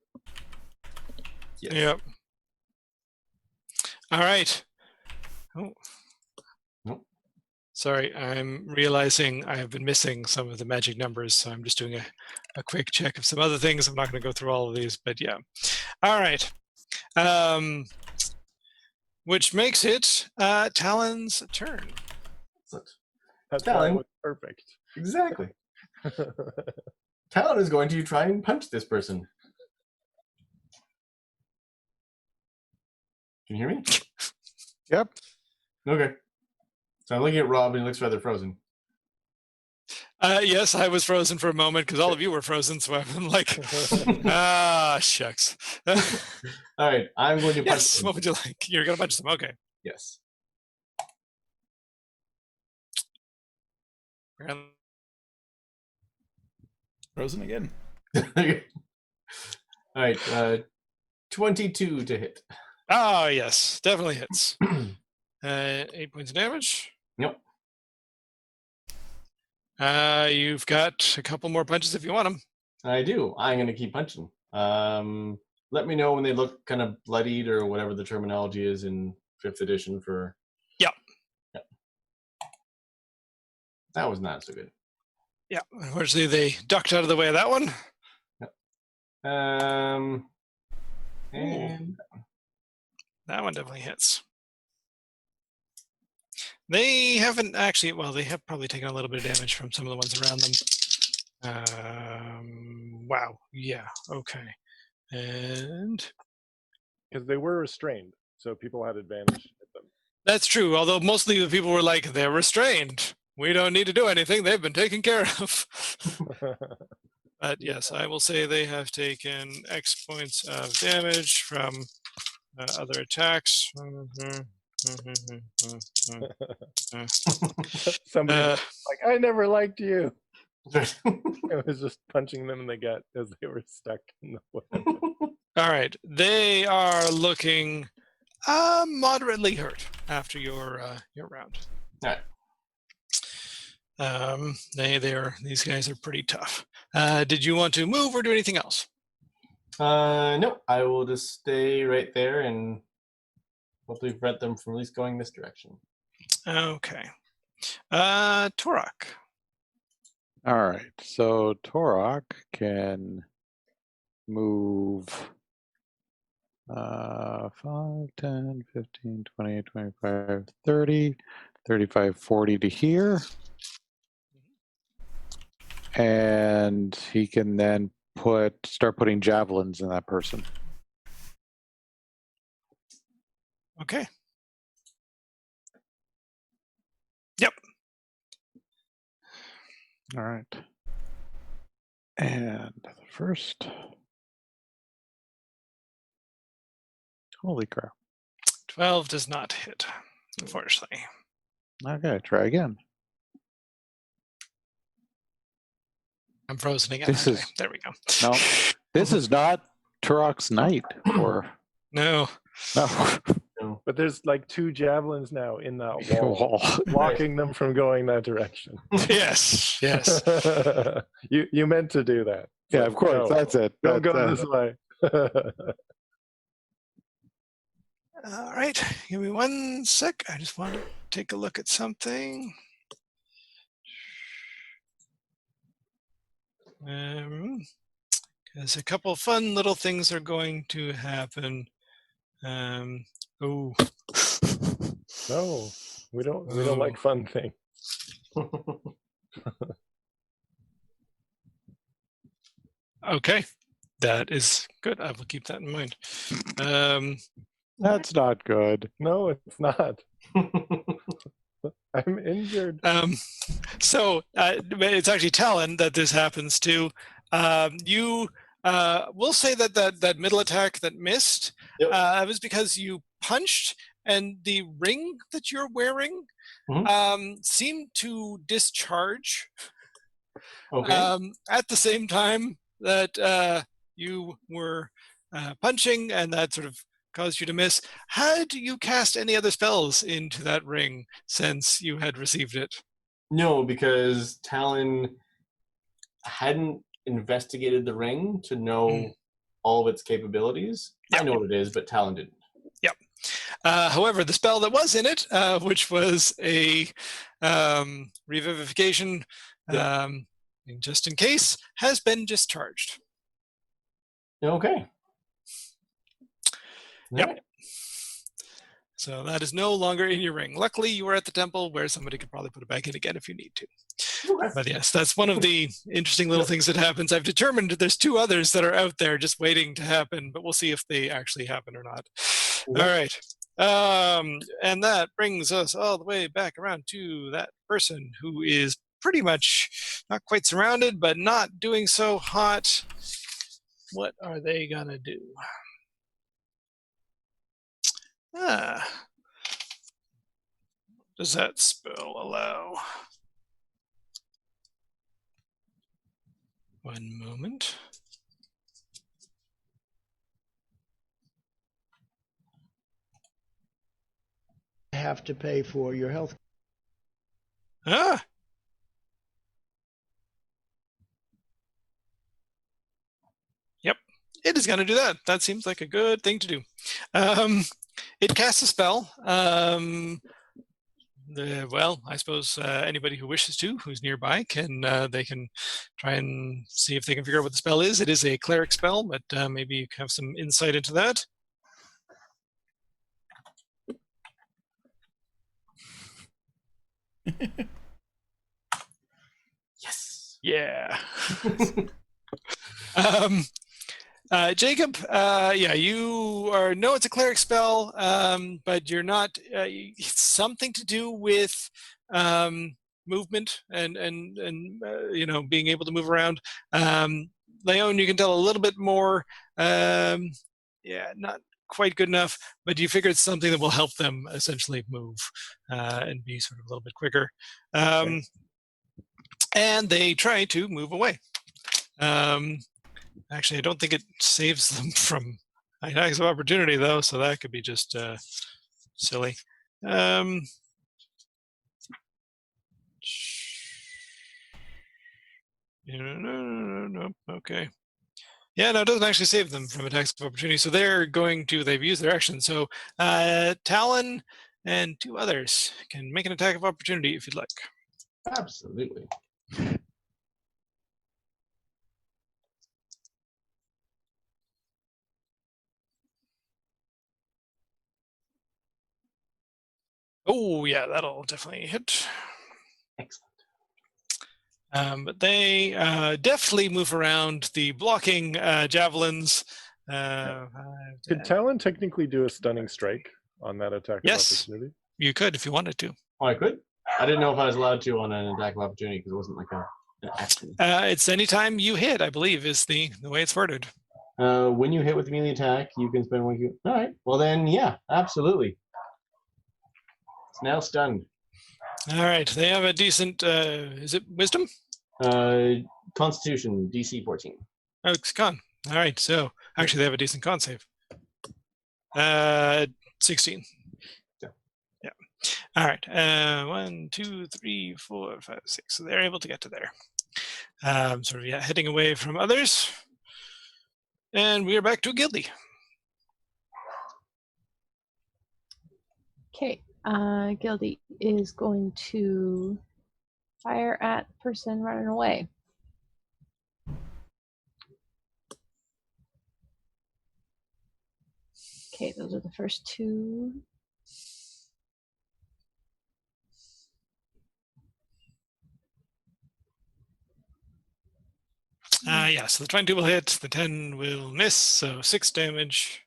[SPEAKER 1] Yes. Yep. All right. Oh.
[SPEAKER 2] Nope.
[SPEAKER 1] Sorry, I'm realizing I have been missing some of the magic numbers, so I'm just doing a quick check of some other things. I'm not going to go through all of these, but yeah. All right. Which makes it Talon's turn.
[SPEAKER 3] That's
[SPEAKER 2] Talon.
[SPEAKER 3] Perfect.
[SPEAKER 2] Exactly. Talon is going to try and punch this person. Can you hear me?
[SPEAKER 7] Yep.
[SPEAKER 2] Okay. So I'm looking at Rob, and he looks rather frozen.
[SPEAKER 1] Yes, I was frozen for a moment because all of you were frozen, so I'm like, shucks.
[SPEAKER 2] All right, I'm going to punch
[SPEAKER 1] Yes,
[SPEAKER 2] them.
[SPEAKER 1] what would you like? You're going to punch them, okay.
[SPEAKER 2] Yes.
[SPEAKER 6] Frozen again.
[SPEAKER 2] Okay. All right, 22 to hit.
[SPEAKER 1] Oh, yes, definitely hits. 8 points of damage.
[SPEAKER 2] Yep.
[SPEAKER 1] You've got a couple more punches if you want them.
[SPEAKER 2] I do. I'm going to keep punching. Let me know when they look kind of bloodied or whatever the terminology is in 5th edition for...
[SPEAKER 1] Yep.
[SPEAKER 2] That was not so good.
[SPEAKER 1] Yeah, unfortunately they ducked out of the way of that one.
[SPEAKER 2] Yep. And
[SPEAKER 1] That one definitely hits. They haven't actually, well, they have probably taken a little bit of damage from some of the ones around them. Wow, yeah, okay. And
[SPEAKER 3] Because they were restrained, so people had advantage at them.
[SPEAKER 1] that's true, although mostly the people were like, they're restrained. We don't need to do anything. They've been taken care of. But yes, I will say they have taken X points of damage from other attacks.
[SPEAKER 3] Somebody was like, I never liked you. I was just punching them in the gut as they were stuck in the web.
[SPEAKER 1] All right, they are looking moderately hurt after your round.
[SPEAKER 2] All right.
[SPEAKER 1] These guys are pretty tough. Did you want to move or do anything else?
[SPEAKER 2] No, I will just stay right there and hopefully prevent them from at least going this direction.
[SPEAKER 1] Okay. Torok.
[SPEAKER 7] All right, so Torok can move 5, 10, 15, 20, 25, 30, 35, 40 to here. And he can then start putting javelins in that person.
[SPEAKER 1] Okay. Yep.
[SPEAKER 7] All right. And the first. Holy crap.
[SPEAKER 1] 12 does not hit, unfortunately.
[SPEAKER 7] Okay, try again.
[SPEAKER 1] I'm frozen again.
[SPEAKER 7] This is-
[SPEAKER 1] There we go.
[SPEAKER 7] No, this is not Turok's night. Or
[SPEAKER 1] No.
[SPEAKER 7] no.
[SPEAKER 3] But there's like 2 javelins now in that wall, blocking them from going that direction.
[SPEAKER 1] Yes. Yes.
[SPEAKER 3] You meant to do that.
[SPEAKER 7] Yeah, of course.
[SPEAKER 3] No,
[SPEAKER 7] That's it.
[SPEAKER 3] don't go this way.
[SPEAKER 1] All right. Give me 1 sec. I just want to take a look at something. Because a couple fun little things are going to happen. Oh.
[SPEAKER 3] No, we don't like fun things.
[SPEAKER 1] Okay. That is good. I will keep that in mind.
[SPEAKER 7] That's not good.
[SPEAKER 3] No, it's not. I'm injured.
[SPEAKER 1] So it's actually Talon that this happens to. You will say that middle attack that missed was because you punched, and the ring that you're wearing seemed to discharge at the same time that you were punching, and that sort of caused you to miss. Had you cast any other spells into that ring since you had received it?
[SPEAKER 2] No, because Talon hadn't investigated the ring to know all of its capabilities. Yep. I know what it is, but Talon didn't.
[SPEAKER 1] Yep. However, the spell that was in it, which was a revivification, just in case, has been discharged.
[SPEAKER 2] Okay.
[SPEAKER 1] Yep. Right. So that is no longer in your ring. Luckily, you were at the temple where somebody could probably put it back in again if you need to. But yes, that's one of the interesting little things that happens. I've determined that there's 2 others that are out there just waiting to happen, but we'll see if they actually happen or not. All right. And that brings us all the way back around to that person who is pretty much not quite surrounded, but not doing so hot. What are they gonna do? Does that spell allow? One moment.
[SPEAKER 8] Have to pay for your health.
[SPEAKER 1] Ah. Yep, it is going to do that. That seems like a good thing to do. It casts a spell. Well, I suppose anybody who wishes to, who's nearby, they can try and see if they can figure out what the spell is. It is a cleric spell, but maybe you have some insight into that.
[SPEAKER 2] Yes.
[SPEAKER 1] Yeah. Jacob, yeah, you know it's a cleric spell, but you're not. It's something to do with movement and being able to move around. Leon, you can tell a little bit more. Yeah, not quite good enough, but you figure it's something that will help them essentially move and be sort of a little bit quicker. And they try to move away. Actually, I don't think it saves them from attacks of opportunity, though, so that could be just silly. No. Okay. Yeah, no, it doesn't actually save them from attacks of opportunity. So they've used their action. So Talon and 2 others can make an attack of opportunity if you'd like.
[SPEAKER 2] Absolutely.
[SPEAKER 1] Oh, yeah, that'll definitely hit.
[SPEAKER 2] Excellent.
[SPEAKER 1] But they deftly move around the blocking javelins.
[SPEAKER 3] Could Talon technically do a stunning strike on that attack
[SPEAKER 1] Yes.
[SPEAKER 3] of opportunity?
[SPEAKER 1] You could if you wanted to.
[SPEAKER 2] Oh, I could? I didn't know if I was allowed to on an attack of opportunity because it wasn't like an action.
[SPEAKER 1] It's anytime you hit, I believe, is the way it's worded.
[SPEAKER 2] When you hit with melee attack, you can spend 1 Q. All right. Well, then, yeah, absolutely. It's now stunned.
[SPEAKER 1] All right. They have a decent, is it wisdom?
[SPEAKER 2] Constitution, DC 14.
[SPEAKER 1] Oh, it's con. All right. So actually, they have a decent con save. 16. Yeah. All right. 1, 2, 3, 4, 5, 6. So they're able to get to there. Sort of, yeah, heading away from others. And we are back to Gildy.
[SPEAKER 5] Okay, Gildy is going to fire at the person running away. Okay, those are the first 2.
[SPEAKER 1] Yeah, so the 22 will hit, the 10 will miss, so 6 damage.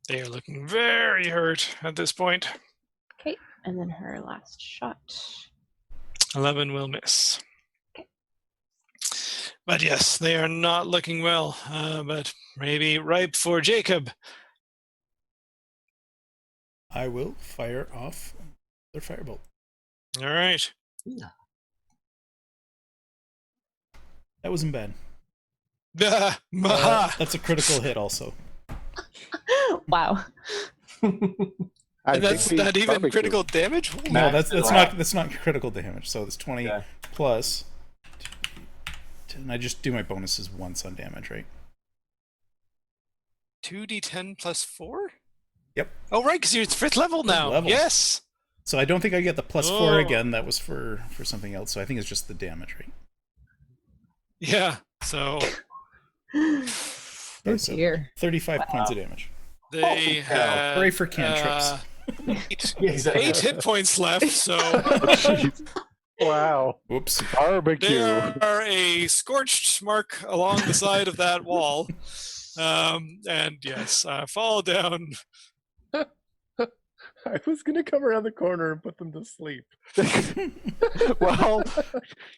[SPEAKER 1] They are looking very hurt at this point.
[SPEAKER 5] Okay, and then her last shot.
[SPEAKER 1] 11 will miss. But yes, they are not looking well, but maybe ripe for Jacob.
[SPEAKER 6] I will fire off their firebolt.
[SPEAKER 1] All right.
[SPEAKER 6] That wasn't bad.
[SPEAKER 1] That's
[SPEAKER 6] a critical hit also.
[SPEAKER 5] Wow.
[SPEAKER 1] That's not even
[SPEAKER 7] barbecue.
[SPEAKER 1] critical damage?
[SPEAKER 6] No, that's not critical damage. So it's 20 plus. And I just do my bonuses once on damage, right?
[SPEAKER 1] 2d10 plus 4?
[SPEAKER 6] Yep.
[SPEAKER 1] Oh, right, because you're 5th level now.
[SPEAKER 6] Level.
[SPEAKER 1] Yes.
[SPEAKER 6] So I don't think I get the plus 4 again. That was for something else. So I think it's just the damage, right?
[SPEAKER 1] Yeah. So.
[SPEAKER 5] Oh dear.
[SPEAKER 6] 35 points of damage.
[SPEAKER 1] They have.
[SPEAKER 6] Hooray for cantrips.
[SPEAKER 1] 8 hit points left, so.
[SPEAKER 3] Wow.
[SPEAKER 6] Whoops.
[SPEAKER 3] Barbecue.
[SPEAKER 1] There are a scorched mark along the side of that wall. And yes, fall down.
[SPEAKER 3] I was going to come around the corner and put them to sleep.
[SPEAKER 7] Well,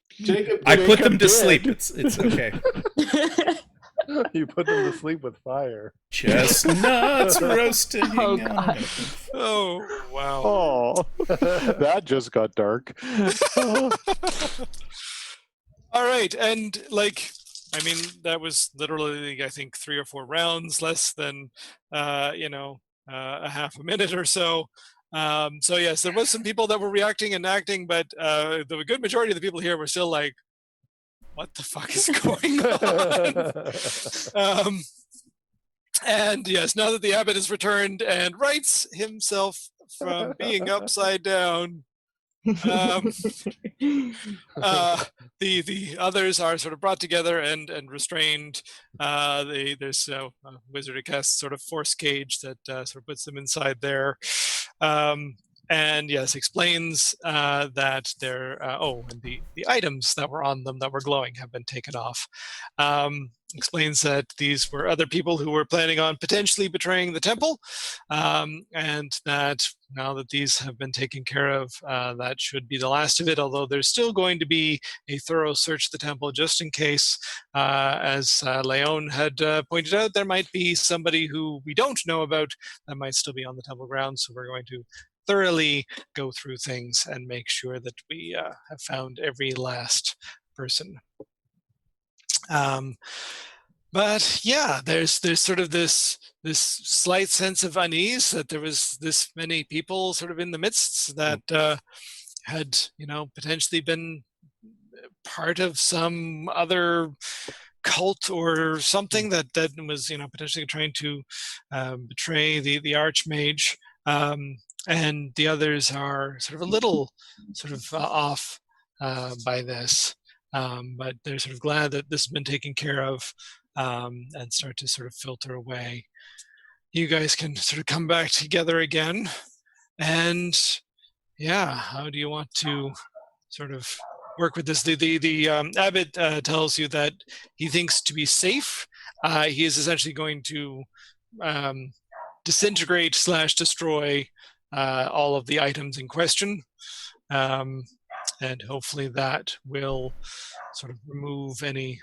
[SPEAKER 2] Jacob,
[SPEAKER 6] I put them to sleep. It's okay.
[SPEAKER 3] You put them to sleep with fire.
[SPEAKER 6] Chestnuts roasting.
[SPEAKER 5] Oh, God.
[SPEAKER 1] Oh, wow.
[SPEAKER 7] oh, that just got dark.
[SPEAKER 1] All right, and I mean, that was literally, I think, 3 or 4 rounds, less than, a half a minute or so. So yes, there was some people that were reacting and acting, but the good majority of the people here were still like, what the fuck is going on? And yes, now that the abbot has returned and rights himself from being upside down, the others are sort of brought together and restrained. There's a wizard who casts sort of force cage that sort of puts them inside there. and yes, explains that they're and the items that were on them that were glowing have been taken off. Explains that these were other people who were planning on potentially betraying the temple, and that now that these have been taken care of, that should be the last of it, although there's still going to be a thorough search of the temple just in case, as Leon had pointed out, there might be somebody who we don't know about that might still be on the temple grounds. So we're going to thoroughly go through things and make sure that we have found every last person. But yeah, there's sort of this slight sense of unease that there was this many people sort of in the midst that had potentially been part of some other cult or something that was potentially trying to betray the archmage, and the others are sort of a little sort of off by this. But they're sort of glad that this has been taken care of, and start to sort of filter away. You guys can sort of come back together again, and yeah, how do you want to sort of work with this? The abbot tells you that he thinks to be safe, he is essentially going to disintegrate / destroy all of the items in question. And hopefully that will sort of remove any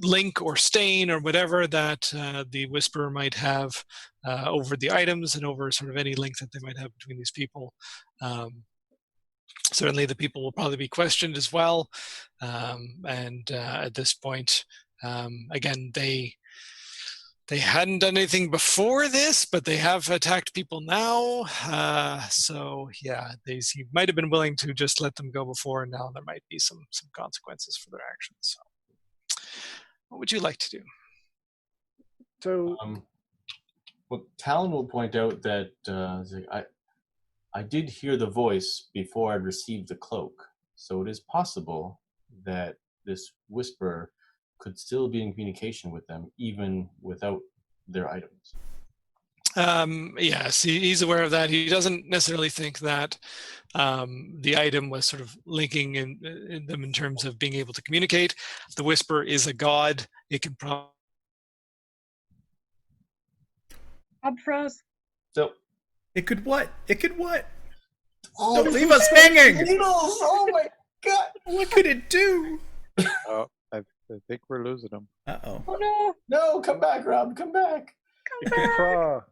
[SPEAKER 1] link or stain or whatever that the Whisperer might have over the items and over sort of any link that they might have between these people. Certainly the people will probably be questioned as well. And at this point, again, they hadn't done anything before this, but they have attacked people now. So yeah, he might have been willing to just let them go before, and now there might be some consequences for their actions. So, what would you like to do?
[SPEAKER 3] So,
[SPEAKER 2] well, Talon will point out that I did hear the voice before I'd received the cloak, so it is possible that this Whisperer could still be in communication with them even without their items.
[SPEAKER 1] Yes, he's aware of that. He doesn't necessarily think that the item was sort of linking in them in terms of being able to communicate. The Whisper is a god. It can probably...
[SPEAKER 4] Bob froze.
[SPEAKER 2] So
[SPEAKER 6] it could what? It could what?
[SPEAKER 2] Oh,
[SPEAKER 6] don't leave us hanging!
[SPEAKER 2] Needles! Oh my god!
[SPEAKER 6] What could it do?
[SPEAKER 7] Oh, I think we're losing them.
[SPEAKER 6] Uh-oh.
[SPEAKER 4] Oh no!
[SPEAKER 2] No, come back, Rob, come back!
[SPEAKER 3] Craw.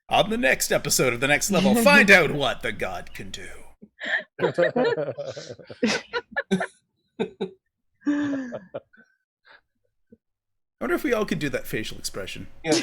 [SPEAKER 6] On the next episode of The Next Level, find out what the god can do. I wonder if we all could do that facial expression.
[SPEAKER 2] Yeah.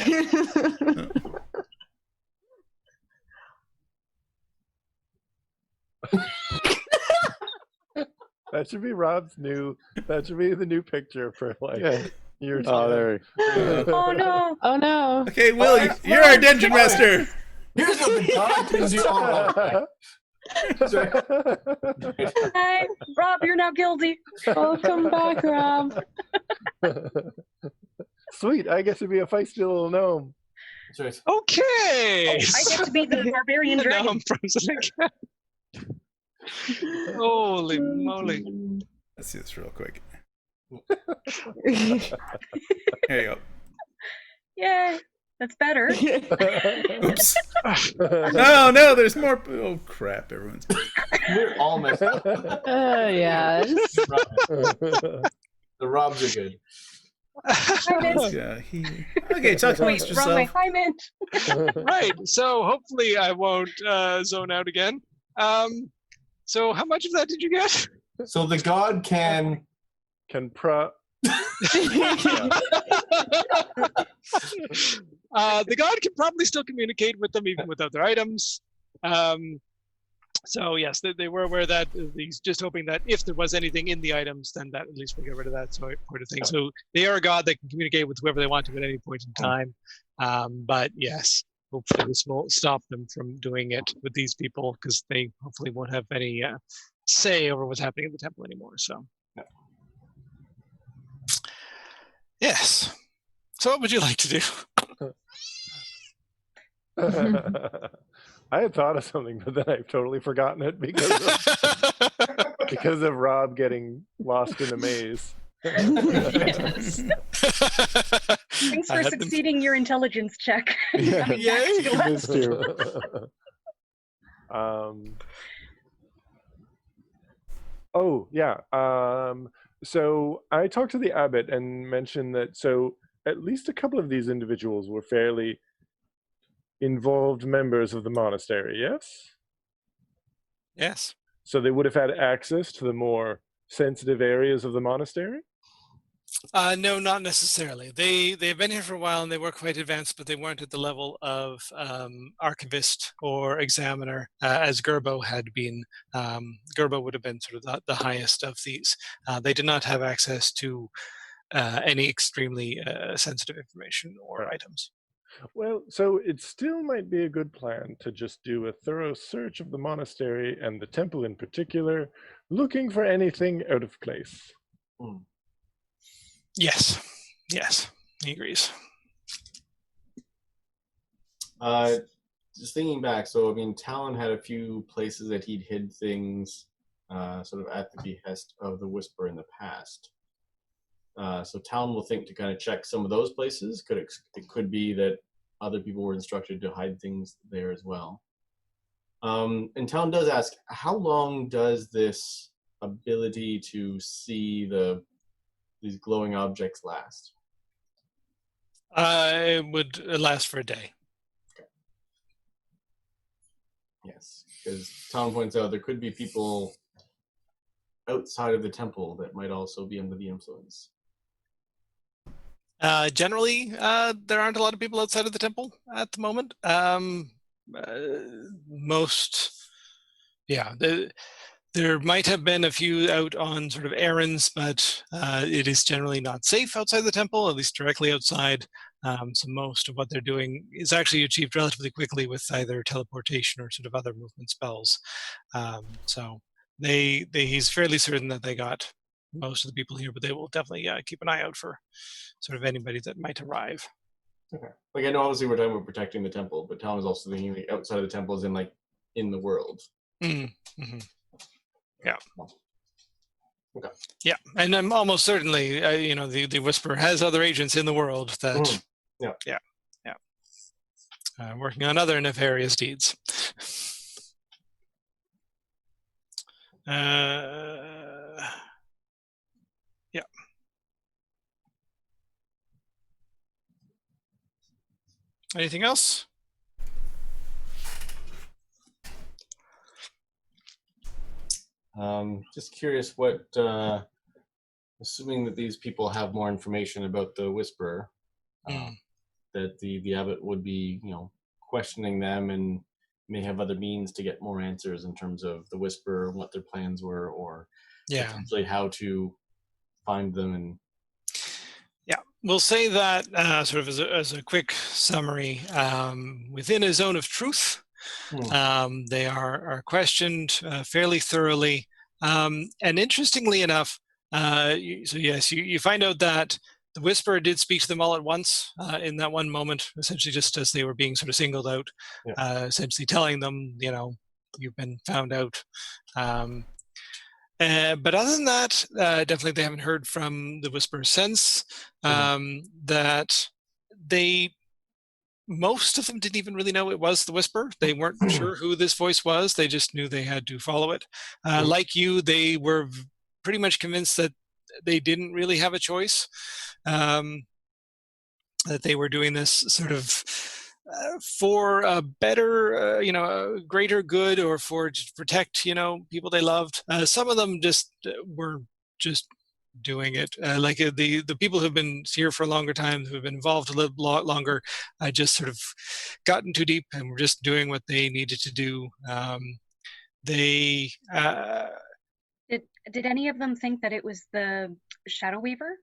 [SPEAKER 3] That should be Rob's new. That should be the new picture for like years.
[SPEAKER 7] Oh, there.
[SPEAKER 4] Oh no!
[SPEAKER 5] Oh no.
[SPEAKER 6] Okay, Will, you're our dungeon master.
[SPEAKER 2] Here's what the god can do. Oh,
[SPEAKER 4] Hi, Rob, you're now guilty.
[SPEAKER 5] Welcome back, Rob.
[SPEAKER 3] Sweet, I get to be a feisty little gnome.
[SPEAKER 2] right.
[SPEAKER 1] Okay!
[SPEAKER 4] I get to be the barbarian
[SPEAKER 1] Now
[SPEAKER 4] dragon.
[SPEAKER 1] I'm frozen again. Holy moly.
[SPEAKER 6] Let's see this real quick. There you go.
[SPEAKER 4] Yay, that's better.
[SPEAKER 6] Oops. No, there's more. Oh, crap, everyone's...
[SPEAKER 2] We're all messed up.
[SPEAKER 5] Yes.
[SPEAKER 2] The Robs are good.
[SPEAKER 6] Yeah, okay, talk amongst
[SPEAKER 4] Wait, wrong way.
[SPEAKER 6] yourself.
[SPEAKER 4] Hi, Mint.
[SPEAKER 1] Right, so hopefully I won't zone out again. So how much of that did you get?
[SPEAKER 2] So the god can
[SPEAKER 1] The god can probably still communicate with them even without their items. So yes, they were aware that. He's just hoping that if there was anything in the items, then that at least we'll get rid of that sort of thing. So they are a god that can communicate with whoever they want to at any point in time. But yes, hopefully this will stop them from doing it with these people, because they hopefully won't have any say over what's happening in the temple anymore. So yes. So what would you like to do?
[SPEAKER 3] I had thought of something, but then I've totally forgotten it because of Rob getting lost in a maze.
[SPEAKER 5] Yes.
[SPEAKER 4] Thanks for succeeding your intelligence check.
[SPEAKER 7] Yeah.
[SPEAKER 4] Coming back
[SPEAKER 1] Yay.
[SPEAKER 4] to us.
[SPEAKER 7] Missed you.
[SPEAKER 3] Oh yeah. So I talked to the abbot and mentioned that so at least a couple of these individuals were fairly involved members of the monastery. Yes.
[SPEAKER 1] Yes.
[SPEAKER 3] So they would have had access to the more sensitive areas of the monastery.
[SPEAKER 1] No, not necessarily. They've been here for a while and they were quite advanced, but they weren't at the level of archivist or examiner as Gerbo had been. Gerbo would have been sort of the highest of these. They did not have access to any extremely sensitive information or
[SPEAKER 3] Right.
[SPEAKER 1] items.
[SPEAKER 3] Well, so it still might be a good plan to just do a thorough search of the monastery and the temple in particular, looking for anything out of place.
[SPEAKER 1] Yes, yes, he agrees.
[SPEAKER 2] Just thinking back, so I mean, Talon had a few places that he'd hid things, sort of at the behest of the Whisper in the past. So Talon will think to kind of check some of those places. It could be that other people were instructed to hide things there as well. And Talon does ask, how long does this ability to see these glowing objects last?
[SPEAKER 1] It would last for a day.
[SPEAKER 2] Okay. Yes, because Talon points out there could be people outside of the temple that might also be under the influence.
[SPEAKER 1] Generally, there aren't a lot of people outside of the temple at the moment. There might have been a few out on sort of errands, but it is generally not safe outside the temple, at least directly outside. So most of what they're doing is actually achieved relatively quickly with either teleportation or sort of other movement spells. So he's fairly certain that they got most of the people here, but they will definitely keep an eye out for sort of anybody that might arrive.
[SPEAKER 2] Okay. Like I know obviously we're talking about protecting the temple, but Talon is also thinking like outside of the temple is in the world.
[SPEAKER 1] Mm-hmm. Yeah.
[SPEAKER 2] Okay.
[SPEAKER 1] Yeah, and I'm almost certainly, the Whisper has other agents in the world that, working on other nefarious deeds. Yeah. Anything else?
[SPEAKER 2] Just curious what, assuming that these people have more information about the Whisperer, that the abbot would be, questioning them and may have other means to get more answers in terms of the Whisperer, what their plans were, or potentially how to find them. And
[SPEAKER 1] yeah, we'll say that sort of as a quick summary, within a zone of truth, they are questioned fairly thoroughly. And interestingly enough, you find out that the Whisperer did speak to them all at once in that one moment, essentially just as they were being sort of singled out, essentially telling them, you've been found out. But other than that, definitely they haven't heard from the Whisperer since. That most of them didn't even really know it was the Whisperer. They weren't sure who this voice was. They just knew they had to follow it. Like you, they were pretty much convinced that they didn't really have a choice. That they were doing this sort of for a better, a greater good, or to protect, people they loved. Some of them just were just doing it. Like the people who've been here for a longer time, who've been involved a lot longer, just sort of gotten too deep and were just doing what they needed to do.
[SPEAKER 4] Did any of them think that it was the Shadow Weaver?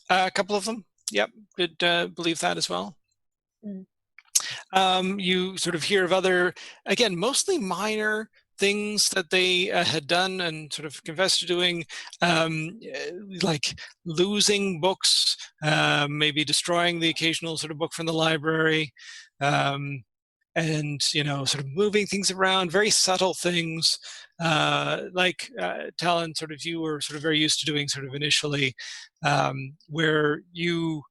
[SPEAKER 1] A couple of them, yep, did believe that as well. You sort of hear of other, again, mostly minor things that they had done and sort of confessed to doing, like losing books, maybe destroying the occasional sort of book from the library, and sort of moving things around, very subtle things, like Talon, sort of you were sort of very used to doing sort of initially, where you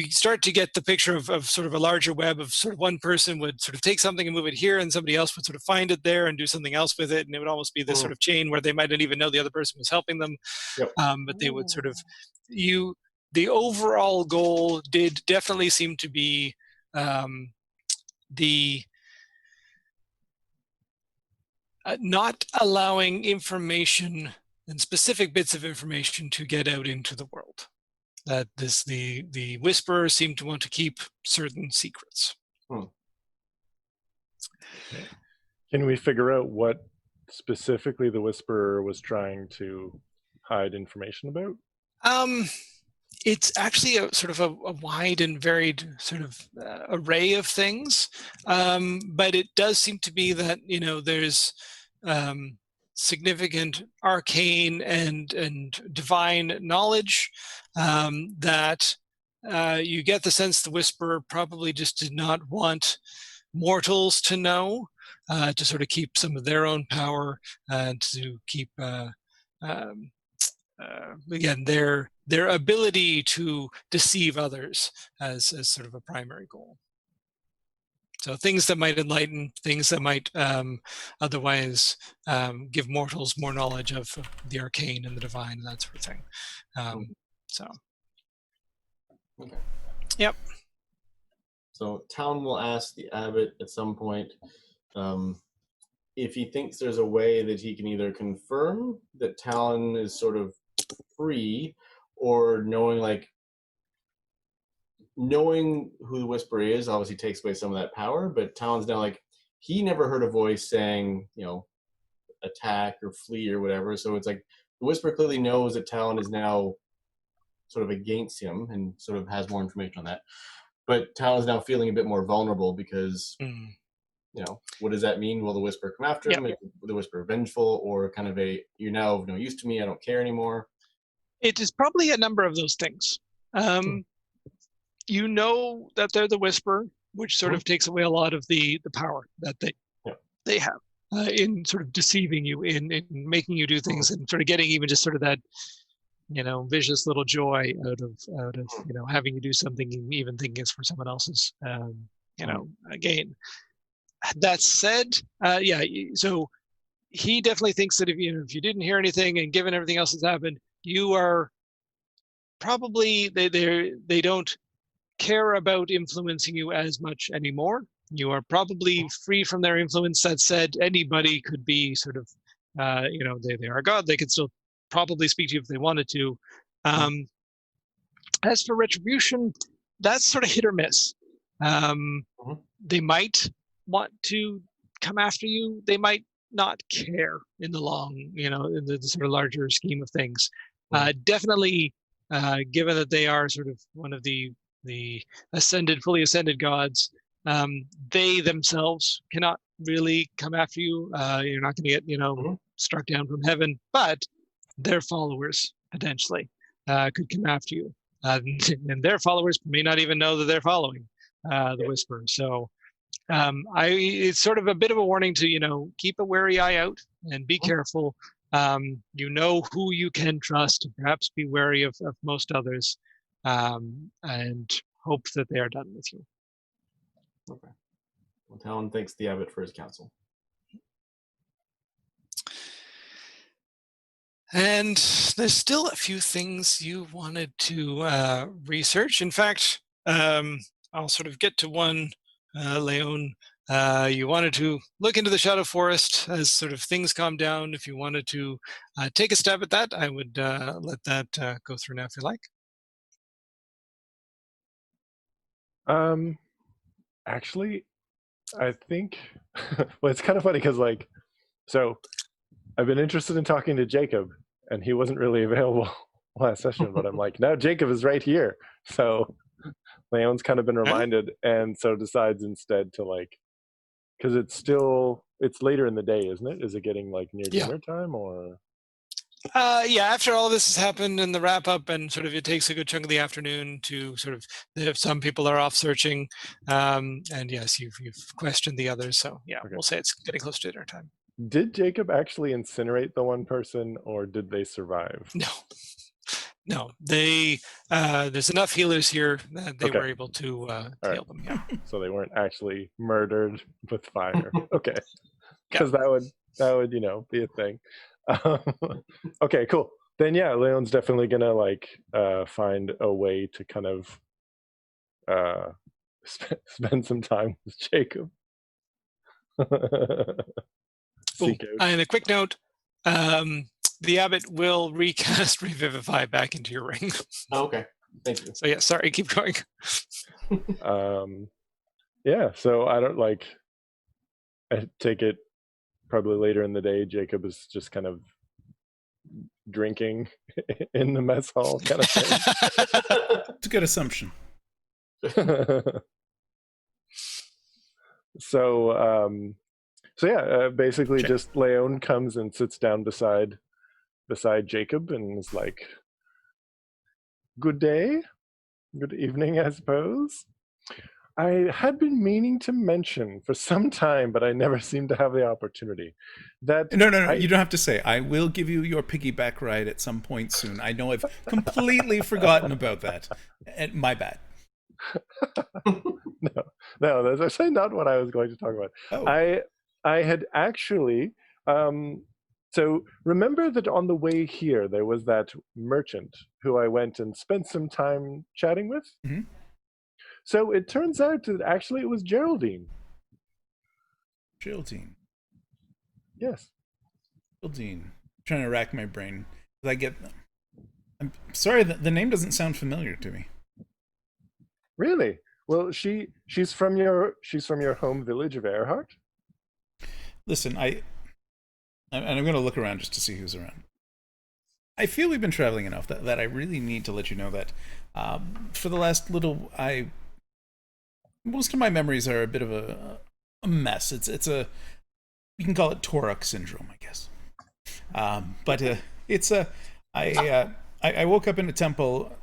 [SPEAKER 1] start to get the picture of sort of a larger web of sort of one person would sort of take something and move it here, and somebody else would sort of find it there and do something else with it, and it would almost be this sort of chain where they might not even know the other person was helping them.
[SPEAKER 2] Yep.
[SPEAKER 1] But they would sort of the overall goal did definitely seem to be the not allowing information and specific bits of information to get out into the world. That the Whisperer seemed to want to keep certain secrets.
[SPEAKER 3] Can we figure out what specifically the Whisperer was trying to hide information about?
[SPEAKER 1] It's actually a sort of a wide and varied sort of array of things, but it does seem to be that there's significant arcane and divine knowledge that you get the sense the Whisperer probably just did not want mortals to know, to sort of keep some of their own power and to keep again their ability to deceive others as sort of a primary goal. So things that might enlighten, things that might otherwise give mortals more knowledge of the arcane and the divine and that sort of thing. So.
[SPEAKER 2] Okay.
[SPEAKER 1] Yep.
[SPEAKER 2] So Talon will ask the abbot at some point if he thinks there's a way that he can either confirm that Talon is sort of free, or knowing who the Whisperer is obviously takes away some of that power, but Talon's now he never heard a voice saying, attack or flee or whatever. So it's like the Whisperer clearly knows that Talon is now sort of against him and sort of has more information on that. But Talon's now feeling a bit more vulnerable because, what does that mean? Will the Whisperer come after him? Is the Whisperer vengeful, or kind of you're now of no use to me, I don't care anymore?
[SPEAKER 1] It is probably a number of those things. You know that they're the Whisperer, which sort of takes away a lot of the power that they have in sort of deceiving you, in making you do things, and sort of getting even just sort of that vicious little joy out of having you do something, even thinking it's for someone else's gain. That said, so he definitely thinks that if you didn't hear anything, and given everything else that's happened, you are probably they don't care about influencing you as much anymore. You are probably free from their influence. That said, anybody could be sort of they are God. They could still probably speak to you if they wanted to. As for retribution, that's sort of hit or miss. They might want to come after you. They might not care in the long, in the sort of larger scheme of things. Definitely, given that they are sort of one of the fully ascended gods, they themselves cannot really come after you. You're not going to get, struck down from heaven, but their followers potentially could come after you. And their followers may not even know that they're following the Whisperer. So it's sort of a bit of a warning to, keep a wary eye out and be careful. You know who you can trust, perhaps be wary of most others, and hope that they are done with you.
[SPEAKER 2] Okay. Well, Talon thanks the abbot for his counsel.
[SPEAKER 1] And there's still a few things you wanted to research. In fact, I'll sort of get to one, Leon. You wanted to look into the Shadow Forest as sort of things calm down. If you wanted to take a stab at that, I would let that go through now if you like.
[SPEAKER 3] Actually, I think, well, it's kind of funny because so I've been interested in talking to Jacob, and he wasn't really available last session, but I'm now Jacob is right here. So Leon's kind of been reminded, and so decides instead to because it's later in the day, isn't it? Is it getting near dinner time, or?
[SPEAKER 1] Yeah, after all this has happened and the wrap up, and sort of it takes a good chunk of the afternoon to sort of, if some people are off searching, and yes, you've questioned the others, so yeah,
[SPEAKER 3] Okay.
[SPEAKER 1] we'll say it's getting close to dinner time.
[SPEAKER 3] Did Jacob actually incinerate the one person, or did they survive?
[SPEAKER 1] No, they there's enough healers here that they
[SPEAKER 3] Okay.
[SPEAKER 1] were able to
[SPEAKER 3] right.
[SPEAKER 1] heal them. Yeah.
[SPEAKER 3] So they weren't actually murdered with fire. Okay,
[SPEAKER 1] Yeah.
[SPEAKER 3] because that would be a thing. Okay, cool. Then yeah, Leon's definitely gonna like find a way to kind of spend some time with Jacob. Seek out.
[SPEAKER 1] And a quick note, the abbot will recast Revivify back into your ring.
[SPEAKER 2] Oh, okay. Thank you.
[SPEAKER 1] So yeah, sorry, keep going.
[SPEAKER 3] Yeah, so I don't like. I take it probably later in the day. Jacob is just kind of drinking in the mess hall, kind of thing.
[SPEAKER 6] It's a good assumption.
[SPEAKER 3] So yeah, basically
[SPEAKER 6] Check.
[SPEAKER 3] just Leon comes and sits down beside Jacob and is like, "Good day, good evening, I suppose. I had been meaning to mention for some time, but I never seemed to have the opportunity. That
[SPEAKER 6] No. You don't have to say. I will give you your piggyback ride at some point soon. I know I've completely forgotten about that. And my bad.
[SPEAKER 3] No, that's actually not what I was going to talk about.
[SPEAKER 6] Oh.
[SPEAKER 3] I had actually. So remember that on the way here there was that merchant who I went and spent some time chatting with.
[SPEAKER 6] Mm-hmm.
[SPEAKER 3] So it turns out that actually it was Geraldine.
[SPEAKER 6] Geraldine.
[SPEAKER 3] Yes.
[SPEAKER 6] Geraldine. I'm trying to rack my brain. I'm sorry, the name doesn't sound familiar to me.
[SPEAKER 3] Really? Well, she's from your home village of Earhart.
[SPEAKER 6] Listen, I'm going to look around just to see who's around. I feel we've been traveling enough that I really need to let you know that for the last little, most of my memories are a bit of a mess. You can call it Torok syndrome, I guess. But I woke up in a temple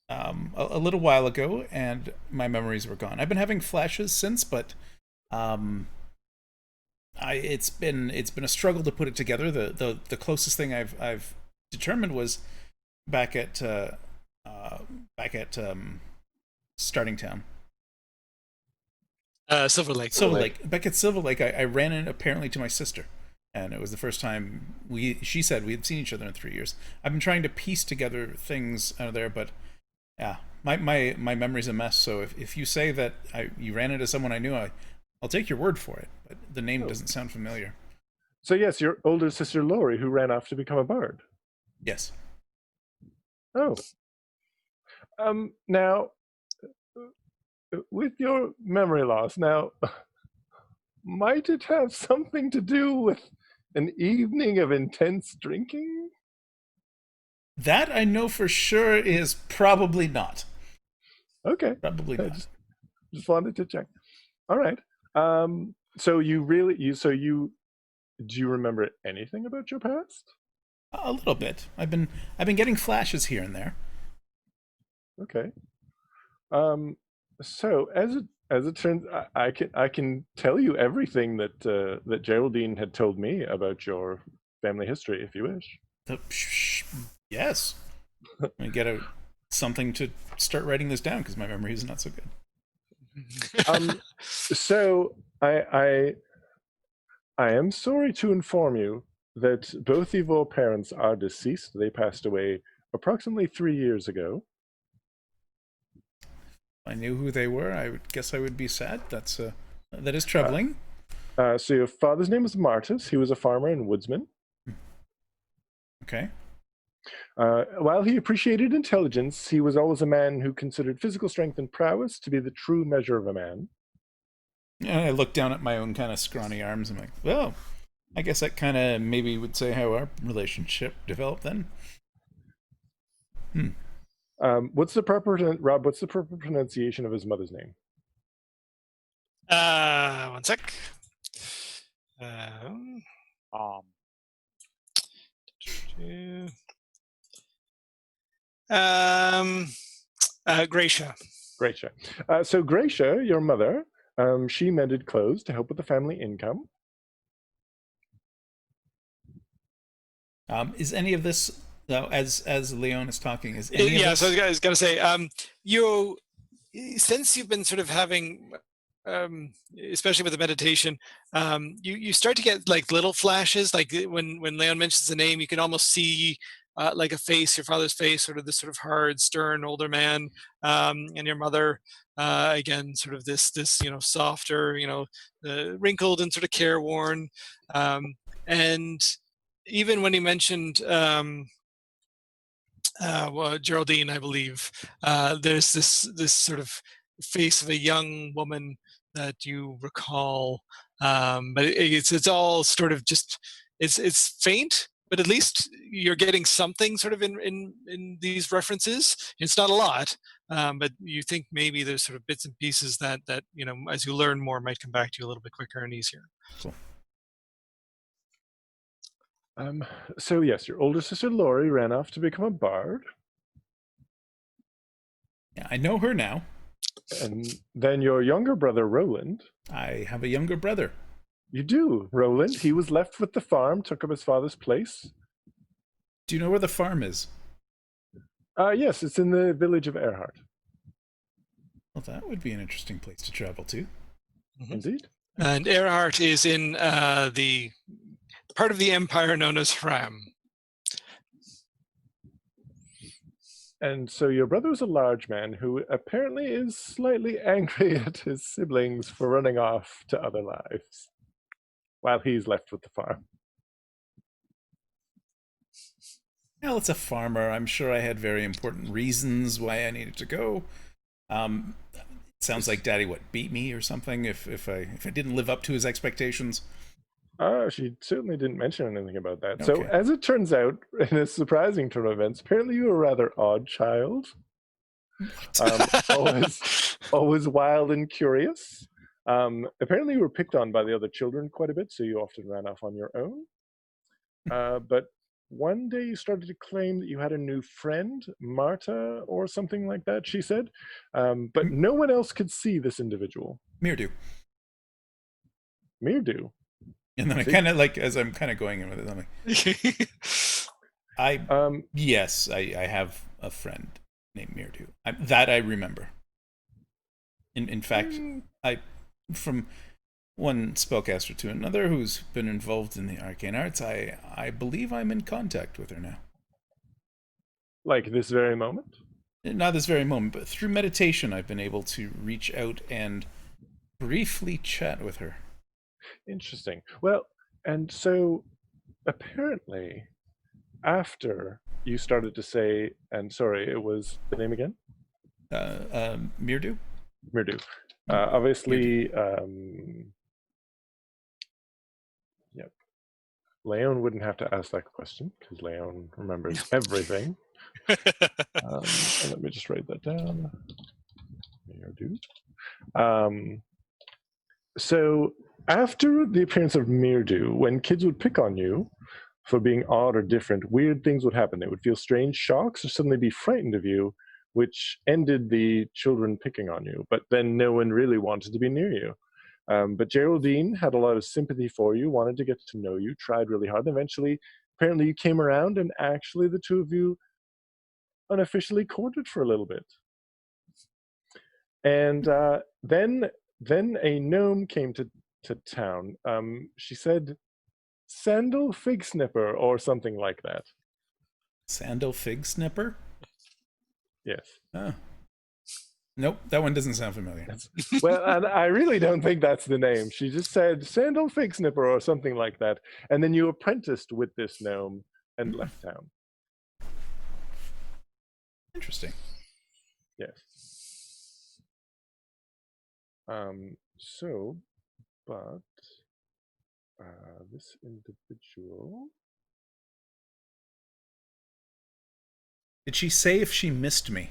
[SPEAKER 6] a little while ago, and my memories were gone. I've been having flashes since, but it's been a struggle to put it together. The closest thing I've determined was back at Starting Town.
[SPEAKER 1] Silver Lake.
[SPEAKER 6] Silver Lake. Back at Silver Lake, I ran in apparently to my sister, and it was the first time she said we had seen each other in 3 years. I've been trying to piece together things out of there, but yeah, my memory's a mess. So if you say that you ran into someone I knew, I'll take your word for it. But the name doesn't sound familiar.
[SPEAKER 3] So yes, your older sister Lori, who ran off to become a bard.
[SPEAKER 6] Yes.
[SPEAKER 3] Oh. Now, with your memory loss, now, might it have something to do with an evening of intense drinking?
[SPEAKER 6] That I know for sure is probably not.
[SPEAKER 3] Okay.
[SPEAKER 6] Probably not.
[SPEAKER 3] Just wanted to check. All right. So do you remember anything about your past?
[SPEAKER 6] A little bit. I've been getting flashes here and there.
[SPEAKER 3] Okay. So as it turns, I can tell you everything that Geraldine had told me about your family history, if you wish.
[SPEAKER 6] Yes. I get something to start writing this down because my memory is not so good.
[SPEAKER 3] So I am sorry to inform you that both of your parents are deceased. They passed away approximately 3 years ago.
[SPEAKER 6] If I knew who they were, I would guess I would be sad. That is troubling.
[SPEAKER 3] So your father's name was Martus. He was a farmer and woodsman.
[SPEAKER 6] Okay.
[SPEAKER 3] While he appreciated intelligence, he was always a man who considered physical strength and prowess to be the true measure of a man.
[SPEAKER 6] And I look down at my own kind of scrawny arms. I'm like, well, I guess that kind of maybe would say how our relationship developed then.
[SPEAKER 3] What's the proper pronunciation of his mother's name?
[SPEAKER 1] 1 sec. Gracia.
[SPEAKER 3] Gracia. So Gracia, your mother, she mended clothes to help with the family income.
[SPEAKER 6] Is any of this, as Leon is talking, is any of this?
[SPEAKER 1] So I was going to say, since you've been sort of having, especially with the meditation, you start to get like little flashes. Like when Leon mentions the name, you can almost see like a face, your father's face, sort of this sort of hard, stern older man, and your mother, again, sort of this softer, wrinkled and sort of careworn, and even when he mentioned Geraldine, I believe, there's this sort of face of a young woman that you recall, but it's all sort of just it's faint, but at least you're getting something sort of in these references. It's not a lot, but you think maybe there's sort of bits and pieces that as you learn more might come back to you a little bit quicker and easier.
[SPEAKER 6] Cool.
[SPEAKER 3] So yes, your older sister Lori ran off to become a bard.
[SPEAKER 6] Yeah, I know her now.
[SPEAKER 3] And then your younger brother Roland.
[SPEAKER 6] I have a younger brother.
[SPEAKER 3] You do, Roland. He was left with the farm, took up his father's place.
[SPEAKER 6] Do you know where the farm is?
[SPEAKER 3] Yes, it's in the village of Earhart.
[SPEAKER 6] Well, that would be an interesting place to travel to.
[SPEAKER 3] Mm-hmm. Indeed.
[SPEAKER 1] And Earhart is in the part of the empire known as Hram.
[SPEAKER 3] And so your brother is a large man who apparently is slightly angry at his siblings for running off to other lives while he's left with the farm.
[SPEAKER 6] Well, it's a farmer. I'm sure I had very important reasons why I needed to go. Sounds like Daddy beat me or something if I didn't live up to his expectations.
[SPEAKER 3] She certainly didn't mention anything about that.
[SPEAKER 6] Okay.
[SPEAKER 3] So as it turns out, in a surprising turn of events, apparently you were a rather odd child. Always wild and curious. Apparently you were picked on by the other children quite a bit, so you often ran off on your own. But one day you started to claim that you had a new friend, Marta, or something like that, she said. But no one else could see this individual.
[SPEAKER 6] Mirdu. And then I kind of as I'm kind of going in with it, I'm like, yes, I have a friend named Mirdu. That I remember. In fact, from one spellcaster to another who's been involved in the arcane arts, I believe I'm in contact with her now.
[SPEAKER 3] Like this very moment?
[SPEAKER 6] Not this very moment, but through meditation, I've been able to reach out and briefly chat with her.
[SPEAKER 3] Interesting. Well, and so apparently after you started to say, and sorry, it was the name again?
[SPEAKER 6] Mirdu?
[SPEAKER 3] Mirdu. Obviously, yep. Leon wouldn't have to ask that question because Leon remembers everything. And let me just write that down. Mirdu. So after the appearance of Mirdu, when kids would pick on you for being odd or different, weird things would happen. They would feel strange shocks or suddenly be frightened of you, which ended the children picking on you. But then no one really wanted to be near you. But Geraldine had a lot of sympathy for you, wanted to get to know you, tried really hard. And eventually, apparently you came around and actually the two of you unofficially courted for a little bit. And then a gnome came to town. She said, Sandal Fig Snipper or something like that.
[SPEAKER 6] Sandal Fig Snipper?
[SPEAKER 3] Yes.
[SPEAKER 6] Oh. Nope, that one doesn't sound familiar.
[SPEAKER 3] Well, and I really don't think that's the name. She just said Sandal Fig Snipper or something like that. And then you apprenticed with this gnome and left town.
[SPEAKER 6] Interesting.
[SPEAKER 3] Yes. But this individual.
[SPEAKER 6] Did she say if she missed me?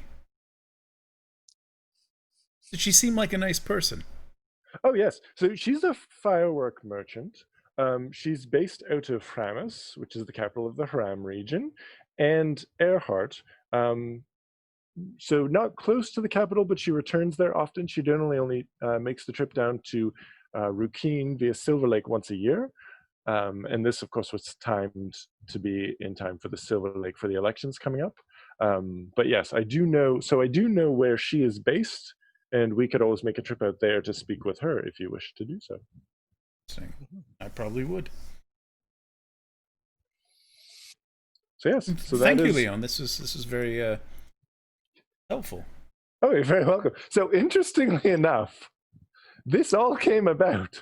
[SPEAKER 6] Did she seem like a nice person?
[SPEAKER 3] Oh, yes. So she's a firework merchant. She's based out of Hramis, which is the capital of the Hram region, and Earhart. so not close to the capital, but she returns there often. She generally only makes the trip down to Rukeen via Silver Lake once a year. And this, of course, was timed to be in time for the Silver Lake for the elections coming up. But yes, I do know. So I do know where she is based, and we could always make a trip out there to speak with her if you wish to do so.
[SPEAKER 6] I probably would.
[SPEAKER 3] So yes, so
[SPEAKER 6] thank
[SPEAKER 3] that
[SPEAKER 6] you,
[SPEAKER 3] is...
[SPEAKER 6] Leon. This is very helpful.
[SPEAKER 3] Oh, you're very welcome. So interestingly enough, this all came about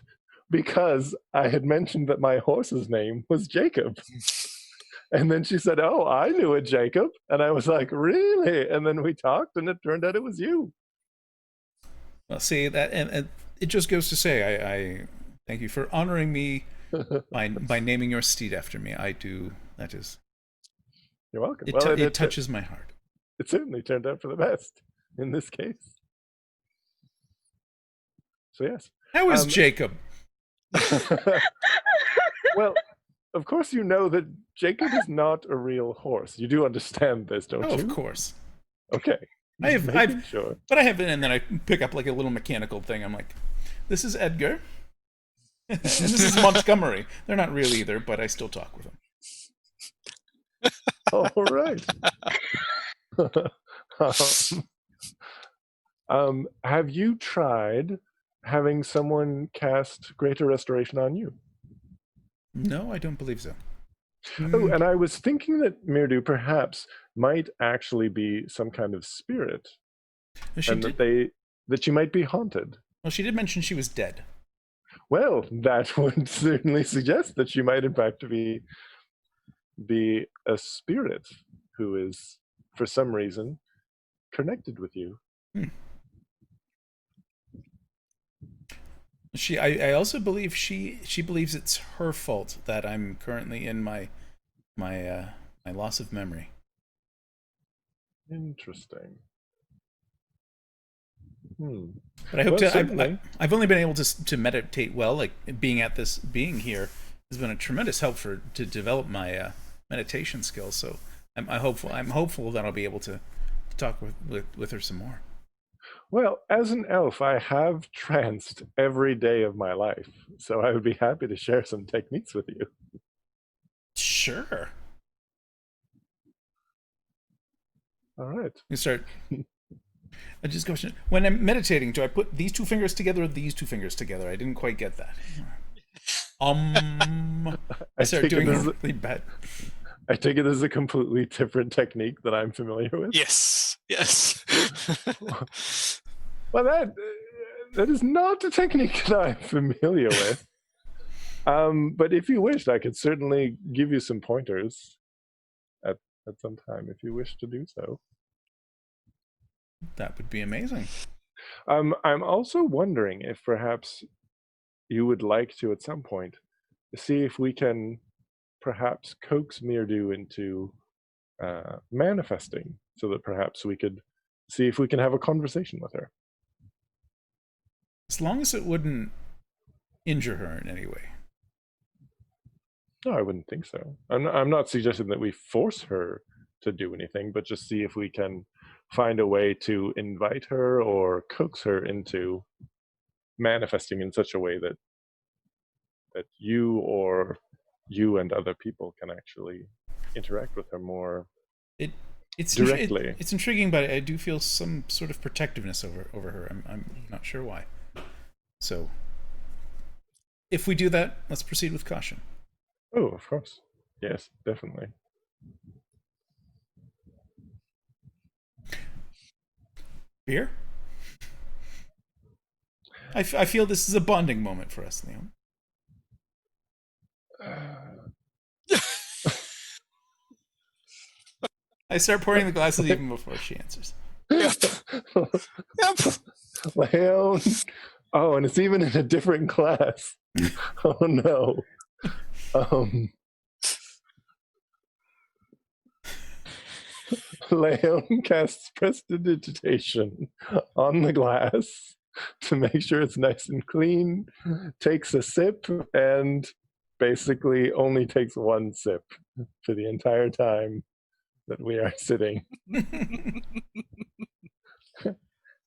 [SPEAKER 3] because I had mentioned that my horse's name was Jacob. And then she said, "Oh, I knew a Jacob." And I was like, "Really?" And then we talked, and it turned out it was you.
[SPEAKER 6] Well, see, that, and it just goes to say, I thank you for honoring me by naming your steed after me. I do. That is.
[SPEAKER 3] You're welcome.
[SPEAKER 6] It touches my heart.
[SPEAKER 3] It certainly turned out for the best in this case. So yes.
[SPEAKER 6] How is Jacob?
[SPEAKER 3] Well, of course you know that Jacob is not a real horse. You do understand this, don't you?
[SPEAKER 6] Of course.
[SPEAKER 3] Okay.
[SPEAKER 6] I've
[SPEAKER 3] sure.
[SPEAKER 6] But I have, and then I pick up like a little mechanical thing. I'm like, this is Edgar. And this is Montgomery. They're not real either, but I still talk with them.
[SPEAKER 3] All right. Have you tried having someone cast Greater Restoration on you?
[SPEAKER 6] No, I don't believe so.
[SPEAKER 3] Oh, and I was thinking that Mirdu perhaps might actually be some kind of spirit, and that she might be haunted.
[SPEAKER 6] Well, she did mention she was dead.
[SPEAKER 3] Well, that would certainly suggest that she might, in fact, be a spirit who is, for some reason, connected with you.
[SPEAKER 6] I also believe she believes it's her fault that I'm currently in my loss of memory.
[SPEAKER 3] Interesting.
[SPEAKER 6] But I hope I've only been able to meditate well. Like being here has been a tremendous help to develop my meditation skills. So I'm hopeful that I'll be able to talk with her some more.
[SPEAKER 3] Well, as an elf, I have tranced every day of my life, so I would be happy to share some techniques with you.
[SPEAKER 6] Sure.
[SPEAKER 3] All right.
[SPEAKER 6] You start. I just question: when I'm meditating, do I put these two fingers together or these two fingers together? I didn't quite get that. I started doing really bad.
[SPEAKER 3] I take it as a completely different technique that I'm familiar with.
[SPEAKER 1] Yes.
[SPEAKER 3] Well, that is not a technique that I'm familiar with. But if you wished, I could certainly give you some pointers at some time if you wish to do so.
[SPEAKER 6] That would be amazing.
[SPEAKER 3] I'm also wondering if perhaps you would like to, at some point, see if we can perhaps coax Mirdu into manifesting, so that perhaps we could see if we can have a conversation with her.
[SPEAKER 6] As long as it wouldn't injure her in any way.
[SPEAKER 3] No, I wouldn't think so. I'm not suggesting that we force her to do anything, but just see if we can find a way to invite her or coax her into manifesting in such a way that you and other people can actually interact with her more directly.
[SPEAKER 6] It's intriguing, but I do feel some sort of protectiveness over her. I'm not sure why. So, if we do that, let's proceed with caution.
[SPEAKER 3] Oh, of course. Yes, definitely.
[SPEAKER 6] Beer? I feel this is a bonding moment for us, Leon. I start pouring the glasses even before she answers.
[SPEAKER 1] Yep.
[SPEAKER 3] Leon. Oh, and it's even in a different class. Oh no. Leon casts prestidigitation on the glass to make sure it's nice and clean, takes a sip, and basically only takes one sip for the entire time that we are sitting.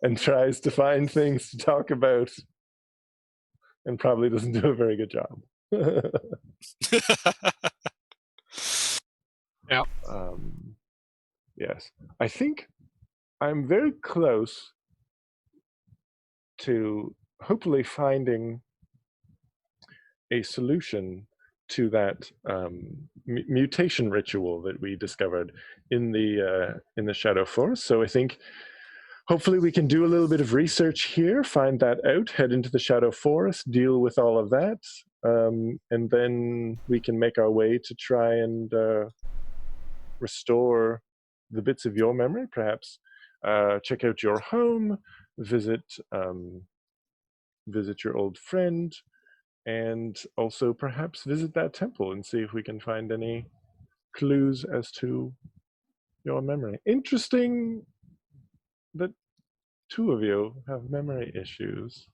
[SPEAKER 3] and tries to find things to talk about and probably doesn't do a very good job.
[SPEAKER 1] Yeah.
[SPEAKER 3] Yes. I think I'm very close to hopefully finding a solution to that mutation ritual that we discovered in the Shadow Forest. So I think hopefully we can do a little bit of research here, find that out, head into the Shadow Forest, deal with all of that, and then we can make our way to try and restore the bits of your memory, perhaps check out your home, visit your old friend, and also perhaps visit that temple and see if we can find any clues as to your memory. Interesting that two of you have memory issues.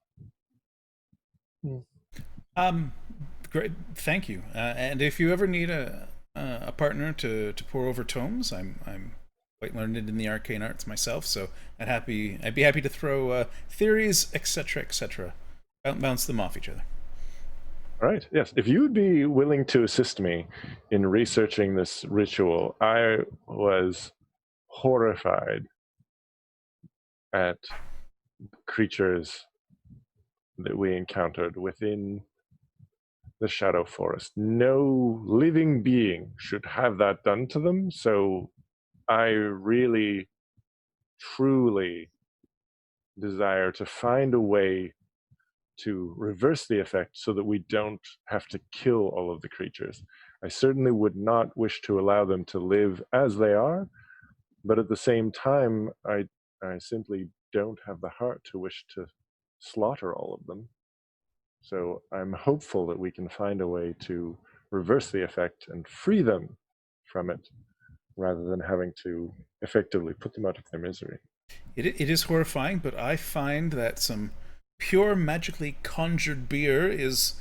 [SPEAKER 6] Great, thank you. And if you ever need a partner to pour over tomes, I'm quite learned in the arcane arts myself, so I'd be happy to throw theories, etc., bounce them off each other.
[SPEAKER 3] All right. Yes. If you would be willing to assist me in researching this ritual, I was horrified at creatures that we encountered within the Shadow Forest. No living being should have that done to them. So I really, truly desire to find a way to reverse the effect so that we don't have to kill all of the creatures. I certainly would not wish to allow them to live as they are, but at the same time, I simply don't have the heart to wish to slaughter all of them. So I'm hopeful that we can find a way to reverse the effect and free them from it, rather than having to effectively put them out of their misery.
[SPEAKER 6] It is horrifying, but I find that some pure magically conjured beer is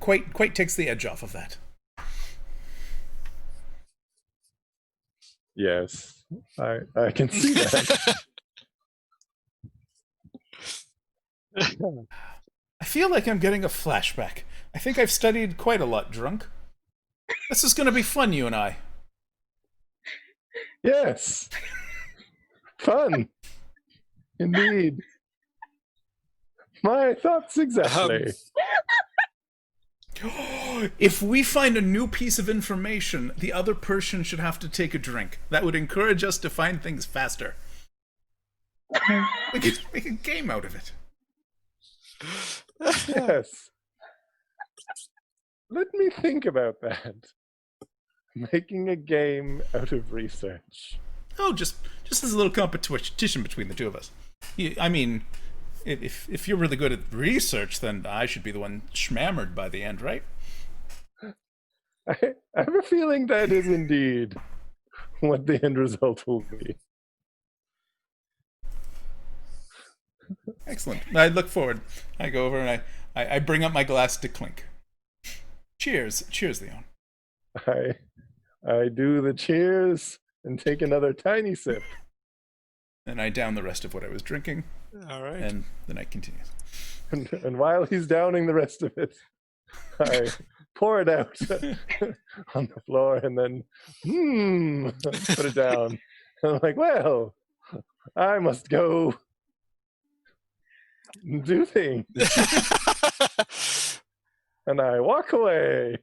[SPEAKER 6] quite takes the edge off of that.
[SPEAKER 3] Yes, I can see that.
[SPEAKER 6] I feel like I'm getting a flashback. I think I've studied quite a lot drunk. This is going to be fun, you and I.
[SPEAKER 3] Yes, fun, indeed. My thoughts exactly.
[SPEAKER 6] If we find a new piece of information, the other person should have to take a drink. That would encourage us to find things faster. We could make a game out of it.
[SPEAKER 3] Yes. Let me think about that. Making a game out of research.
[SPEAKER 6] Oh, just as a little competition between the two of us. I mean, if you're really good at research, then I should be the one schmammered by the end, right?
[SPEAKER 3] I have a feeling that is indeed what the end result will be.
[SPEAKER 6] Excellent. I look forward. I go over and I bring up my glass to clink. Cheers, Leon.
[SPEAKER 3] I do the cheers and take another tiny sip.
[SPEAKER 6] And I down the rest of what I was drinking.
[SPEAKER 1] All right.
[SPEAKER 6] And the night continues.
[SPEAKER 3] And while he's downing the rest of it, I pour it out on the floor and then put it down. And I'm like, well, I must go do things. And I walk away.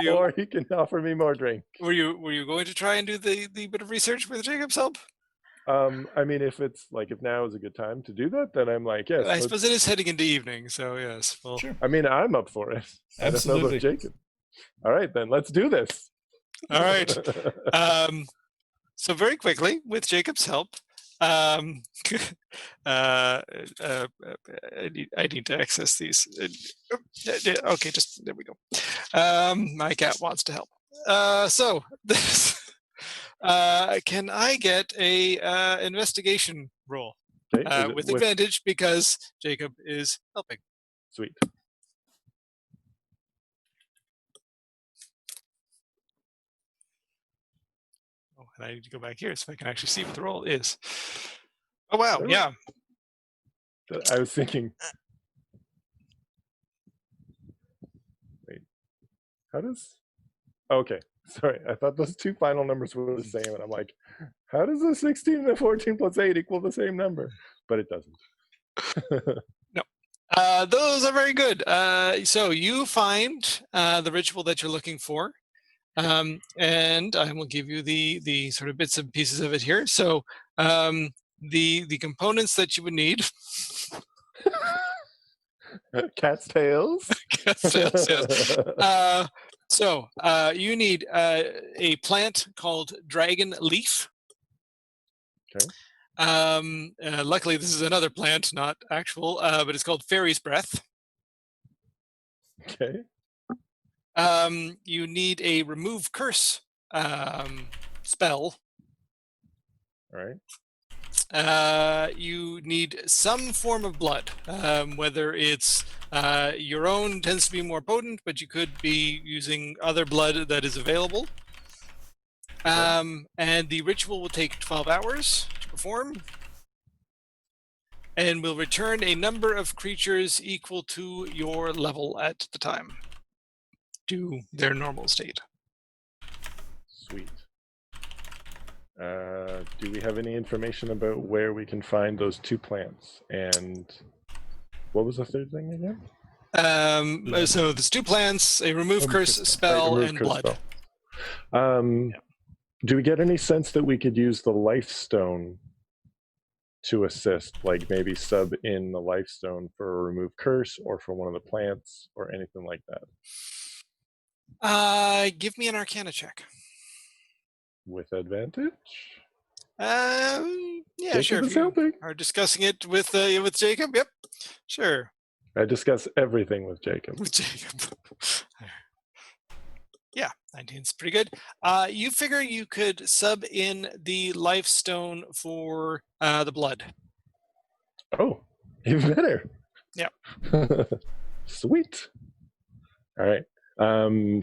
[SPEAKER 3] Or he can offer me more drink.
[SPEAKER 1] Were you going to try and do the bit of research with Jacob's help?
[SPEAKER 3] I mean, if now is a good time to do that, then I'm like, yes.
[SPEAKER 1] I suppose it is heading into evening, so yes. Well,
[SPEAKER 6] sure.
[SPEAKER 3] I mean, I'm up for it.
[SPEAKER 6] Absolutely.
[SPEAKER 3] I don't know about Jacob. All right, then let's do this.
[SPEAKER 1] All right. So very quickly, with Jacob's help, I need to access these. Okay, just there we go. My cat wants to help. So this. Can I get a investigation roll with advantage because Jacob is helping?
[SPEAKER 3] Sweet.
[SPEAKER 1] Oh, and I need to go back here so I can actually see what the roll is. Oh wow, yeah.
[SPEAKER 3] I was thinking, wait, how does? Okay, sorry. I thought those two final numbers were the same, and I'm like, how does a 16 and a 14 plus 8 equal the same number? But it doesn't.
[SPEAKER 1] No. Those are very good. So you find the ritual that you're looking for. And I will give you the sort of bits and pieces of it here. So the components that you would need.
[SPEAKER 3] Cat's tails.
[SPEAKER 1] Cat's tails, yes. So you need a plant called dragon leaf.
[SPEAKER 3] Okay.
[SPEAKER 1] Luckily, this is another plant, not actual, but it's called fairy's breath.
[SPEAKER 3] Okay.
[SPEAKER 1] You need a remove curse spell.
[SPEAKER 3] All right.
[SPEAKER 1] You need some form of blood, whether it's your own tends to be more potent, but you could be using other blood that is available. And the ritual will take 12 hours to perform, and will return a number of creatures equal to your level at the time to their normal state.
[SPEAKER 3] Sweet. Do we have any information about where we can find those two plants? And what was the third thing again?
[SPEAKER 1] So there's two plants, a remove curse spell, and blood.
[SPEAKER 3] Do we get any sense that we could use the life stone to assist, like maybe sub in the life stone for a remove curse or for one of the plants or anything like that?
[SPEAKER 1] Give me an Arcana check.
[SPEAKER 3] With advantage?
[SPEAKER 1] Yeah,
[SPEAKER 3] Jacob
[SPEAKER 1] sure.
[SPEAKER 3] is
[SPEAKER 1] If you
[SPEAKER 3] helping.
[SPEAKER 1] are discussing it with Jacob, yep, sure.
[SPEAKER 3] I discuss everything with Jacob.
[SPEAKER 1] With Jacob. Yeah, 19 is pretty good. You figure you could sub in the life stone for the blood.
[SPEAKER 3] Oh, even better.
[SPEAKER 1] Yep.
[SPEAKER 3] Sweet. All right.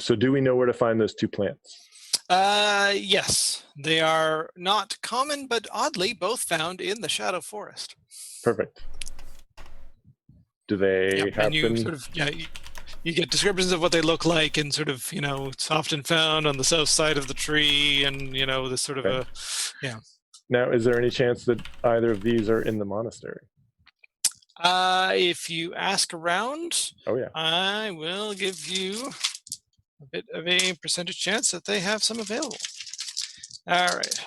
[SPEAKER 3] So do we know where to find those two plants?
[SPEAKER 1] Yes, they are not common, but oddly both found in the Shadow Forest.
[SPEAKER 3] Perfect. Do they happen?
[SPEAKER 1] And you sort of, you get descriptions of what they look like, and sort of, it's often found on the south side of the tree, and this sort of
[SPEAKER 3] Now, is there any chance that either of these are in the monastery?
[SPEAKER 1] If you ask around,
[SPEAKER 3] oh yeah,
[SPEAKER 1] I will give you a bit of a percentage chance that they have some available. All right.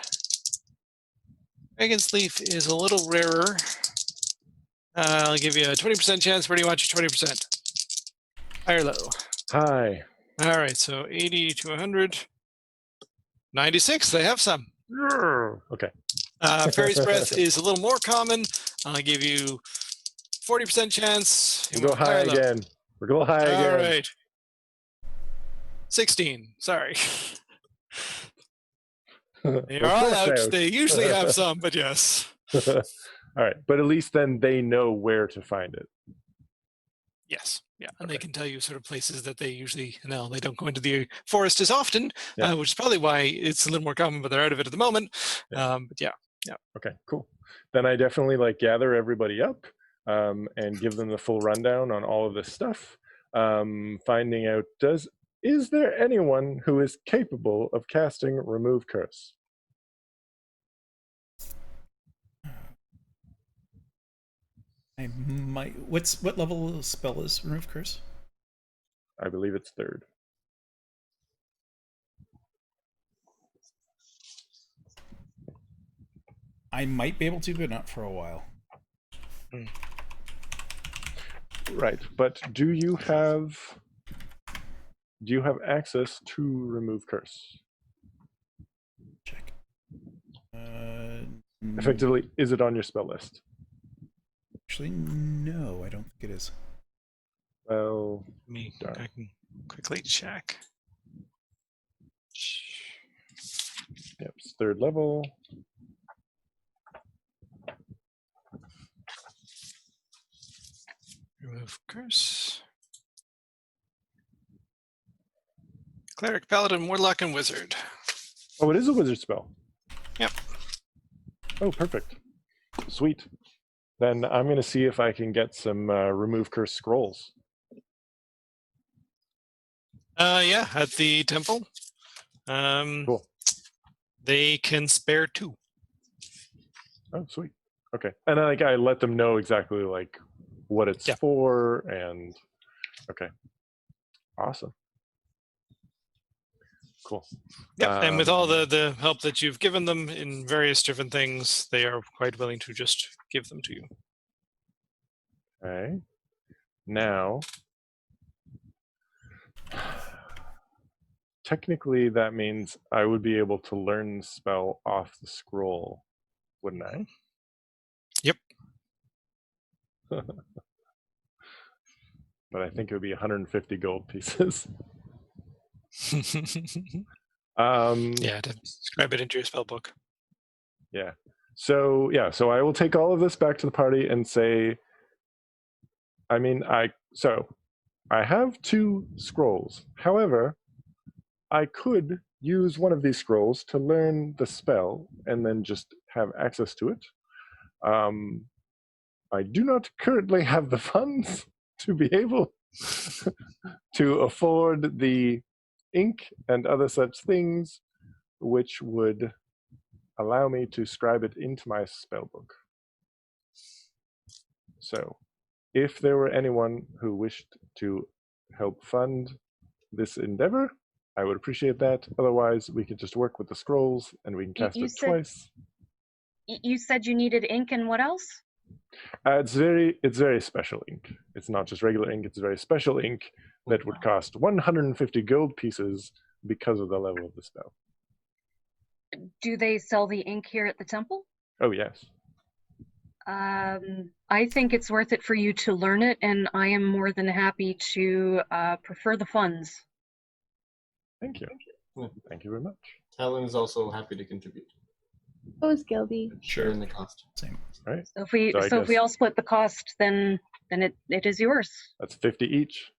[SPEAKER 1] Dragon's leaf is a little rarer. I'll give you a 20% chance. Where do you want your 20%? High or low?
[SPEAKER 3] High.
[SPEAKER 1] All right, so 80 to 100. 96, they have some.
[SPEAKER 3] Okay.
[SPEAKER 1] Fairy's breath is a little more common. I'll give you 40% chance.
[SPEAKER 3] We'll go high again. We're going high again.
[SPEAKER 1] All right. 16, sorry. They are all out. They usually have some, but yes.
[SPEAKER 3] All right, but at least then they know where to find it.
[SPEAKER 1] Yes, yeah, and they can tell you sort of places that they usually, they don't go into the forest as often, which is probably why it's a little more common, but they're out of it at the moment. But yeah.
[SPEAKER 3] Okay, cool. Then I definitely gather everybody up and give them the full rundown on all of this stuff. Finding out, is there anyone who is capable of casting Remove Curse?
[SPEAKER 6] I might. What level of spell is Remove Curse?
[SPEAKER 3] I believe it's 3rd.
[SPEAKER 6] I might be able to, but not for a while.
[SPEAKER 3] Right, but do you have access to Remove Curse?
[SPEAKER 6] Check.
[SPEAKER 3] Effectively, is it on your spell list?
[SPEAKER 6] Actually, no, I don't think it is.
[SPEAKER 3] Well,
[SPEAKER 1] I can quickly check.
[SPEAKER 3] Yep, it's 3rd level.
[SPEAKER 1] Remove curse. Cleric, Paladin, Warlock, and Wizard.
[SPEAKER 3] Oh, it is a wizard spell.
[SPEAKER 1] Yep.
[SPEAKER 3] Oh, perfect. Sweet. Then I'm going to see if I can get some remove curse scrolls.
[SPEAKER 1] Yeah, at the temple.
[SPEAKER 3] Cool.
[SPEAKER 1] They can spare 2.
[SPEAKER 3] Oh, sweet. Okay. And I let them know exactly like what it's
[SPEAKER 1] Yeah.
[SPEAKER 3] for, and okay. Awesome. Cool.
[SPEAKER 1] Yep, and with all the help that you've given them in various different things, they are quite willing to just give them to you.
[SPEAKER 3] Okay. Now, technically, that means I would be able to learn the spell off the scroll, wouldn't I?
[SPEAKER 1] Yep.
[SPEAKER 3] But I think it would be 150 gold pieces.
[SPEAKER 1] Yeah, to describe it into your spell book.
[SPEAKER 3] Yeah. So I will take all of this back to the party and say, I have 2 scrolls. However, I could use one of these scrolls to learn the spell and then just have access to it. I do not currently have the funds to be able to afford the ink and other such things, which would allow me to scribe it into my spellbook. So, if there were anyone who wished to help fund this endeavor, I would appreciate that. Otherwise, we could just work with the scrolls and we can cast
[SPEAKER 4] You
[SPEAKER 3] it
[SPEAKER 4] said
[SPEAKER 3] twice.
[SPEAKER 4] you said you needed ink and what else?
[SPEAKER 3] It's very special ink. It's not just regular ink. It's very special ink that would cost 150 gold pieces because of the level of the spell.
[SPEAKER 4] Do they sell the ink here at the temple?
[SPEAKER 3] Oh yes.
[SPEAKER 4] I think it's worth it for you to learn it, and I am more than happy to prefer the funds.
[SPEAKER 3] Thank you.
[SPEAKER 2] Yeah.
[SPEAKER 3] Thank you very much.
[SPEAKER 2] Talon is also happy to contribute.
[SPEAKER 5] Who's Gildy?
[SPEAKER 2] Share in the cost.
[SPEAKER 6] Same.
[SPEAKER 3] Right.
[SPEAKER 4] So if we
[SPEAKER 3] So I
[SPEAKER 4] if we
[SPEAKER 3] guess-
[SPEAKER 4] all split the cost, then it is yours.
[SPEAKER 3] That's 50 each.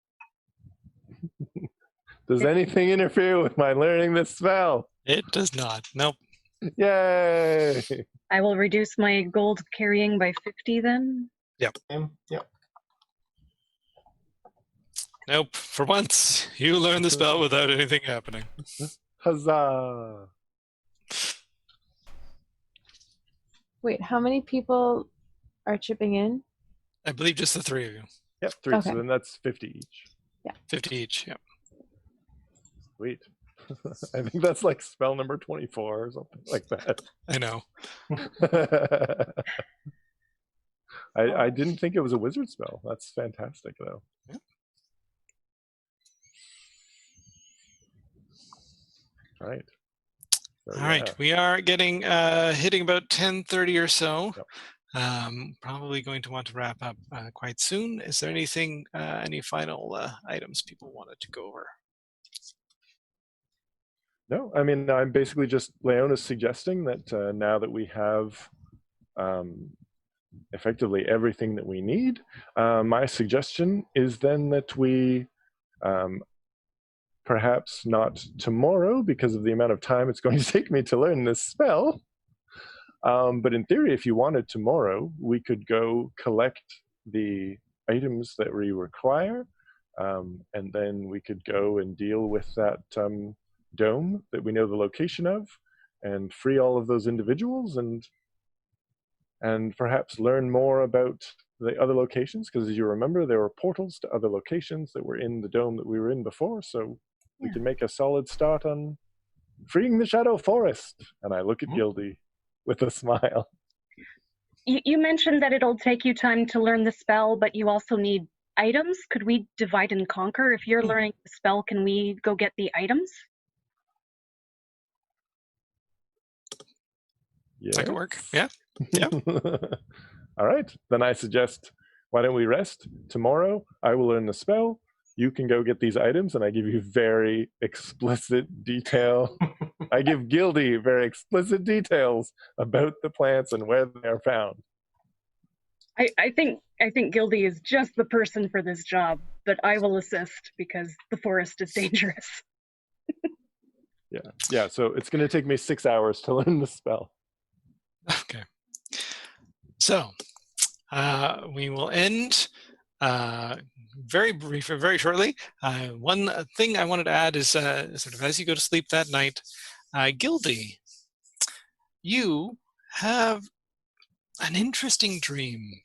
[SPEAKER 3] Does anything interfere with my learning this spell?
[SPEAKER 1] It does not. Nope.
[SPEAKER 3] Yay!
[SPEAKER 4] I will reduce my gold carrying by 50 then.
[SPEAKER 2] Yep.
[SPEAKER 1] Nope. For once, you learn the spell without anything happening.
[SPEAKER 3] Huzzah!
[SPEAKER 5] Wait, how many people are chipping in?
[SPEAKER 1] I believe just the 3 of you.
[SPEAKER 3] Yep, 3.
[SPEAKER 5] Okay.
[SPEAKER 3] So then that's 50 each.
[SPEAKER 1] 50 each. Yep.
[SPEAKER 3] Sweet. I think that's like spell number 24 or something like that.
[SPEAKER 1] I know.
[SPEAKER 3] I didn't think it was a wizard spell. That's fantastic, though.
[SPEAKER 1] Yeah.
[SPEAKER 3] Right. So,
[SPEAKER 1] All right. We are getting hitting about 10:30 or so.
[SPEAKER 3] Yep.
[SPEAKER 1] Probably going to want to wrap up quite soon. Is there anything, any final items people wanted to go over?
[SPEAKER 3] No, I mean, I'm basically just, Leona's suggesting that now that we have effectively everything that we need, my suggestion is then that we perhaps not tomorrow because of the amount of time it's going to take me to learn this spell, but in theory, if you wanted tomorrow, we could go collect the items that we require, and then we could go and deal with that dome that we know the location of, and free all of those individuals, and perhaps learn more about the other locations, because as you remember, there were portals to other locations that were in the dome that we were in before, so we can make a solid start on freeing the Shadow Forest. And I look at Gildy with a smile.
[SPEAKER 4] You mentioned that it'll take you time to learn the spell, but you also need items. Could we divide and conquer? If you're learning the spell, can we go get the items?
[SPEAKER 3] Yes.
[SPEAKER 1] That could work. Yeah. Yeah.
[SPEAKER 3] All right. Then I suggest, why don't we rest? Tomorrow, I will learn the spell. You can go get these items, and I give you very explicit detail. I give Gildy very explicit details about the plants and where they are found.
[SPEAKER 4] I think Gildy is just the person for this job, but I will assist because the forest is dangerous.
[SPEAKER 3] Yeah. So it's going to take me 6 hours to learn the spell.
[SPEAKER 1] Okay. So we will end very brief, very shortly. One thing I wanted to add is sort of as you go to sleep that night, Gildy, you have an interesting dream.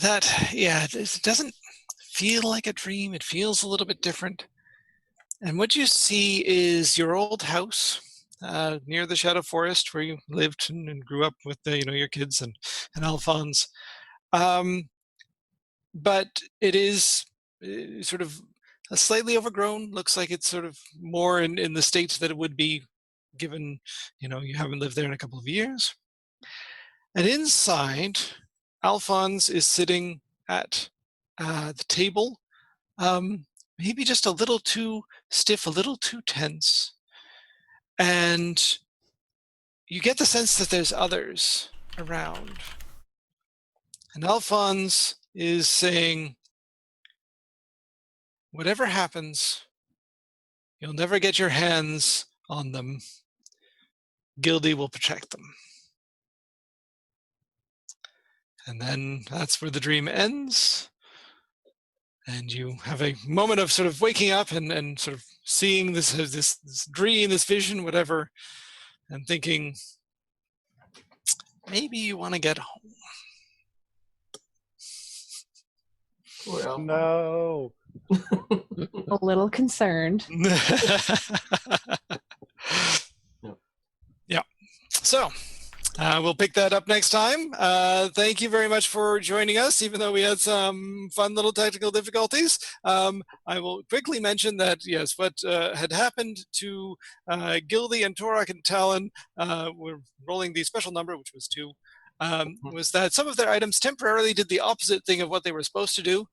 [SPEAKER 1] This doesn't feel like a dream. It feels a little bit different. And what you see is your old house near the Shadow Forest where you lived and grew up with your kids and Alphonse. But it is sort of slightly overgrown. Looks like it's sort of more in the state that it would be given, you haven't lived there in a couple of years. And inside, Alphonse is sitting at the table, maybe just a little too stiff, a little too tense. And you get the sense that there's others around. And Alphonse is saying, whatever happens, you'll never get your hands on them. Gildy will protect them. And then that's where the dream ends. And you have a moment of sort of waking up and sort of seeing this dream, this vision, whatever, and thinking, maybe you want to get home.
[SPEAKER 3] No.
[SPEAKER 5] A little concerned.
[SPEAKER 1] Yeah. So we'll pick that up next time. Thank you very much for joining us, even though we had some fun little technical difficulties. I will quickly mention that, yes, what had happened to Gildy and Torok and Talon, we're rolling the special number, which was 2, was that some of their items temporarily did the opposite thing of what they were supposed to do.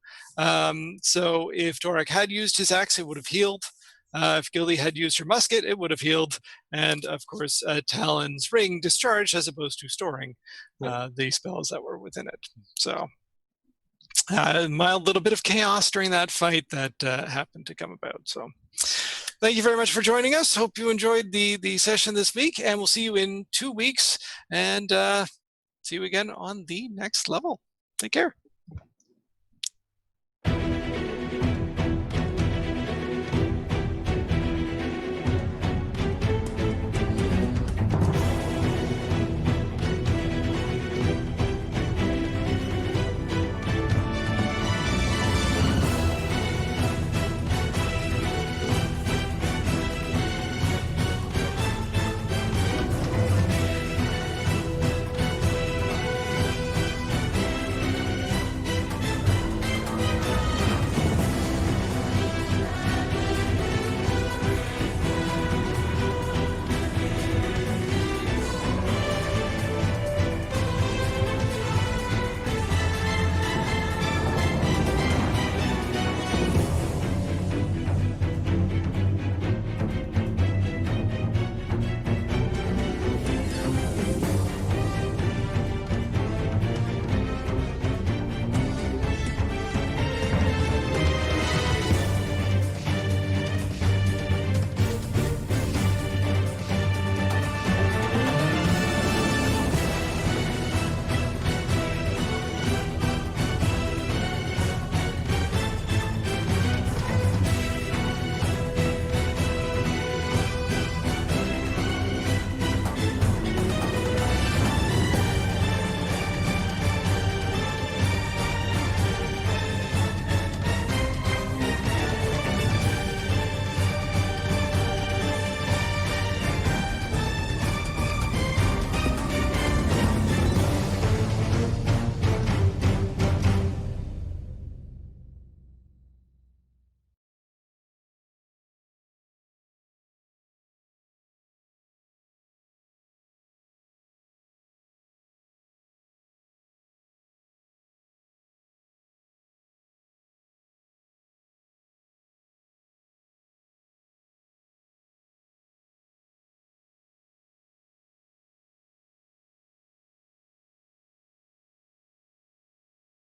[SPEAKER 1] So if Torok had used his axe, it would have healed. If Gildy had used her musket, it would have healed. And of course, Talon's ring discharged as opposed to storing the spells that were within it. So a mild little bit of chaos during that fight that happened to come about. So thank you very much for joining us. Hope you enjoyed the session this week, and we'll see you in 2 weeks and see you again on the next level. Take care.